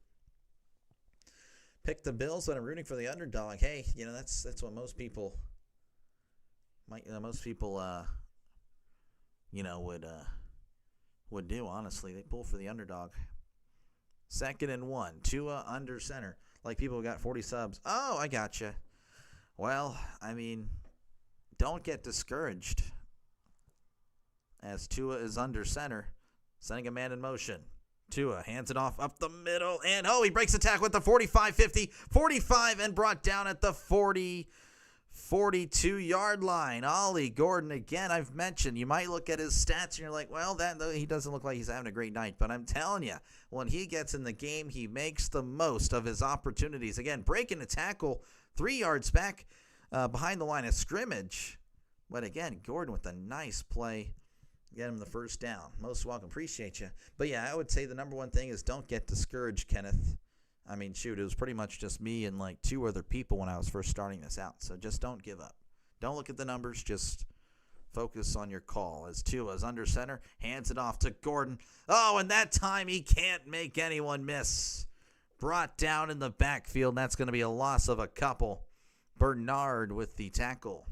Pick the Bills, but I'm rooting for the underdog. Hey, that's what most people would do, honestly. They pull for the underdog. 2nd and 1. Tua under center. Like people who got 40 subs. Oh, I gotcha. Well, don't get discouraged as Tua is under center, sending a man in motion. Tua hands it off up the middle, and he breaks the tackle at the 45-50, 45, and brought down at the 42-yard line. Ollie Gordon, again, I've mentioned, you might look at his stats and you're like, well, he doesn't look like he's having a great night. But I'm telling you, when he gets in the game, he makes the most of his opportunities. Again, breaking a tackle 3 yards back behind the line of scrimmage. But again, Gordon with a nice play. Get him the first down. Most welcome. Appreciate you. But yeah, I would say the number one thing is don't get discouraged, Kenneth. I mean, shoot, it was pretty much just me and like 2 other people when I was first starting this out. So just don't give up. Don't look at the numbers. Just focus on your call. As Tua's under center, hands it off to Gordon. And that time he can't make anyone miss. Brought down in the backfield. That's going to be a loss of a couple. Bernard with the tackle.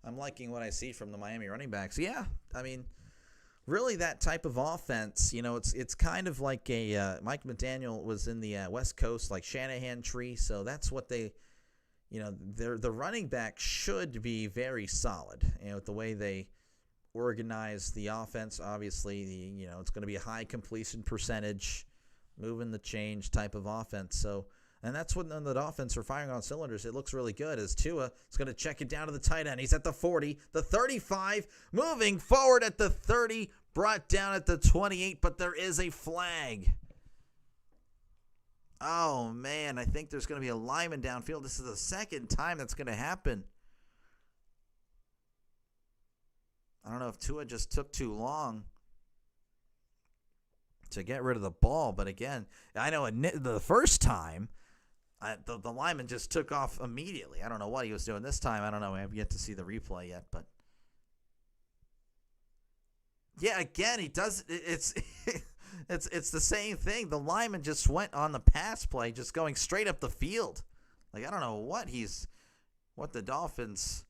I'm liking what I see from the Miami running backs. Yeah, I mean, really that type of offense, it's kind of like a Mike McDaniel was in the West Coast, like Shanahan tree. So that's what the running back should be very solid. The way they organize the offense, obviously, it's going to be a high completion percentage, moving the change type of offense. So. And that's when the Dolphins are firing on cylinders. It looks really good as Tua is going to check it down to the tight end. He's at the 40, the 35, moving forward at the 30, brought down at the 28, but there is a flag. Oh, man, I think there's going to be a lineman downfield. This is the second time that's going to happen. I don't know if Tua just took too long to get rid of the ball, but again, I know the first time, the lineman just took off immediately. I don't know what he was doing this time. I don't know. I have yet to see the replay yet, but yeah, again, he does. It's the same thing. The lineman just went on the pass play, just going straight up the field. Like I don't know what the Dolphins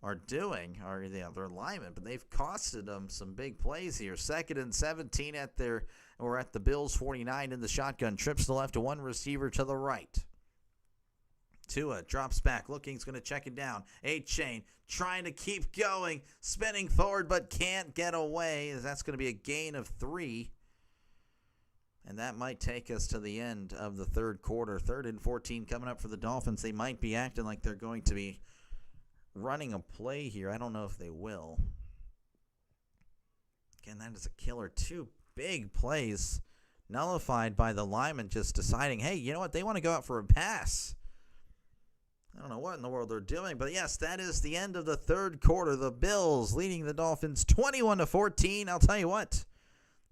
are doing, or the other linemen, but they've costed them some big plays here. 2nd and 17 at the Bills 49 in the shotgun. Trips to the left to one receiver to the right. Tua drops back, looking, he's going to check it down. A-Chain trying to keep going, spinning forward, but can't get away. That's going to be a gain of 3. And that might take us to the end of the third quarter. 3rd and 14 coming up for the Dolphins. They might be acting like they're going to be running a play here. I don't know if they will. Again, that is a killer. 2 big plays nullified by the lineman just deciding, hey, you know what? They want to go out for a pass. I don't know what in the world they're doing, but yes, that is the end of the third quarter. The Bills leading the Dolphins 21-14. I'll tell you what,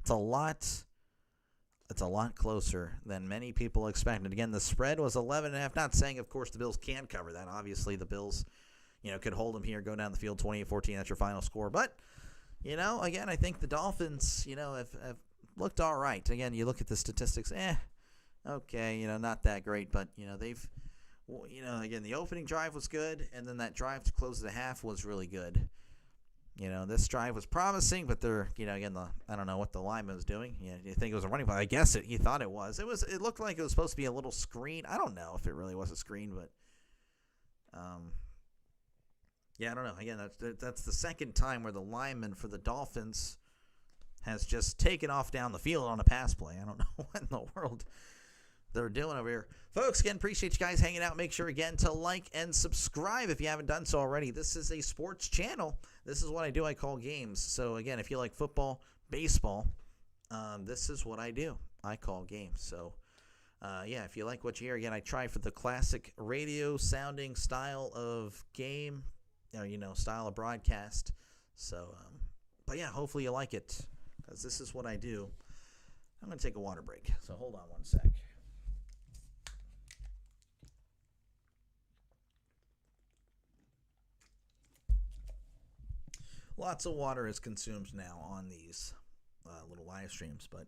it's a lot closer than many people expected. Again, the spread was 11.5. Not saying, of course, the Bills can cover that. Obviously, the Bills, could hold them here, go down the field 28-14. That's your final score. But, again, I think the Dolphins, have looked all right. Again, you look at the statistics, okay, not that great. But, they've, again, the opening drive was good, and then that drive to close the half was really good. This drive was promising, but they're, again, I don't know what the lineman was doing. You think it was a running play? I guess he thought it was. It looked like it was supposed to be a little screen. I don't know if it really was a screen, but, yeah, I don't know. Again, that's the second time where the lineman for the Dolphins has just taken off down the field on a pass play. I don't know what in the world they're doing over here. Folks, again, appreciate you guys hanging out. Make sure, again, to like and subscribe if you haven't done so already. This is a sports channel. This is what I do. I call games. So, again, if you like football, baseball, this is what I do. I call games. So, yeah, if you like what you hear, again, I try for the classic radio-sounding style of game, style of broadcast. So, but, yeah, hopefully you like it because this is what I do. I'm going to take a water break. So, hold on one sec. Lots of water is consumed now on these little live streams, but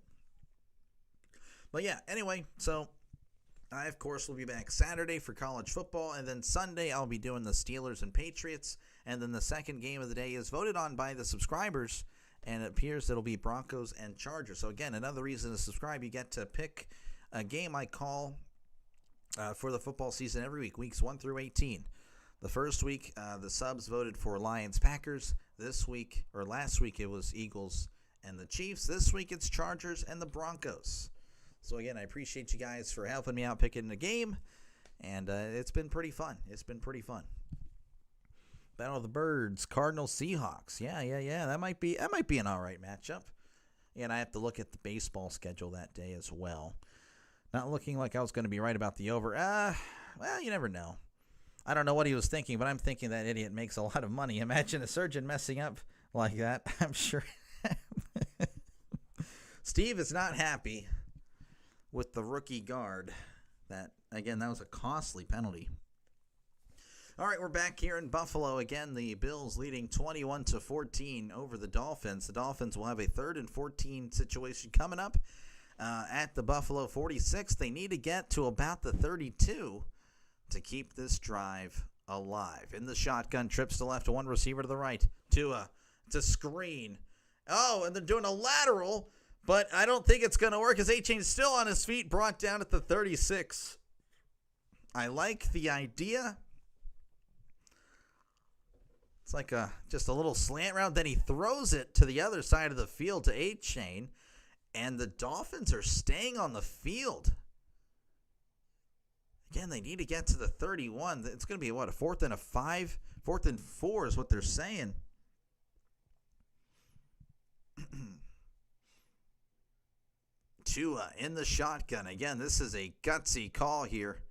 yeah. Anyway, so I of course will be back Saturday for college football, and then Sunday I'll be doing the Steelers and Patriots, and then the second game of the day is voted on by the subscribers, and it appears it'll be Broncos and Chargers. So again, another reason to subscribe. You get to pick a game I call for the football season every week, weeks 1 through 18. The first week, the subs voted for Lions-Packers. This week, or last week, it was Eagles and the Chiefs. This week, it's Chargers and the Broncos. So, again, I appreciate you guys for helping me out picking the game. And it's been pretty fun. Battle of the Birds, Cardinals-Seahawks. Yeah. That might be an all right matchup. And I have to look at the baseball schedule that day as well. Not looking like I was going to be right about the over. Well, you never know. I don't know what he was thinking, but I'm thinking that idiot makes a lot of money. Imagine a surgeon messing up like that. I'm sure. Steve is not happy with the rookie guard. That was a costly penalty. All right, we're back here in Buffalo. Again, the Bills leading 21-14 over the Dolphins. The Dolphins will have a 3rd and 14 situation coming up at the Buffalo 46. They need to get to about the 32 to keep this drive alive. In the shotgun, trips to left, one receiver to the right. Tua to screen. Oh, and they're doing a lateral, but I don't think it's going to work as A-Chain's still on his feet, brought down at the 36. I like the idea. It's like just a little slant route. Then he throws it to the other side of the field to A-Chain, and the Dolphins are staying on the field. Again, they need to get to the 31. It's going to be, a 4th and 5? 4th and 4 is what they're saying. Tua in the shotgun. Again, this is a gutsy call here.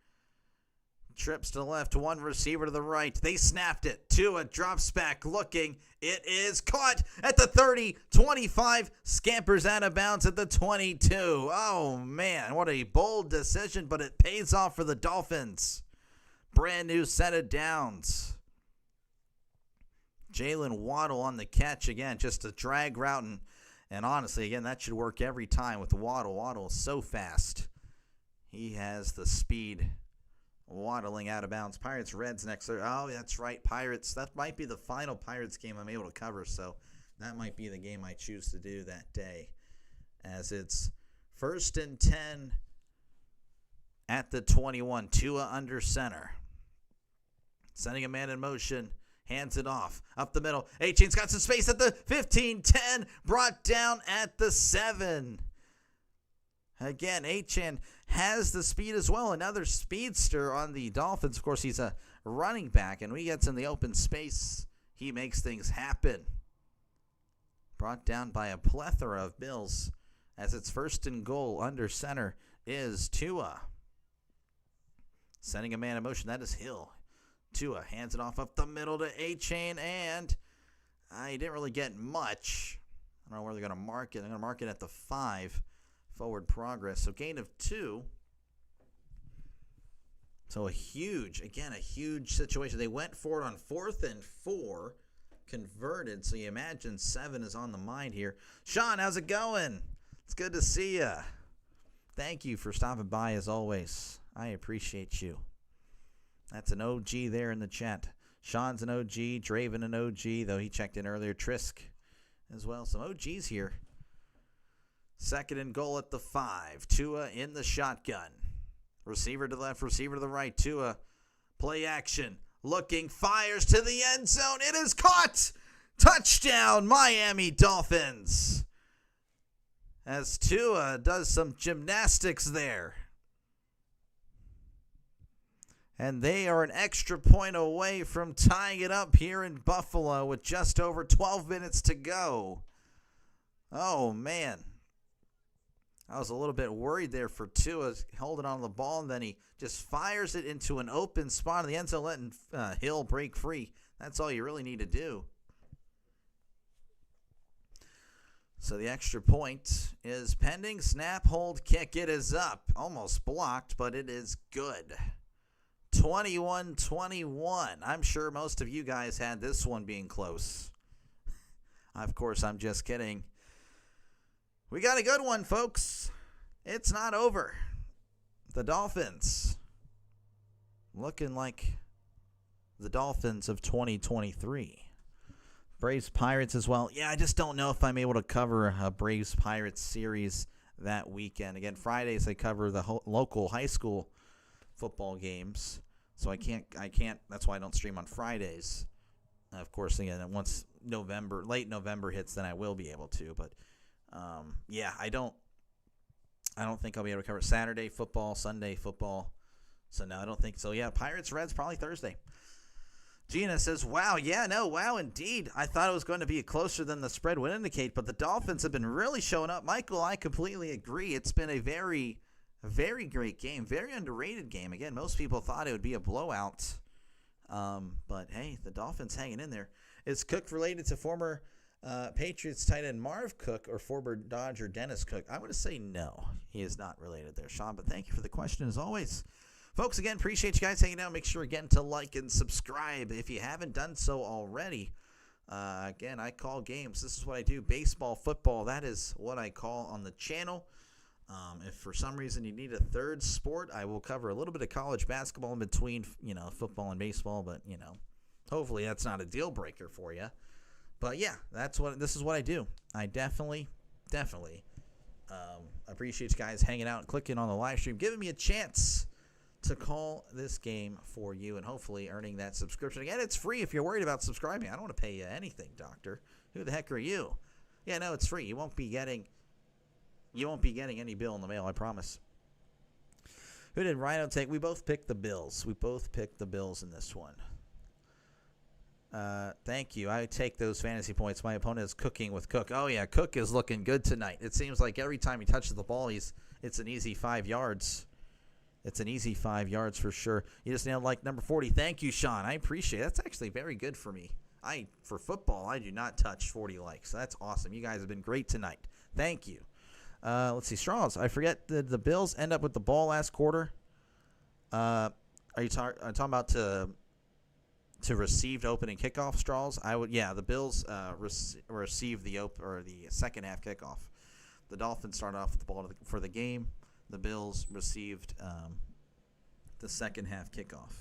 Trips to the left, one receiver to the right. They snapped it. Tua drops back looking. It is caught at the 30, 25, scampers out of bounds at the 22. Oh, man, what a bold decision, but it pays off for the Dolphins. Brand new set of downs. Jalen Waddle on the catch again, just a drag route. And honestly, again, that should work every time with Waddle. Waddle is so fast. He has the speed. Waddling out of bounds. Pirates, Reds next. Oh, that's right. Pirates. That might be the final Pirates game I'm able to cover, so that might be the game I choose to do that day. As it's 1st and 10 at the 21. Tua under center. Sending a man in motion. Hands it off. Up the middle. A-Chain's got some space at the 15-10. Brought down at the 7. Again, A-Chain has the speed as well. Another speedster on the Dolphins. Of course, he's a running back, and when he gets in the open space, he makes things happen. Brought down by a plethora of Bills as it's 1st and goal. Under center is Tua. Sending a man in motion. That is Hill. Tua hands it off up the middle to A-Chain, and he didn't really get much. I don't know where they're going to mark it. They're going to mark it at the 5. Forward progress. So gain of 2. So a huge situation. They went for it on 4th and 4. Converted. So you imagine 7 is on the mind here. Sean, how's it going? It's good to see you. Thank you for stopping by as always. I appreciate you. That's an OG there in the chat. Sean's an OG. Draven an OG, though he checked in earlier. Trisk as well. Some OGs here. 2nd and goal at the 5. Tua in the shotgun. Receiver to the left, receiver to the right. Tua, play action. Looking, fires to the end zone. It is caught. Touchdown, Miami Dolphins. As Tua does some gymnastics there. And they are an extra point away from tying it up here in Buffalo with just over 12 minutes to go. Oh, man. I was a little bit worried there for Tua holding on the ball, and then he just fires it into an open spot in the end zone, letting Hill break free. That's all you really need to do. So the extra point is pending. Snap, hold, kick. It is up. Almost blocked, but it is good. 21-21. I'm sure most of you guys had this one being close. Of course, I'm just kidding. We got a good one, folks. It's not over. The Dolphins looking like the Dolphins of 2023. Braves Pirates as well. Yeah, I just don't know if I'm able to cover a Braves Pirates series that weekend. Again, Fridays I cover the local high school football games. So I can't. That's why I don't stream on Fridays. Of course, again, once late November hits, then I will be able to. But yeah, I don't think I'll be able to cover Saturday football, Sunday football. So no, I don't think so. Yeah, Pirates Reds probably Thursday. Gina says, wow, wow, indeed. I thought it was going to be closer than the spread would indicate, but the Dolphins have been really showing up. Michael, I completely agree. It's been a very, very great game, very underrated game. Again, most people thought it would be a blowout. But, hey, the Dolphins hanging in there. Is Cook related to former Patriots tight end Marv Cook or former Dodger Dennis Cook? I would say no. He is not related there, Sean, but thank you for the question as always. Folks, again, appreciate you guys hanging out. Make sure again to like and subscribe if you haven't done so already. Again, I call games. This is what I do. Baseball, football, that is what I call on the channel. If for some reason you need a third sport, I will cover a little bit of college basketball in between, football and baseball. But, hopefully that's not a deal breaker for you. But, yeah, this is what I do. I definitely appreciate you guys hanging out and clicking on the live stream, giving me a chance to call this game for you and hopefully earning that subscription. Again, it's free if you're worried about subscribing. I don't want to pay you anything, doctor. Who the heck are you? Yeah, no, it's free. You won't be getting any bill in the mail, I promise. Who did Rhino take? We both picked the Bills. We both picked the Bills in this one. Thank you. I take those fantasy points. My opponent is cooking with Cook. Oh, yeah, Cook is looking good tonight. It seems like every time he touches the ball, it's an easy 5 yards. It's an easy 5 yards for sure. You just nailed like number 40. Thank you, Sean. I appreciate it. That's actually very good for me. For football, I do not touch 40 likes. That's awesome. You guys have been great tonight. Thank you. Let's see. Straws. I forget, did the Bills end up with the ball last quarter? Are you talking about to receive opening kickoff, Straws? The Bills received the second half kickoff. The Dolphins started off with the ball for the game. The Bills received the second half kickoff.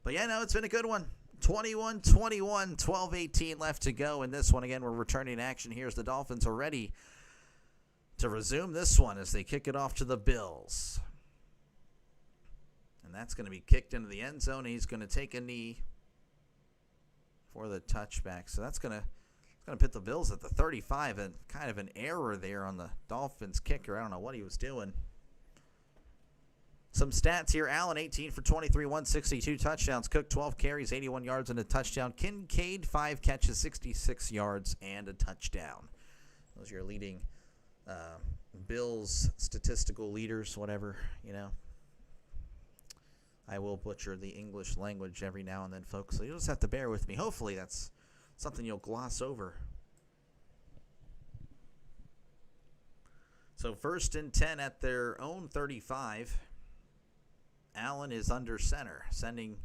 But, yeah, no, it's been a good one. 21-21, 12-18 left to go in this one. Again, we're returning action here as the Dolphins are ready to resume this one as they kick it off to the Bills. And that's going to be kicked into the end zone. He's going to take a knee for the touchback. So that's going to put the Bills at the 35, and kind of an error there on the Dolphins kicker. I don't know what he was doing. Some stats here. Allen, 18 for 23, 162 touchdowns. Cook, 12 carries, 81 yards and a touchdown. Kincaid, 5 catches, 66 yards and a touchdown. Those are your leading Bills statistical leaders, whatever, I will butcher the English language every now and then, folks, so you'll just have to bear with me. Hopefully that's something you'll gloss over. So 1st and 10 at their own 35. Allen is under center, sending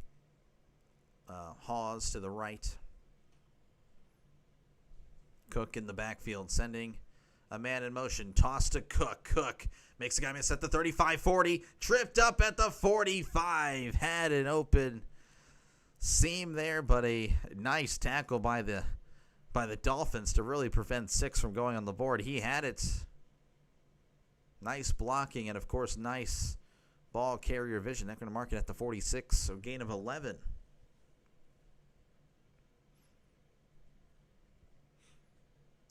Hawes to the right. Cook in the backfield, sending a man in motion. Toss to Cook. Cook makes a guy miss at the 35-40. Tripped up at the 45. Had an open seam there, but a nice tackle by the Dolphins to really prevent 6 from going on the board. He had it. Nice blocking and, of course, nice ball carrier vision. They're going to mark it at the 46, so gain of 11.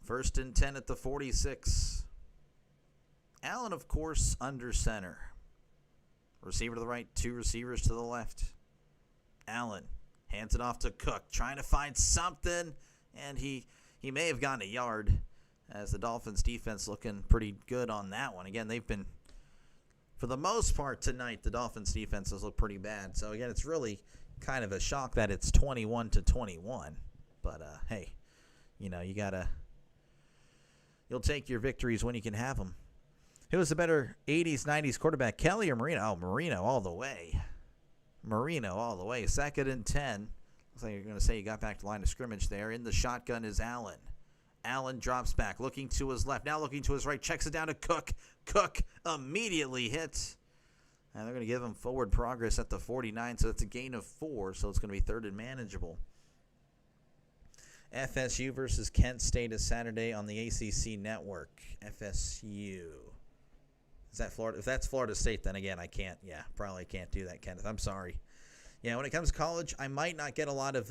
First and 10 at the 46. Allen, of course, under center. Receiver to the right, 2 receivers to the left. Allen hands it off to Cook, trying to find something, and he may have gotten a yard as the Dolphins defense looking pretty good on that one. Again, they've been, for the most part tonight, the Dolphins defense has looked pretty bad. So, again, it's really kind of a shock that it's 21-21. But, hey, you'll take your victories when you can have them. Who was the better 80s, 90s quarterback, Kelly or Marino? Oh, Marino all the way. Marino all the way. 2nd and 10. Looks like you're going to say you got back to line of scrimmage there. In the shotgun is Allen. Allen drops back, looking to his left, now looking to his right, checks it down to Cook. Cook immediately hits. And they're going to give him forward progress at the 49, so it's a gain of 4, so it's going to be 3rd and manageable. FSU versus Kent State is Saturday on the ACC network. FSU. Is that Florida? If that's Florida State, then again, I can't. Yeah, probably can't do that, Kenneth. I'm sorry. Yeah, when it comes to college, I might not get a lot of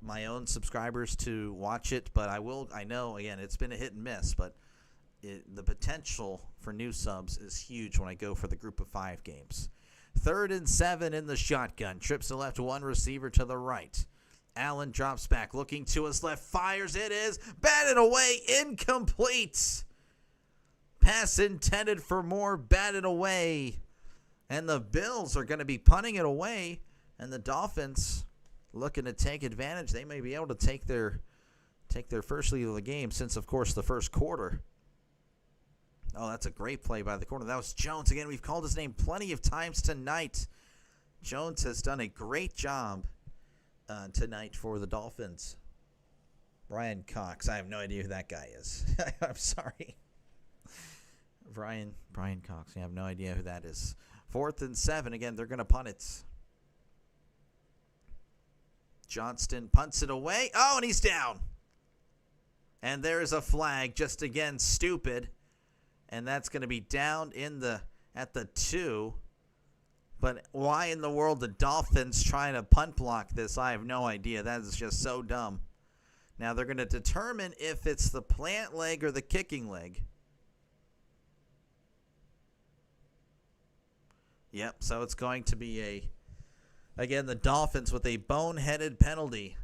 my own subscribers to watch it, but I will. I know, again, it's been a hit and miss, but the potential for new subs is huge when I go for the group of 5 games. 3rd and 7 in the shotgun. Trips to left, one receiver to the right. Allen drops back, looking to his left, fires. It is batted away, incomplete. Pass intended for more, batted away. And the Bills are going to be punting it away. And the Dolphins looking to take advantage. They may be able to take their first lead of the game since, of course, the first quarter. Oh, that's a great play by the corner. That was Jones. Again, we've called his name plenty of times tonight. Jones has done a great job tonight for the Dolphins. Brian Cox. I have no idea who that guy is. I'm sorry. Brian Cox. I have no idea who that is. 4th and 7. Again, they're going to punt it. Johnston punts it away. Oh, and he's down. And there's a flag. Just again, stupid. And that's going to be down at the 2. But why in the world the Dolphins trying to punt block this? I have no idea. That is just so dumb. Now they're going to determine if it's the plant leg or the kicking leg. Yep, so it's going to be again, the Dolphins with a boneheaded penalty.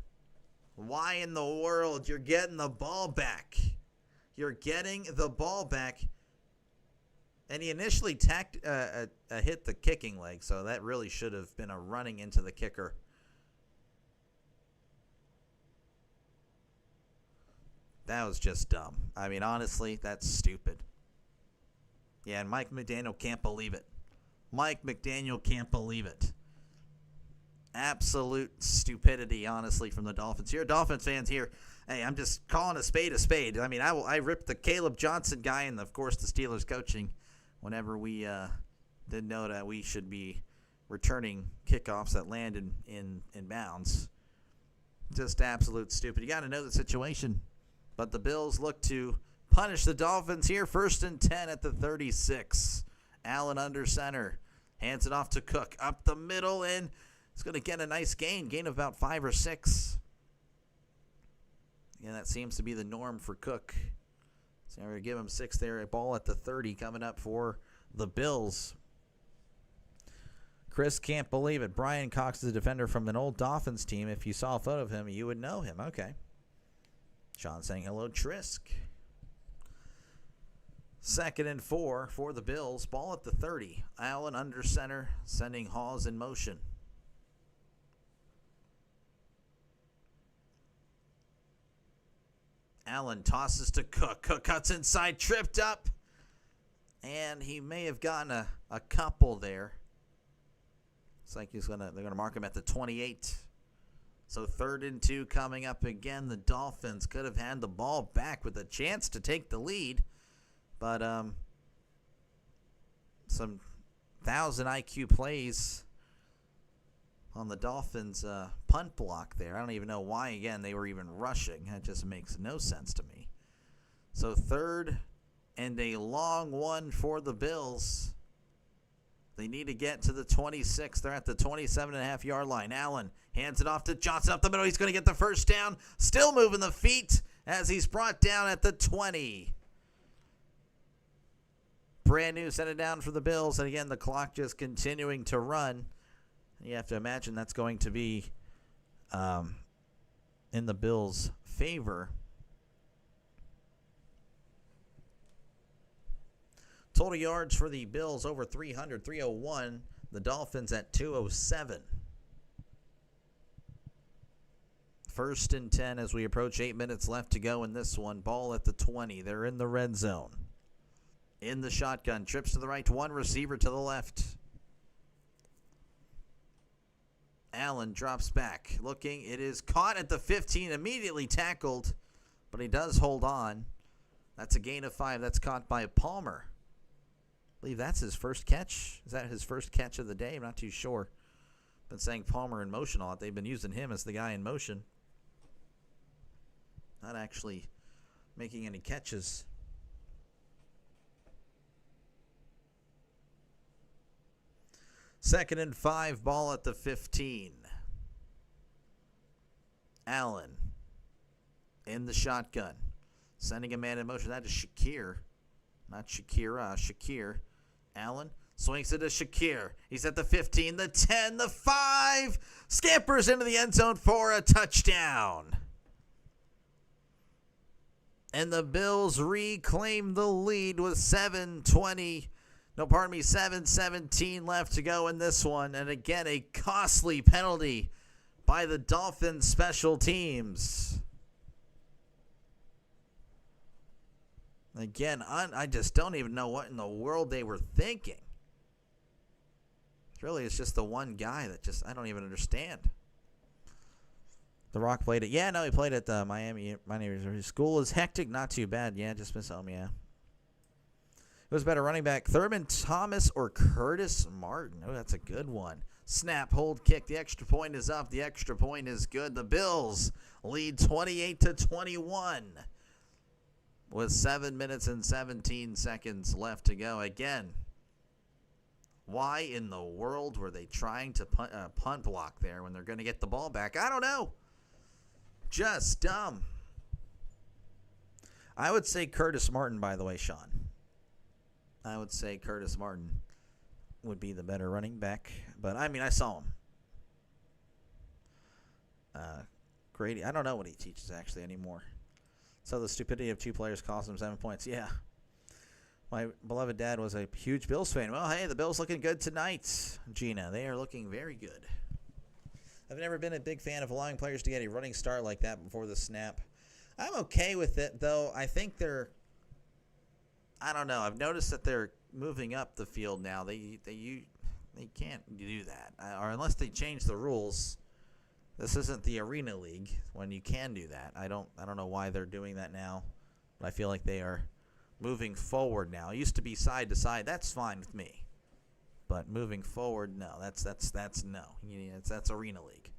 Why in the world? You're getting the ball back. You're getting the ball back. And he initially hit the kicking leg, so that really should have been a running into the kicker. That was just dumb. I mean, honestly, that's stupid. Yeah, and Mike McDaniel can't believe it. Mike McDaniel can't believe it. Absolute stupidity, honestly, from the Dolphins. Here, Dolphins fans here. Hey, I'm just calling a spade a spade. I mean, I ripped the Caleb Johnson guy and, of course, the Steelers coaching whenever we didn't know that we should be returning kickoffs that land in bounds. Just absolute stupid. You got to know the situation. But the Bills look to punish the Dolphins here. 1st and 10 at the 36. Allen under center. Hands it off to Cook. Up the middle, and it's going to get a nice gain of about 5 or 6. Yeah, that seems to be the norm for Cook. So we're going to give him 6 there. A ball at the 30 coming up for the Bills. Chris can't believe it. Brian Cox is a defender from an old Dolphins team. If you saw a photo of him, you would know him. Okay. Sean saying hello, Trisk. 2nd and 4 for the Bills. Ball at the 30. Allen under center, sending Hawes in motion. Allen tosses to Cook. Cook cuts inside, tripped up. And he may have gotten a couple there. Looks like they're gonna mark him at the 28. So 3rd and 2 coming up again. The Dolphins could have had the ball back with a chance to take the lead. But some 1,000 IQ plays on the Dolphins' punt block there. I don't even know why, again, they were even rushing. That just makes no sense to me. So 3rd and a long one for the Bills. They need to get to the 26. They're at the 27.5-yard line. Allen hands it off to Johnson up the middle. He's going to get the first down. Still moving the feet as he's brought down at the 20. Brand new set it down for the Bills. And again, the clock just continuing to run. You have to imagine that's going to be in the Bills' favor. Total yards for the Bills over 300, 301. The Dolphins at 207. 1st and 10 as we approach 8 minutes left to go in this one. Ball at the 20. They're in the red zone. In the shotgun. Trips to the right. One receiver to the left. Allen drops back. Looking. It is caught at the 15. Immediately tackled. But he does hold on. That's a gain of 5. That's caught by Palmer. I believe that's his first catch. Is that his first catch of the day? I'm not too sure. Been saying Palmer in motion a lot. They've been using him as the guy in motion. Not actually making any catches. Second and 5, ball at the 15. Allen in the shotgun. Sending a man in motion. That is Shakir. Not Shakira. Shakir. Allen swings it to Shakir. He's at the 15, the 10, the 5. Scampers into the end zone for a touchdown. And the Bills reclaim the lead with 7:17 left to go in this one. And again, a costly penalty by the Dolphins special teams. Again, I just don't even know what in the world they were thinking. Really, it's just the one guy that I don't even understand. The Rock played it. Yeah, no, he played at the Miami. School is hectic, not too bad. Yeah, just miss home, yeah. Who was better running back, Thurman Thomas or Curtis Martin? Oh, that's a good one. Snap, hold, kick. The extra point is up. The extra point is good. The Bills lead 28-21 with 7 minutes and 17 seconds left to go. Again, why in the world were they trying to punt block there when they're going to get the ball back? I don't know. Just dumb. I would say Curtis Martin, by the way, Sean. I would say Curtis Martin would be the better running back. But, I mean, I saw him. Grady, I don't know what he teaches actually anymore. So the stupidity of two players cost him 7 points. Yeah. My beloved dad was a huge Bills fan. Well, hey, the Bills looking good tonight, Gina. They are looking very good. I've never been a big fan of allowing players to get a running start like that before the snap. I'm okay with it, though. I think I don't know. I've noticed that they're moving up the field now. They can't do that, or unless they change the rules. This isn't the Arena League when you can do that. I don't know why they're doing that now, but I feel like they are moving forward now. It used to be side to side. That's fine with me. But moving forward, no. That's no. That's Arena League.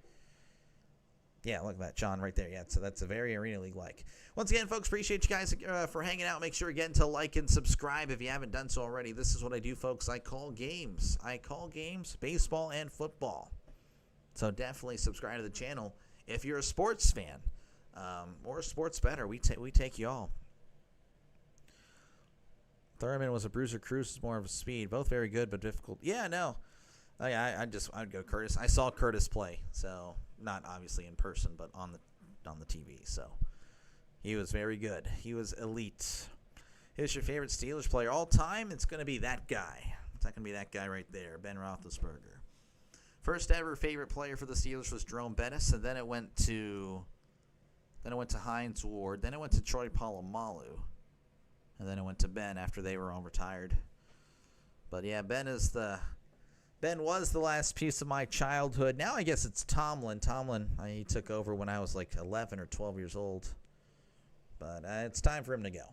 Yeah, look at that, John, right there. Yeah, so that's a very Arena League-like. Once again, folks, appreciate you guys for hanging out. Make sure again to like and subscribe if you haven't done so already. This is what I do, folks. I call games. Baseball and football. So definitely subscribe to the channel if you're a sports fan or a sports bettor. We take you all. Thurman was a bruiser. Cruz is more of a speed. Both very good, but difficult. Yeah, no. I'd go Curtis. I saw Curtis play, so not obviously in person, but on the TV. So he was very good. He was elite. Who's your favorite Steelers player all time? It's going to be that guy. It's not going to be that guy right there, Ben Roethlisberger. First ever favorite player for the Steelers was Jerome Bettis, and then it went to Hines Ward, then it went to Troy Polamalu. And then it went to Ben after they were all retired. But yeah, Ben was the last piece of my childhood. Now I guess it's Tomlin. He took over when I was like 11 or 12 years old. But it's time for him to go.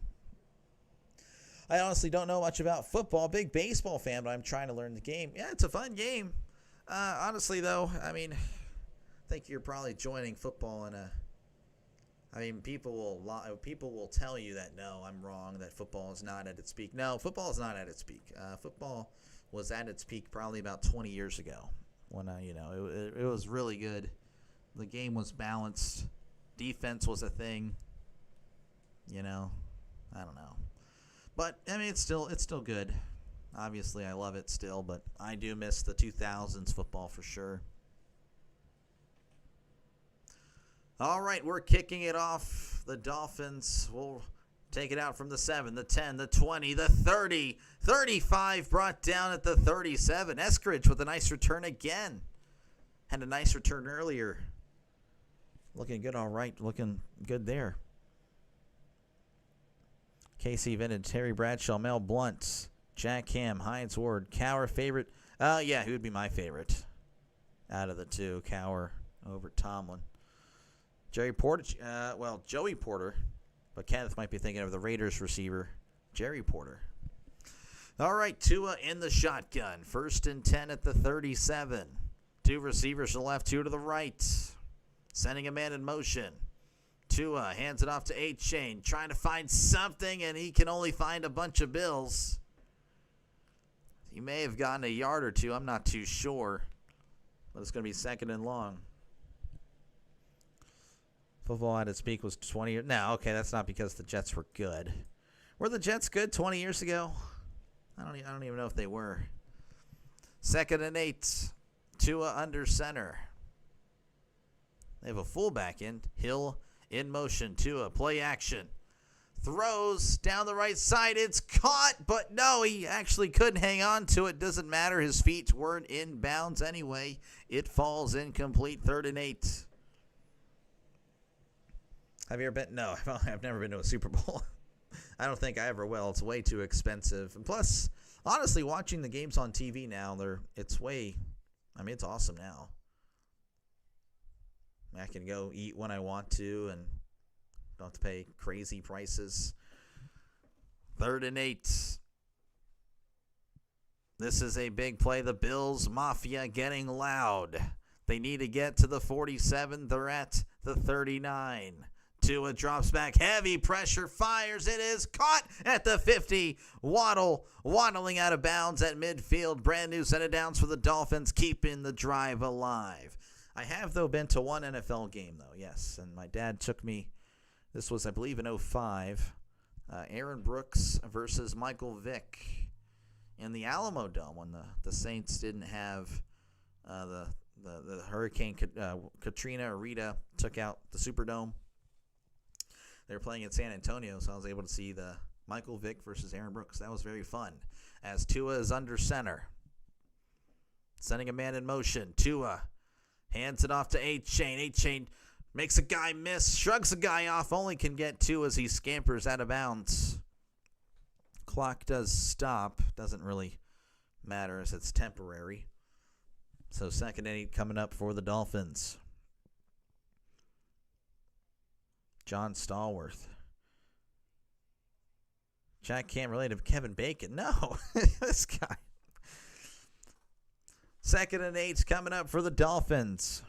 I honestly don't know much about football. Big baseball fan, but I'm trying to learn the game. Yeah, it's a fun game. Honestly, though, I mean, I think you're probably joining football people will tell you that, no, I'm wrong, that football is not at its peak. No, football is not at its peak. Football was at its peak probably about 20 years ago when, it was really good. The game was balanced. Defense was a thing. I don't know. But, I mean, it's still good. Obviously, I love it still, but I do miss the 2000s football for sure. All right, we're kicking it off. The Dolphins will take it out from the 7, the 10, the 20, the 30, 35 brought down at the 37. Eskridge with a nice return again. Had a nice return earlier. Looking good, all right. Looking good there. Casey Vintage, Terry Bradshaw, Mel Blunt, Jack Ham, Hines Ward, Cower favorite. Yeah, he would be my favorite out of the two. Cower over Tomlin. Joey Porter, but Kenneth might be thinking of the Raiders receiver, Jerry Porter. All right, Tua in the shotgun. 1st and 10 at the 37. 2 receivers to the left, 2 to the right. Sending a man in motion. Tua hands it off to A-Chain, trying to find something, and he can only find a bunch of Bills. He may have gotten a yard or two. I'm not too sure, but it's going to be 2nd and long. Football at its peak was 20 years. No, okay, that's not because the Jets were good. Were the Jets good 20 years ago? I don't even know if they were. 2nd and 8. Tua under center. They have a fullback in. Hill in motion. Tua, play action. Throws down the right side. It's caught, but no, he actually couldn't hang on to it. Doesn't matter. His feet weren't in bounds anyway. It falls incomplete. 3rd and 8. Have you ever been? No, I've never been to a Super Bowl. I don't think I ever will. It's way too expensive. And plus, honestly, watching the games on TV now, it's awesome now. I can go eat when I want to and don't have to pay crazy prices. 3rd and 8. This is a big play. The Bills Mafia getting loud. They need to get to the 47. They're at the 39. Tua drops back. Heavy pressure. Fires. It is caught at the 50. Waddling out of bounds at midfield. Brand new set of downs for the Dolphins, keeping the drive alive. I have, though, been to one NFL game, though, yes. And my dad took me. This was, I believe, in 2005. Aaron Brooks versus Michael Vick in the Alamo Dome when the Saints didn't have the Hurricane Katrina or Rita took out the Superdome. They were playing in San Antonio, so I was able to see the Michael Vick versus Aaron Brooks. That was very fun. As Tua is under center. Sending a man in motion. Tua hands it off to A-Chain. A-Chain makes a guy miss, shrugs a guy off, only can get 2 as he scampers out of bounds. Clock does stop. Doesn't really matter as it's temporary. So 2nd and 8 coming up for the Dolphins. John Stallworth. Jack can't relate to Kevin Bacon. No, this guy. 2nd and 8 coming up for the Dolphins.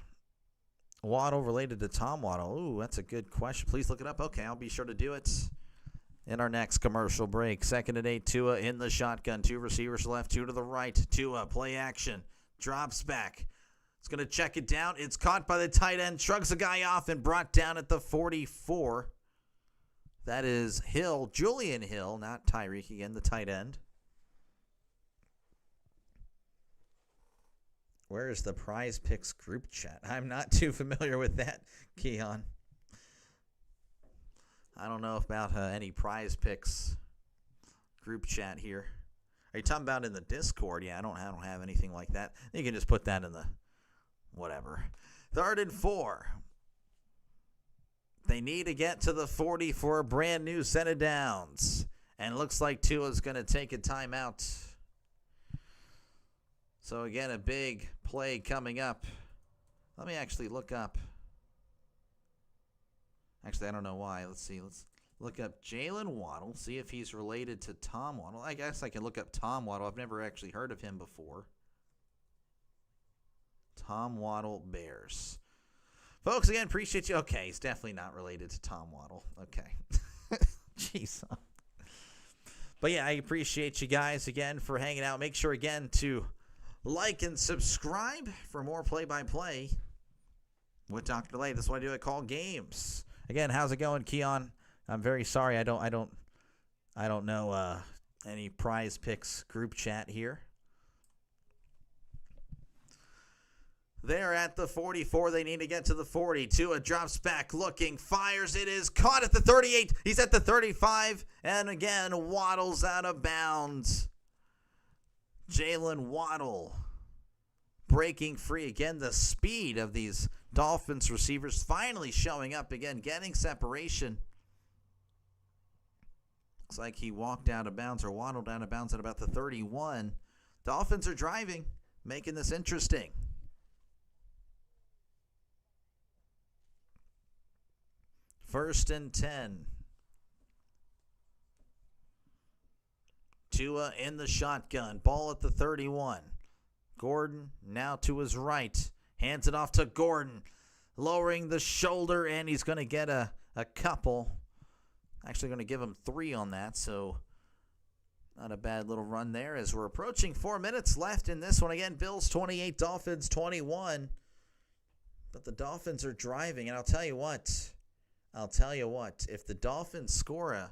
Waddle related to Tom Waddle. Ooh, that's a good question. Please look it up. Okay, I'll be sure to do it in our next commercial break. 2nd and 8, Tua in the shotgun. 2 receivers left, 2 to the right. Tua, play action. Drops back. It's going to check it down. It's caught by the tight end. Shrugs a guy off and brought down at the 44. That is Hill, Julian Hill, not Tyreek again, the tight end. Where is the Prize Picks group chat? I'm not too familiar with that, Keon. I don't know about any Prize Picks group chat here. Are you talking about in the Discord? Yeah, I don't have anything like that. You can just put that in the whatever. 3rd and 4. They need to get to the 40 for a brand new set of downs. And it looks like Tua's going to take a timeout. So, again, a big play coming up. Let me actually look up. Actually, I don't know why. Let's see. Let's look up Jalen Waddle, see if he's related to Tom Waddle. I guess I can look up Tom Waddle. I've never actually heard of him before. Tom Waddle Bears. Folks, again, appreciate you. Okay, he's definitely not related to Tom Waddle. Okay. Jeez. But, yeah, I appreciate you guys, again, for hanging out. Make sure, again, to like and subscribe for more play-by-play with Dr. Lay. This is what I do at Call Games. Again, how's it going, Keon? I'm very sorry. I don't know any Prize Picks group chat here. They're at the 44. They need to get to the 40. Tua drops back, looking, fires. It is caught at the 38. He's at the 35, and again waddles out of bounds. Jalen Waddle breaking free. Again, the speed of these Dolphins receivers finally showing up again, getting separation. Looks like he walked out of bounds or waddled out of bounds at about the 31. Dolphins are driving, making this interesting. First and 10. Tua in the shotgun. Ball at the 31. Gordon now to his right. Hands it off to Gordon. Lowering the shoulder, and he's going to get a couple. Actually going to give him 3 on that, so not a bad little run there as we're approaching 4 minutes left in this one. Again, Bills 28, Dolphins 21. But the Dolphins are driving, and I'll tell you what, I'll tell you what, if the Dolphins score a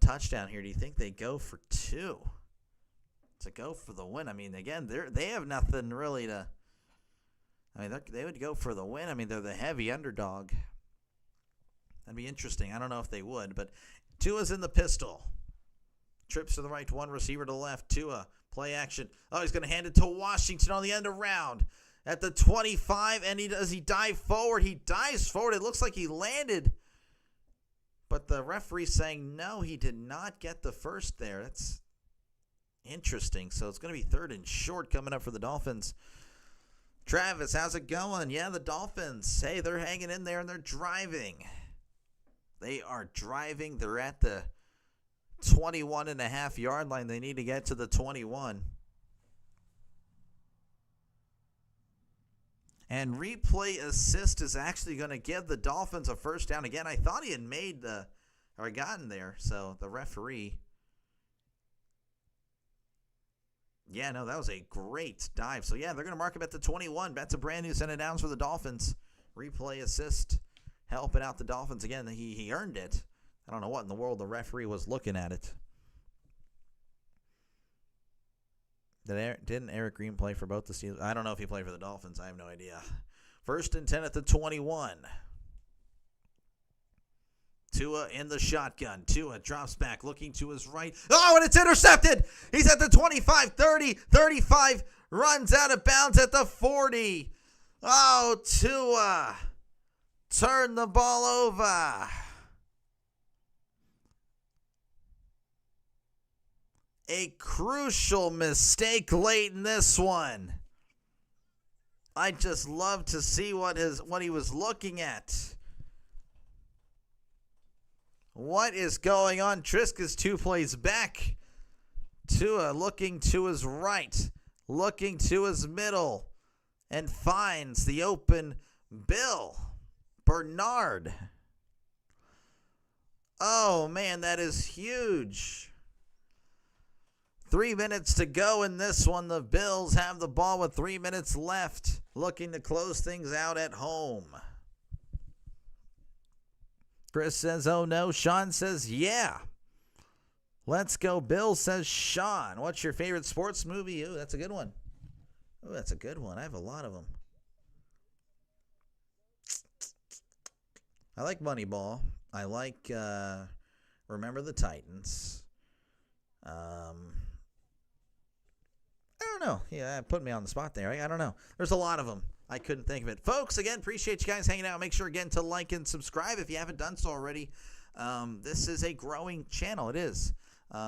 touchdown here, do you think they go for 2 to go for the win? I mean, again, they have nothing really to. I mean, they would go for the win. I mean, they're the heavy underdog. That'd be interesting. I don't know if they would, but Tua's in the pistol. Trips to the right, one receiver to the left. Tua, play action. Oh, he's going to hand it to Washington on the end around at the 25, and he dive forward. He dives forward. It looks like he landed, but the referee saying no, he did not get the first there. That's interesting. So it's going to be 3rd and short coming up for the Dolphins. Travis, how's it going? Yeah, the Dolphins, hey, they're hanging in there and they're driving. They are driving. They're at the 21.5-yard line. They need to get to the 21. And replay assist is actually going to give the Dolphins a first down. Again, I thought he had gotten there. So the referee. Yeah, no, that was a great dive. So, yeah, they're going to mark him at the 21. That's a brand new set of downs for the Dolphins. Replay assist helping out the Dolphins. Again, he earned it. I don't know what in the world the referee was looking at it. Didn't Eric Green play for both the Steelers? I don't know if he played for the Dolphins. I have no idea. 1st and 10 at the 21. Tua in the shotgun. Tua drops back, looking to his right. Oh, and it's intercepted. He's at the 25, 30, 35. Runs out of bounds at the 40. Oh, Tua. Turn the ball over. A crucial mistake late in this one. I just love to see what he was looking at. What is going on? Triska's 2 plays back. Tua looking to his right, looking to his middle, and finds the open Bill Bernard. Oh, man, that is huge. 3 minutes to go in this one. The Bills have the ball with 3 minutes left, looking to close things out at home. Chris says, oh no. Sean says, yeah. Let's go. Bill says, Sean, what's your favorite sports movie? Ooh, that's a good one. Ooh, that's a good one. I have a lot of them. I like Moneyball. I like Remember the Titans. I don't know. Yeah, put me on the spot there. I don't know. There's a lot of them. I couldn't think of it. Folks, again, appreciate you guys hanging out. Make sure, again, to like and subscribe if you haven't done so already. This is a growing channel. It is.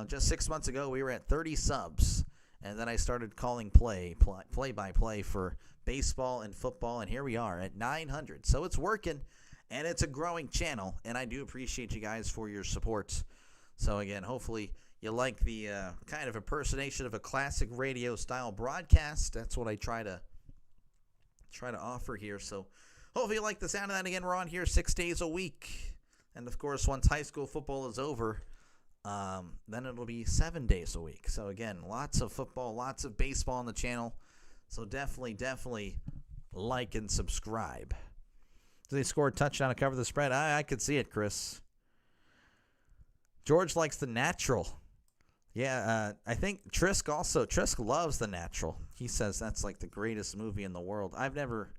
Just 6 months ago, we were at 30 subs. And then I started calling play-by-play for baseball and football. And here we are at 900. So it's working, and it's a growing channel. And I do appreciate you guys for your support. So, again, hopefully you like the kind of impersonation of a classic radio-style broadcast. That's what I try to offer here. So hopefully you like the sound of that. Again, we're on here 6 days a week. And, of course, once high school football is over, then it'll be 7 days a week. So, again, lots of football, lots of baseball on the channel. So definitely like and subscribe. Do they score a touchdown to cover the spread? I could see it, Chris. George likes The Natural. Yeah, I think Trisk loves The Natural. He says that's like the greatest movie in the world. I've never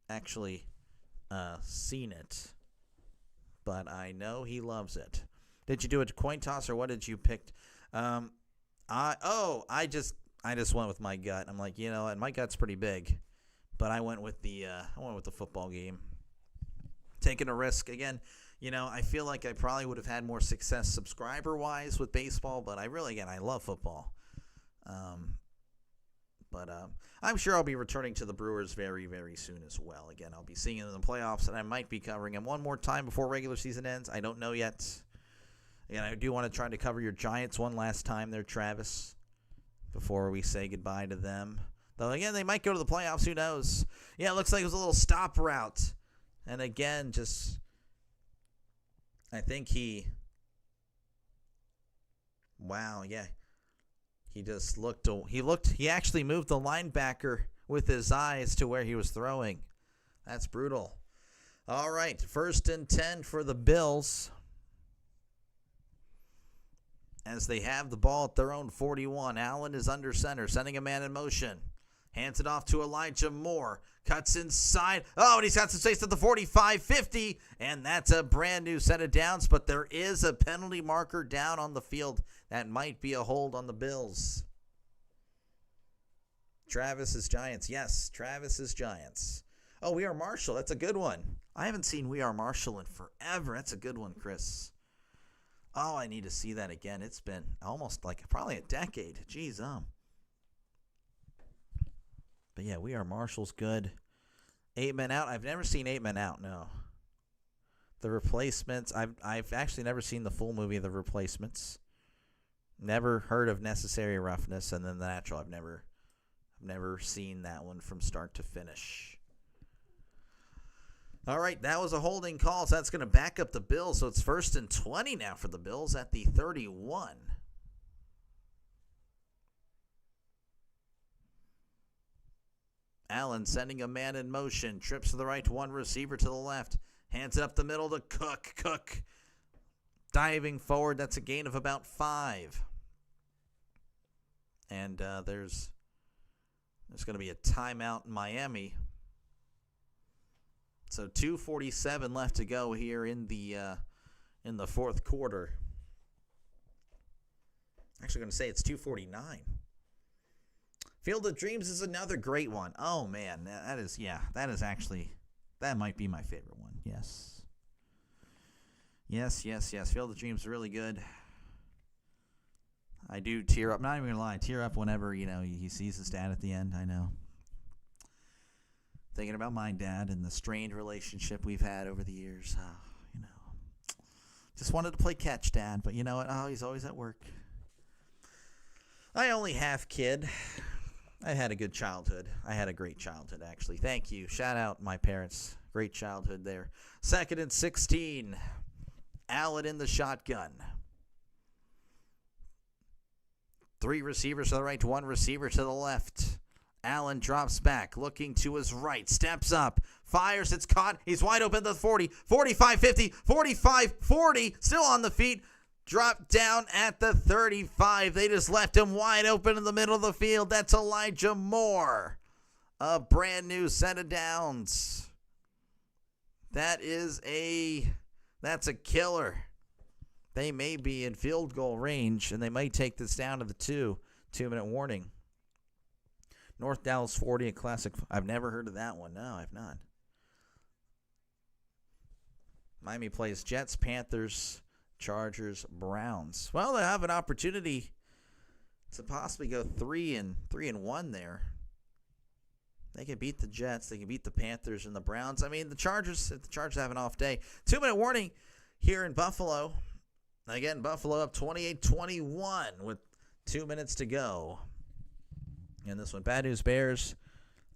actually seen it, but I know he loves it. Did you do a coin toss or what did you pick? I just went with my gut. I'm like, and my gut's pretty big, but I went with the football game. Taking a risk again. I feel like I probably would have had more success subscriber-wise with baseball, but I love football. But I'm sure I'll be returning to the Brewers very, very soon as well. Again, I'll be seeing them in the playoffs, and I might be covering them one more time before regular season ends. I don't know yet. Again, I do want to try to cover your Giants one last time there, Travis, before we say goodbye to them. Though, again, they might go to the playoffs. Who knows? Yeah, it looks like it was a little stop route. And, again, I think he actually moved the linebacker with his eyes to where he was throwing. That's brutal. All right, 1st and 10 for the Bills as they have the ball at their own 41. Allen is under center, sending a man in motion. Hands it off to Elijah Moore. Cuts inside. Oh, and he's got some space at the 45-50. And that's a brand new set of downs. But there is a penalty marker down on the field. That might be a hold on the Bills. Travis's Giants. Yes, Travis's Giants. Oh, We Are Marshall. That's a good one. I haven't seen We Are Marshall in forever. That's a good one, Chris. Oh, I need to see that again. It's been almost like probably a decade. Jeez, But yeah, We Are Marshall's good. 8 Men Out. I've never seen 8 Men Out, no. The Replacements. I've actually never seen the full movie of The Replacements. Never heard of Necessary Roughness, and then The Natural. I've never seen that one from start to finish. All right, that was a holding call, so that's going to back up the Bills. So it's 1st and 20 now for the Bills at the 31. Allen sending a man in motion. Trips to the right, one receiver to the left. Hands it up the middle to Cook. Cook diving forward. That's a gain of about 5. And there's going to be a timeout in Miami. So 2:47 left to go here in the 4th quarter. Actually, going to say it's 2:49. Field of Dreams is another great one. Oh man, that is that might be my favorite one. Yes. Field of Dreams is really good. I do tear up. Not even gonna lie, tear up whenever he sees his dad at the end. I know. Thinking about my dad and the strained relationship we've had over the years. Just wanted to play catch, Dad, but you know what? Oh, he's always at work. I only half kid. I had a good childhood. I had a great childhood, actually. Thank you. Shout out my parents. Great childhood there. 2nd and 16. Allen in the shotgun. 3 receivers to the right, 1 receiver to the left. Allen drops back, looking to his right, steps up, fires, it's caught, he's wide open at the 40, 45-50, 45-40, still on the feet, dropped down at the 35. They just left him wide open in the middle of the field. That's Elijah Moore. A brand new set of downs. That's a killer. They may be in field goal range, and they might take this down to the 2-minute warning. North Dallas 40, a classic. I've never heard of that one. No, I've not. Miami plays Jets, Panthers, Chargers, Browns. Well, they have an opportunity to possibly go 3-1 there. They can beat the Jets. They can beat the Panthers and the Browns. I mean, the Chargers have an off day. 2-minute warning here in Buffalo. Again, Buffalo up 28-21 with 2 minutes to go. And this one, Bad News Bears.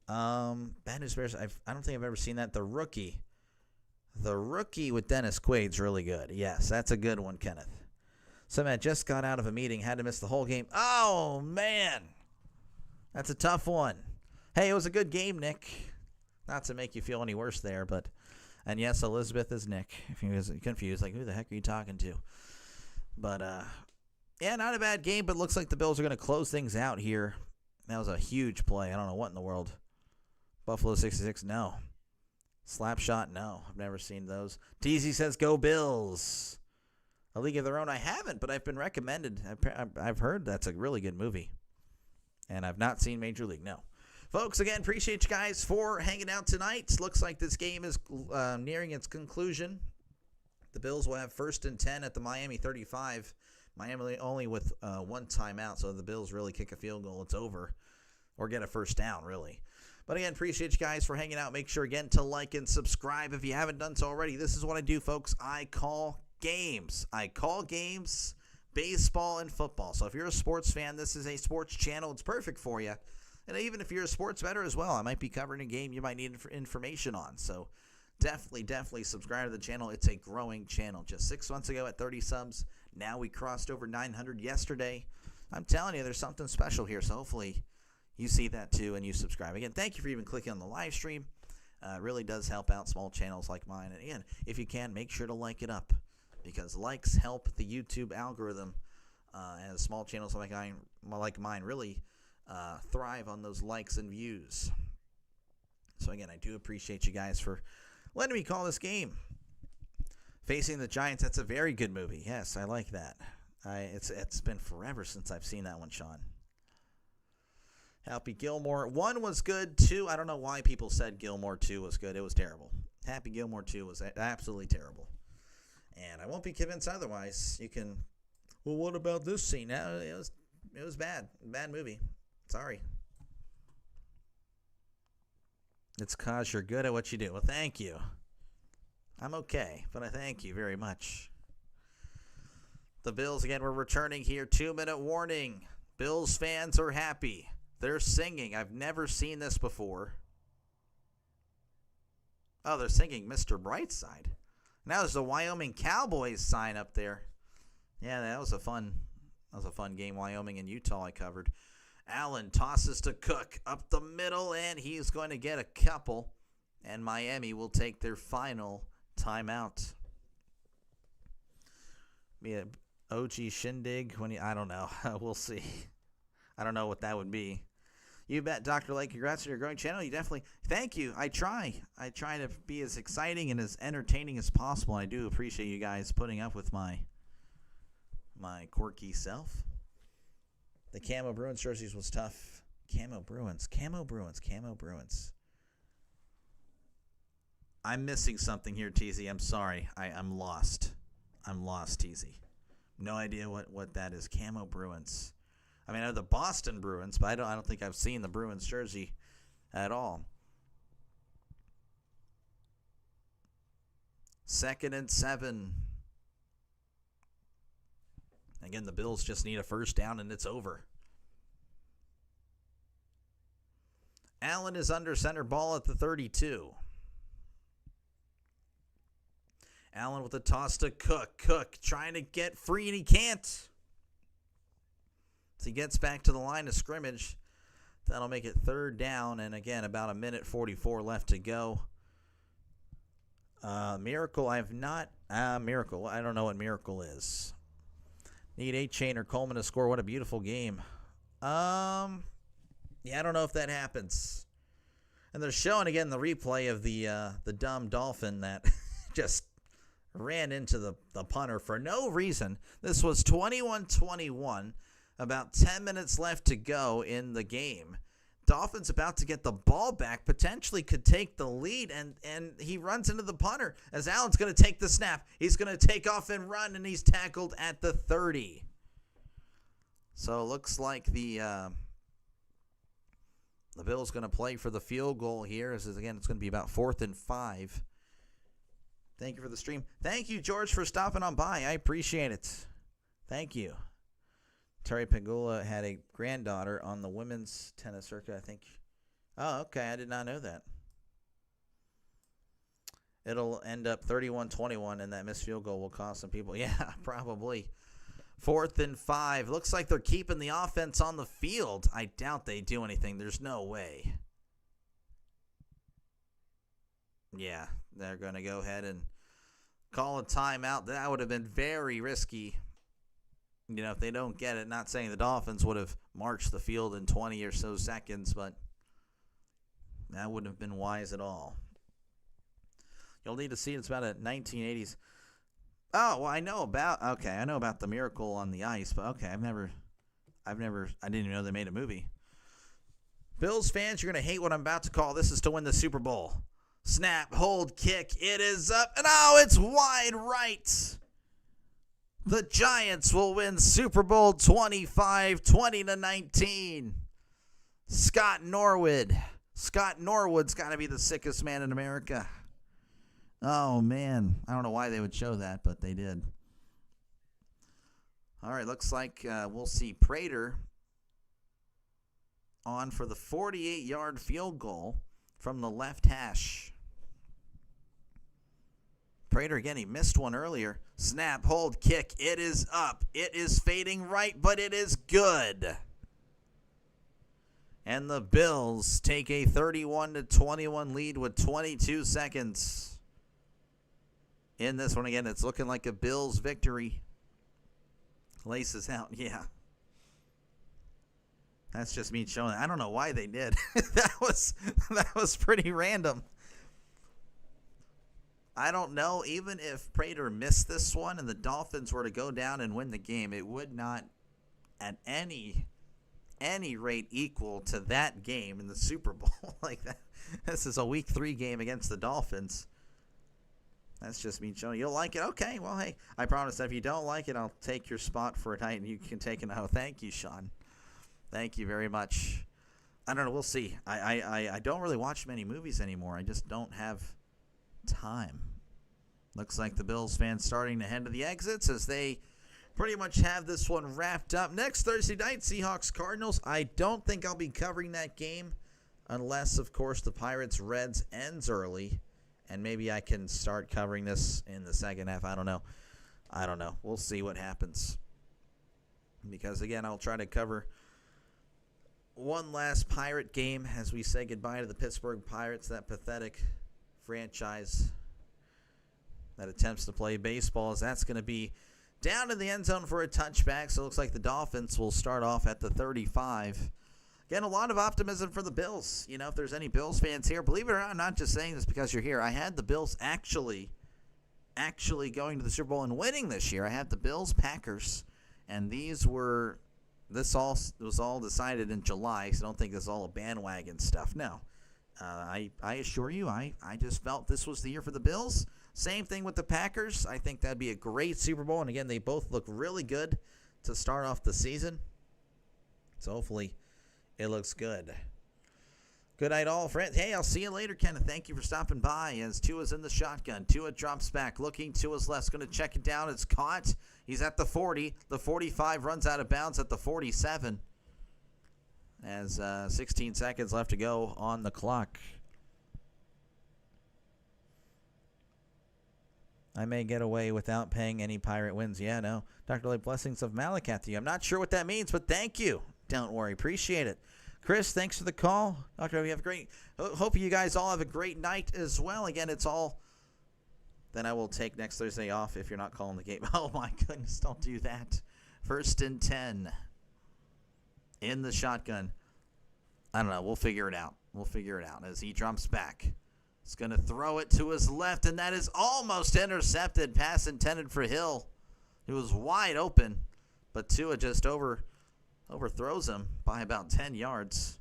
I don't think I've ever seen that. The rookie with Dennis Quaid's really good. Yes, that's a good one, Kenneth. Some man just got out of a meeting, had to miss the whole game. Oh, man. That's a tough one. Hey, it was a good game, Nick. Not to make you feel any worse there, but... And yes, Elizabeth is Nick. If you was confused, like, who the heck are you talking to? But, yeah, not a bad game, but looks like the Bills are going to close things out here. That was a huge play. I don't know what in the world. Buffalo 66, no. Slap shot, no. I've never seen those. TZ says, go Bills. A League of Their Own. I haven't, but I've been recommended. I've heard that's a really good movie. And I've not seen Major League, no. Folks, again, appreciate you guys for hanging out tonight. Looks like this game is nearing its conclusion. The Bills will have 1st and 10 at the Miami 35. Miami only with 1 timeout, so the Bills really kick a field goal, it's over. Or get a first down, really. But again, appreciate you guys for hanging out. Make sure, again, to like and subscribe if you haven't done so already. This is what I do, folks. I call games. I call games, baseball and football. So if you're a sports fan, this is a sports channel. It's perfect for you. And even if you're a sports bettor as well, I might be covering a game you might need information on. So definitely subscribe to the channel. It's a growing channel. Just 6 months ago at 30 subs. Now we crossed over 900 yesterday. I'm telling you, there's something special here. So hopefully you see that too and you subscribe. Again, thank you for even clicking on the live stream. Really does help out small channels like mine. And again, if you can, make sure to like it up, because likes help the YouTube algorithm, as small channels like mine really thrive on those likes and views. So again, I do appreciate you guys for letting me call this game. Facing the Giants, that's a very good movie. Yes, I like that. It's been forever since I've seen that one, Sean. Happy Gilmore 1 was good. 2, I don't know why people said Gilmore 2 was good. It was terrible. Happy Gilmore 2 was absolutely terrible. And I won't be convinced otherwise. You can, well, what about this scene? No, it was bad. Bad movie. Sorry. It's because you're good at what you do. Well, thank you. I'm okay, but I thank you very much. The Bills, again, we're returning here. 2-minute warning. Bills fans are happy. They're singing. I've never seen this before. Oh, they're singing Mr. Brightside. Now there's a Wyoming Cowboys sign up there. Yeah, that was a fun game. Wyoming and Utah I covered. Allen tosses to Cook up the middle, and he's going to get a couple. And Miami will take their final timeout. Be an OG shindig I don't know. We'll see. I don't know what that would be. You bet, Dr. Lake. Congrats on your growing channel. You definitely, thank you. I try to be as exciting and as entertaining as possible. I do appreciate you guys putting up with my quirky self. The Camo Bruins jerseys was tough. Camo Bruins. I'm missing something here, TZ. I'm sorry. I'm lost. TZ. No idea what that is. Camo Bruins. I mean, I know the Boston Bruins, but I don't think I've seen the Bruins jersey at all. 2nd and 7. Again, the Bills just need a first down, and it's over. Allen is under center, ball at the 32. Allen with a toss to Cook. Cook trying to get free, and he can't. So he gets back to the line of scrimmage. That'll make it 3rd down, and again, about 1:44 left to go. Miracle, I have not. Miracle, I don't know what Miracle is. Need A-Chain or Coleman to score. What a beautiful game. Yeah, I don't know if that happens. And they're showing again the replay of the dumb Dolphin that just ran into the punter for no reason. This was 21-21. About 10 minutes left to go in the game. Dolphins about to get the ball back, potentially could take the lead, and he runs into the punter as Allen's going to take the snap. He's going to take off and run, and he's tackled at the 30. So it looks like the Bills going to play for the field goal here. Again, it's going to be about 4th and 5. Thank you for the stream. Thank you, George, for stopping on by. I appreciate it. Thank you. Terry Pegula had a granddaughter on the women's tennis circuit, I think. Oh, okay. I did not know that. It'll end up 31-21, and that missed field goal will cost some people. Yeah, probably. 4th and 5. Looks like they're keeping the offense on the field. I doubt they do anything. There's no way. Yeah, they're going to go ahead and call a timeout. That would have been very risky. You know, if they don't get it, not saying the Dolphins would have marched the field in 20 or so seconds, but that wouldn't have been wise at all. You'll need to see it's about a 1980s. Oh, well, I know about the Miracle on the Ice, but okay, I didn't even know they made a movie. Bills fans, you're going to hate what I'm about to call. This is to win the Super Bowl. Snap, hold, kick. It is up, and it's wide right. The Giants will win Super Bowl 25, 20-19. Scott Norwood's got to be the sickest man in America. Oh, man. I don't know why they would show that, but they did. All right, looks like we'll see Prater on for the 48-yard field goal from the left hash. Prater, again, he missed one earlier. Snap, hold, kick. It is up. It is fading right, but it is good. And the Bills take a 31-21 lead with 22 seconds. In this one again, it's looking like a Bills victory. Laces out, yeah. That's just me showing. I don't know why they did. that was pretty random. I don't know. Even if Prater missed this one and the Dolphins were to go down and win the game, it would not at any rate equal to that game in the Super Bowl. Like that. This is a Week 3 game against the Dolphins. That's just me showing. You don't like it? Okay. Well, hey, I promise that if you don't like it, I'll take your spot for a night and you can take it out. Thank you, Sean. Thank you very much. I don't know. We'll see. I don't really watch many movies anymore. I just don't have time. Looks like the Bills fans starting to head to the exits as they pretty much have this one wrapped up. Next Thursday night, Seahawks-Cardinals. I don't think I'll be covering that game unless, of course, the Pirates-Reds ends early. And maybe I can start covering this in the second half. I don't know. We'll see what happens. Because, again, I'll try to cover one last Pirate game as we say goodbye to the Pittsburgh Pirates, that pathetic franchise that attempts to play baseball, as that's going to be down in the end zone for a touchback. So it looks like the Dolphins will start off at the 35. Again, a lot of optimism for the Bills. You know, if there's any Bills fans here, believe it or not, I'm not just saying this because you're here. I had the Bills actually going to the Super Bowl and winning this year. I had the Bills, Packers, and this was all decided in July, so don't think this is all a bandwagon stuff. No. I assure you, I just felt this was the year for the Bills. Same thing with the Packers. I think that'd be a great Super Bowl. And again, they both look really good to start off the season. So hopefully it looks good. Good night, all friends. Hey, I'll see you later, Kenneth. Thank you for stopping by. As Tua's in the shotgun. Tua drops back, looking to his left. Going to check it down. It's caught. He's at the 40. The 45 runs out of bounds at the 47. As 16 seconds left to go on the clock. I may get away without paying any Pirate wins. Yeah, no. Dr. Lay, blessings of Malachi to you. I'm not sure what that means, but thank you. Don't worry. Appreciate it. Chris, thanks for the call. Dr. We have a great. Hope you guys all have a great night as well. Again, it's all. Then I will take next Thursday off if you're not calling the game. Oh, my goodness. Don't do that. 1st and 10. In the shotgun. I don't know. We'll figure it out. As he jumps back. He's going to throw it to his left, and that is almost intercepted. Pass intended for Hill. It was wide open, but Tua just overthrows him by about 10 yards.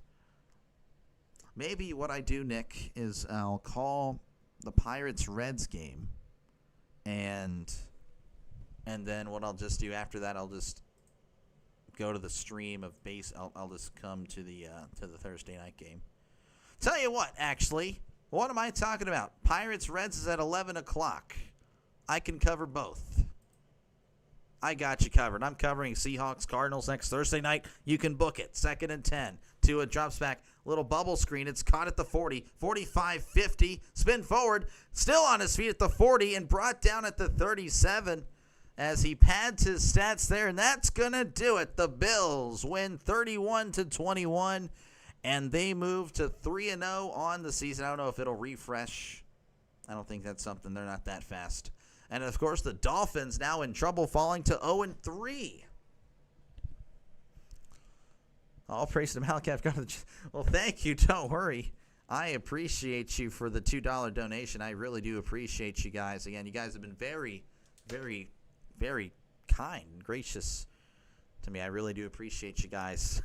Maybe what I do, Nick, is I'll call the Pirates-Reds game, and then what I'll just do after that, I'll just go to the stream of base. I'll just come to the Thursday night game. Tell you what, actually, what am I talking about? Pirates-Reds is at 11 o'clock. I can cover both. I got you covered. I'm covering Seahawks-Cardinals next Thursday night. You can book it. 2nd and 10. Tua drops back. Little bubble screen. It's caught at the 40. 45, 50. Spin forward. Still on his feet at the 40 and brought down at the 37 as he pads his stats there. And that's going to do it. The Bills win 31-21. And they move to 3-0 on the season. I don't know if it'll refresh. I don't think that's something. They're not that fast. And, of course, the Dolphins now in trouble, falling to 0-3. All praise to Malachi. Well, thank you. Don't worry. I appreciate you for the $2 donation. I really do appreciate you guys. Again, you guys have been very, very, very kind and gracious to me. I really do appreciate you guys.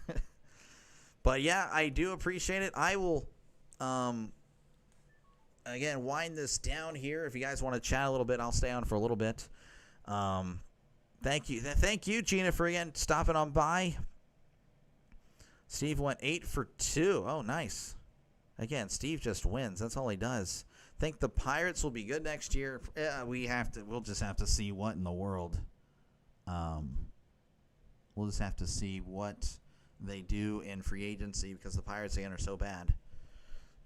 But, yeah, I do appreciate it. I will, again, wind this down here. If you guys want to chat a little bit, I'll stay on for a little bit. Thank you. Thank you, Gina, for, again, stopping on by. Steve went 8 for 2. Oh, nice. Again, Steve just wins. That's all he does. Think the Pirates will be good next year. We'll just have to see what in the world. We'll just have to see what they do in free agency because the Pirates again are so bad.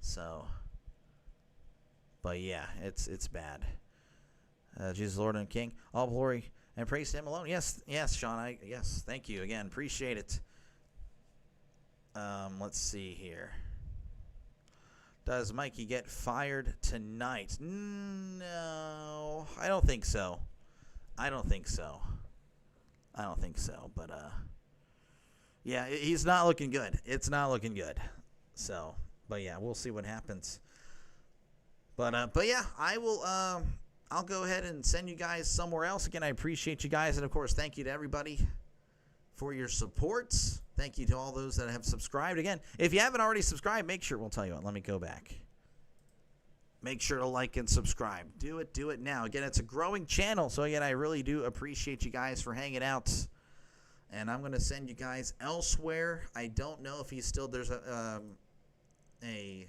So, but yeah, it's bad. Jesus, Lord and King, all glory and praise to Him alone. Yes, Sean. Yes, thank you again. Appreciate it. Let's see here. Does Mikey get fired tonight? No, I don't think so. But yeah, he's not looking good. It's not looking good. So, but yeah, we'll see what happens. But yeah, I will. I'll go ahead and send you guys somewhere else. Again, I appreciate you guys, and of course, thank you to everybody for your support. Thank you to all those that have subscribed. Again, if you haven't already subscribed, make sure. We'll tell you what. Let me go back. Make sure to like and subscribe. Do it now. Again, it's a growing channel, so again, I really do appreciate you guys for hanging out. And I'm going to send you guys elsewhere. I don't know if he's still, there's a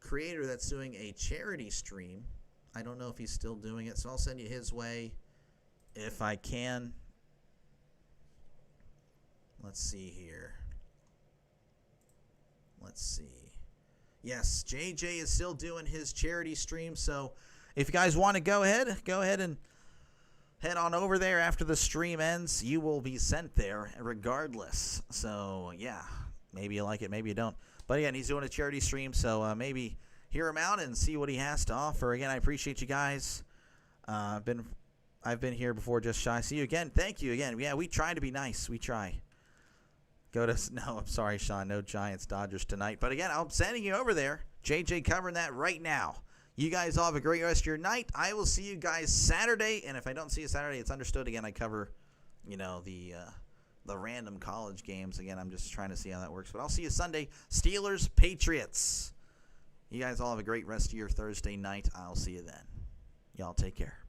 creator that's doing a charity stream. I don't know if he's still doing it, so I'll send you his way if I can. Let's see here. Let's see. Yes, JJ is still doing his charity stream, so if you guys want to go ahead and head on over there after the stream ends. You will be sent there regardless. So, yeah, maybe you like it, maybe you don't. But, again, he's doing a charity stream, so maybe hear him out and see what he has to offer. Again, I appreciate you guys. I've been here before, just shy. See you again. Thank you again. Yeah, we try to be nice. We try. No, I'm sorry, Sean. No Giants, Dodgers tonight. But, again, I'm sending you over there. JJ covering that right now. You guys all have a great rest of your night. I will see you guys Saturday. And if I don't see you Saturday, it's understood. Again, I cover, the random college games. Again, I'm just trying to see how that works. But I'll see you Sunday. Steelers, Patriots. You guys all have a great rest of your Thursday night. I'll see you then. Y'all take care.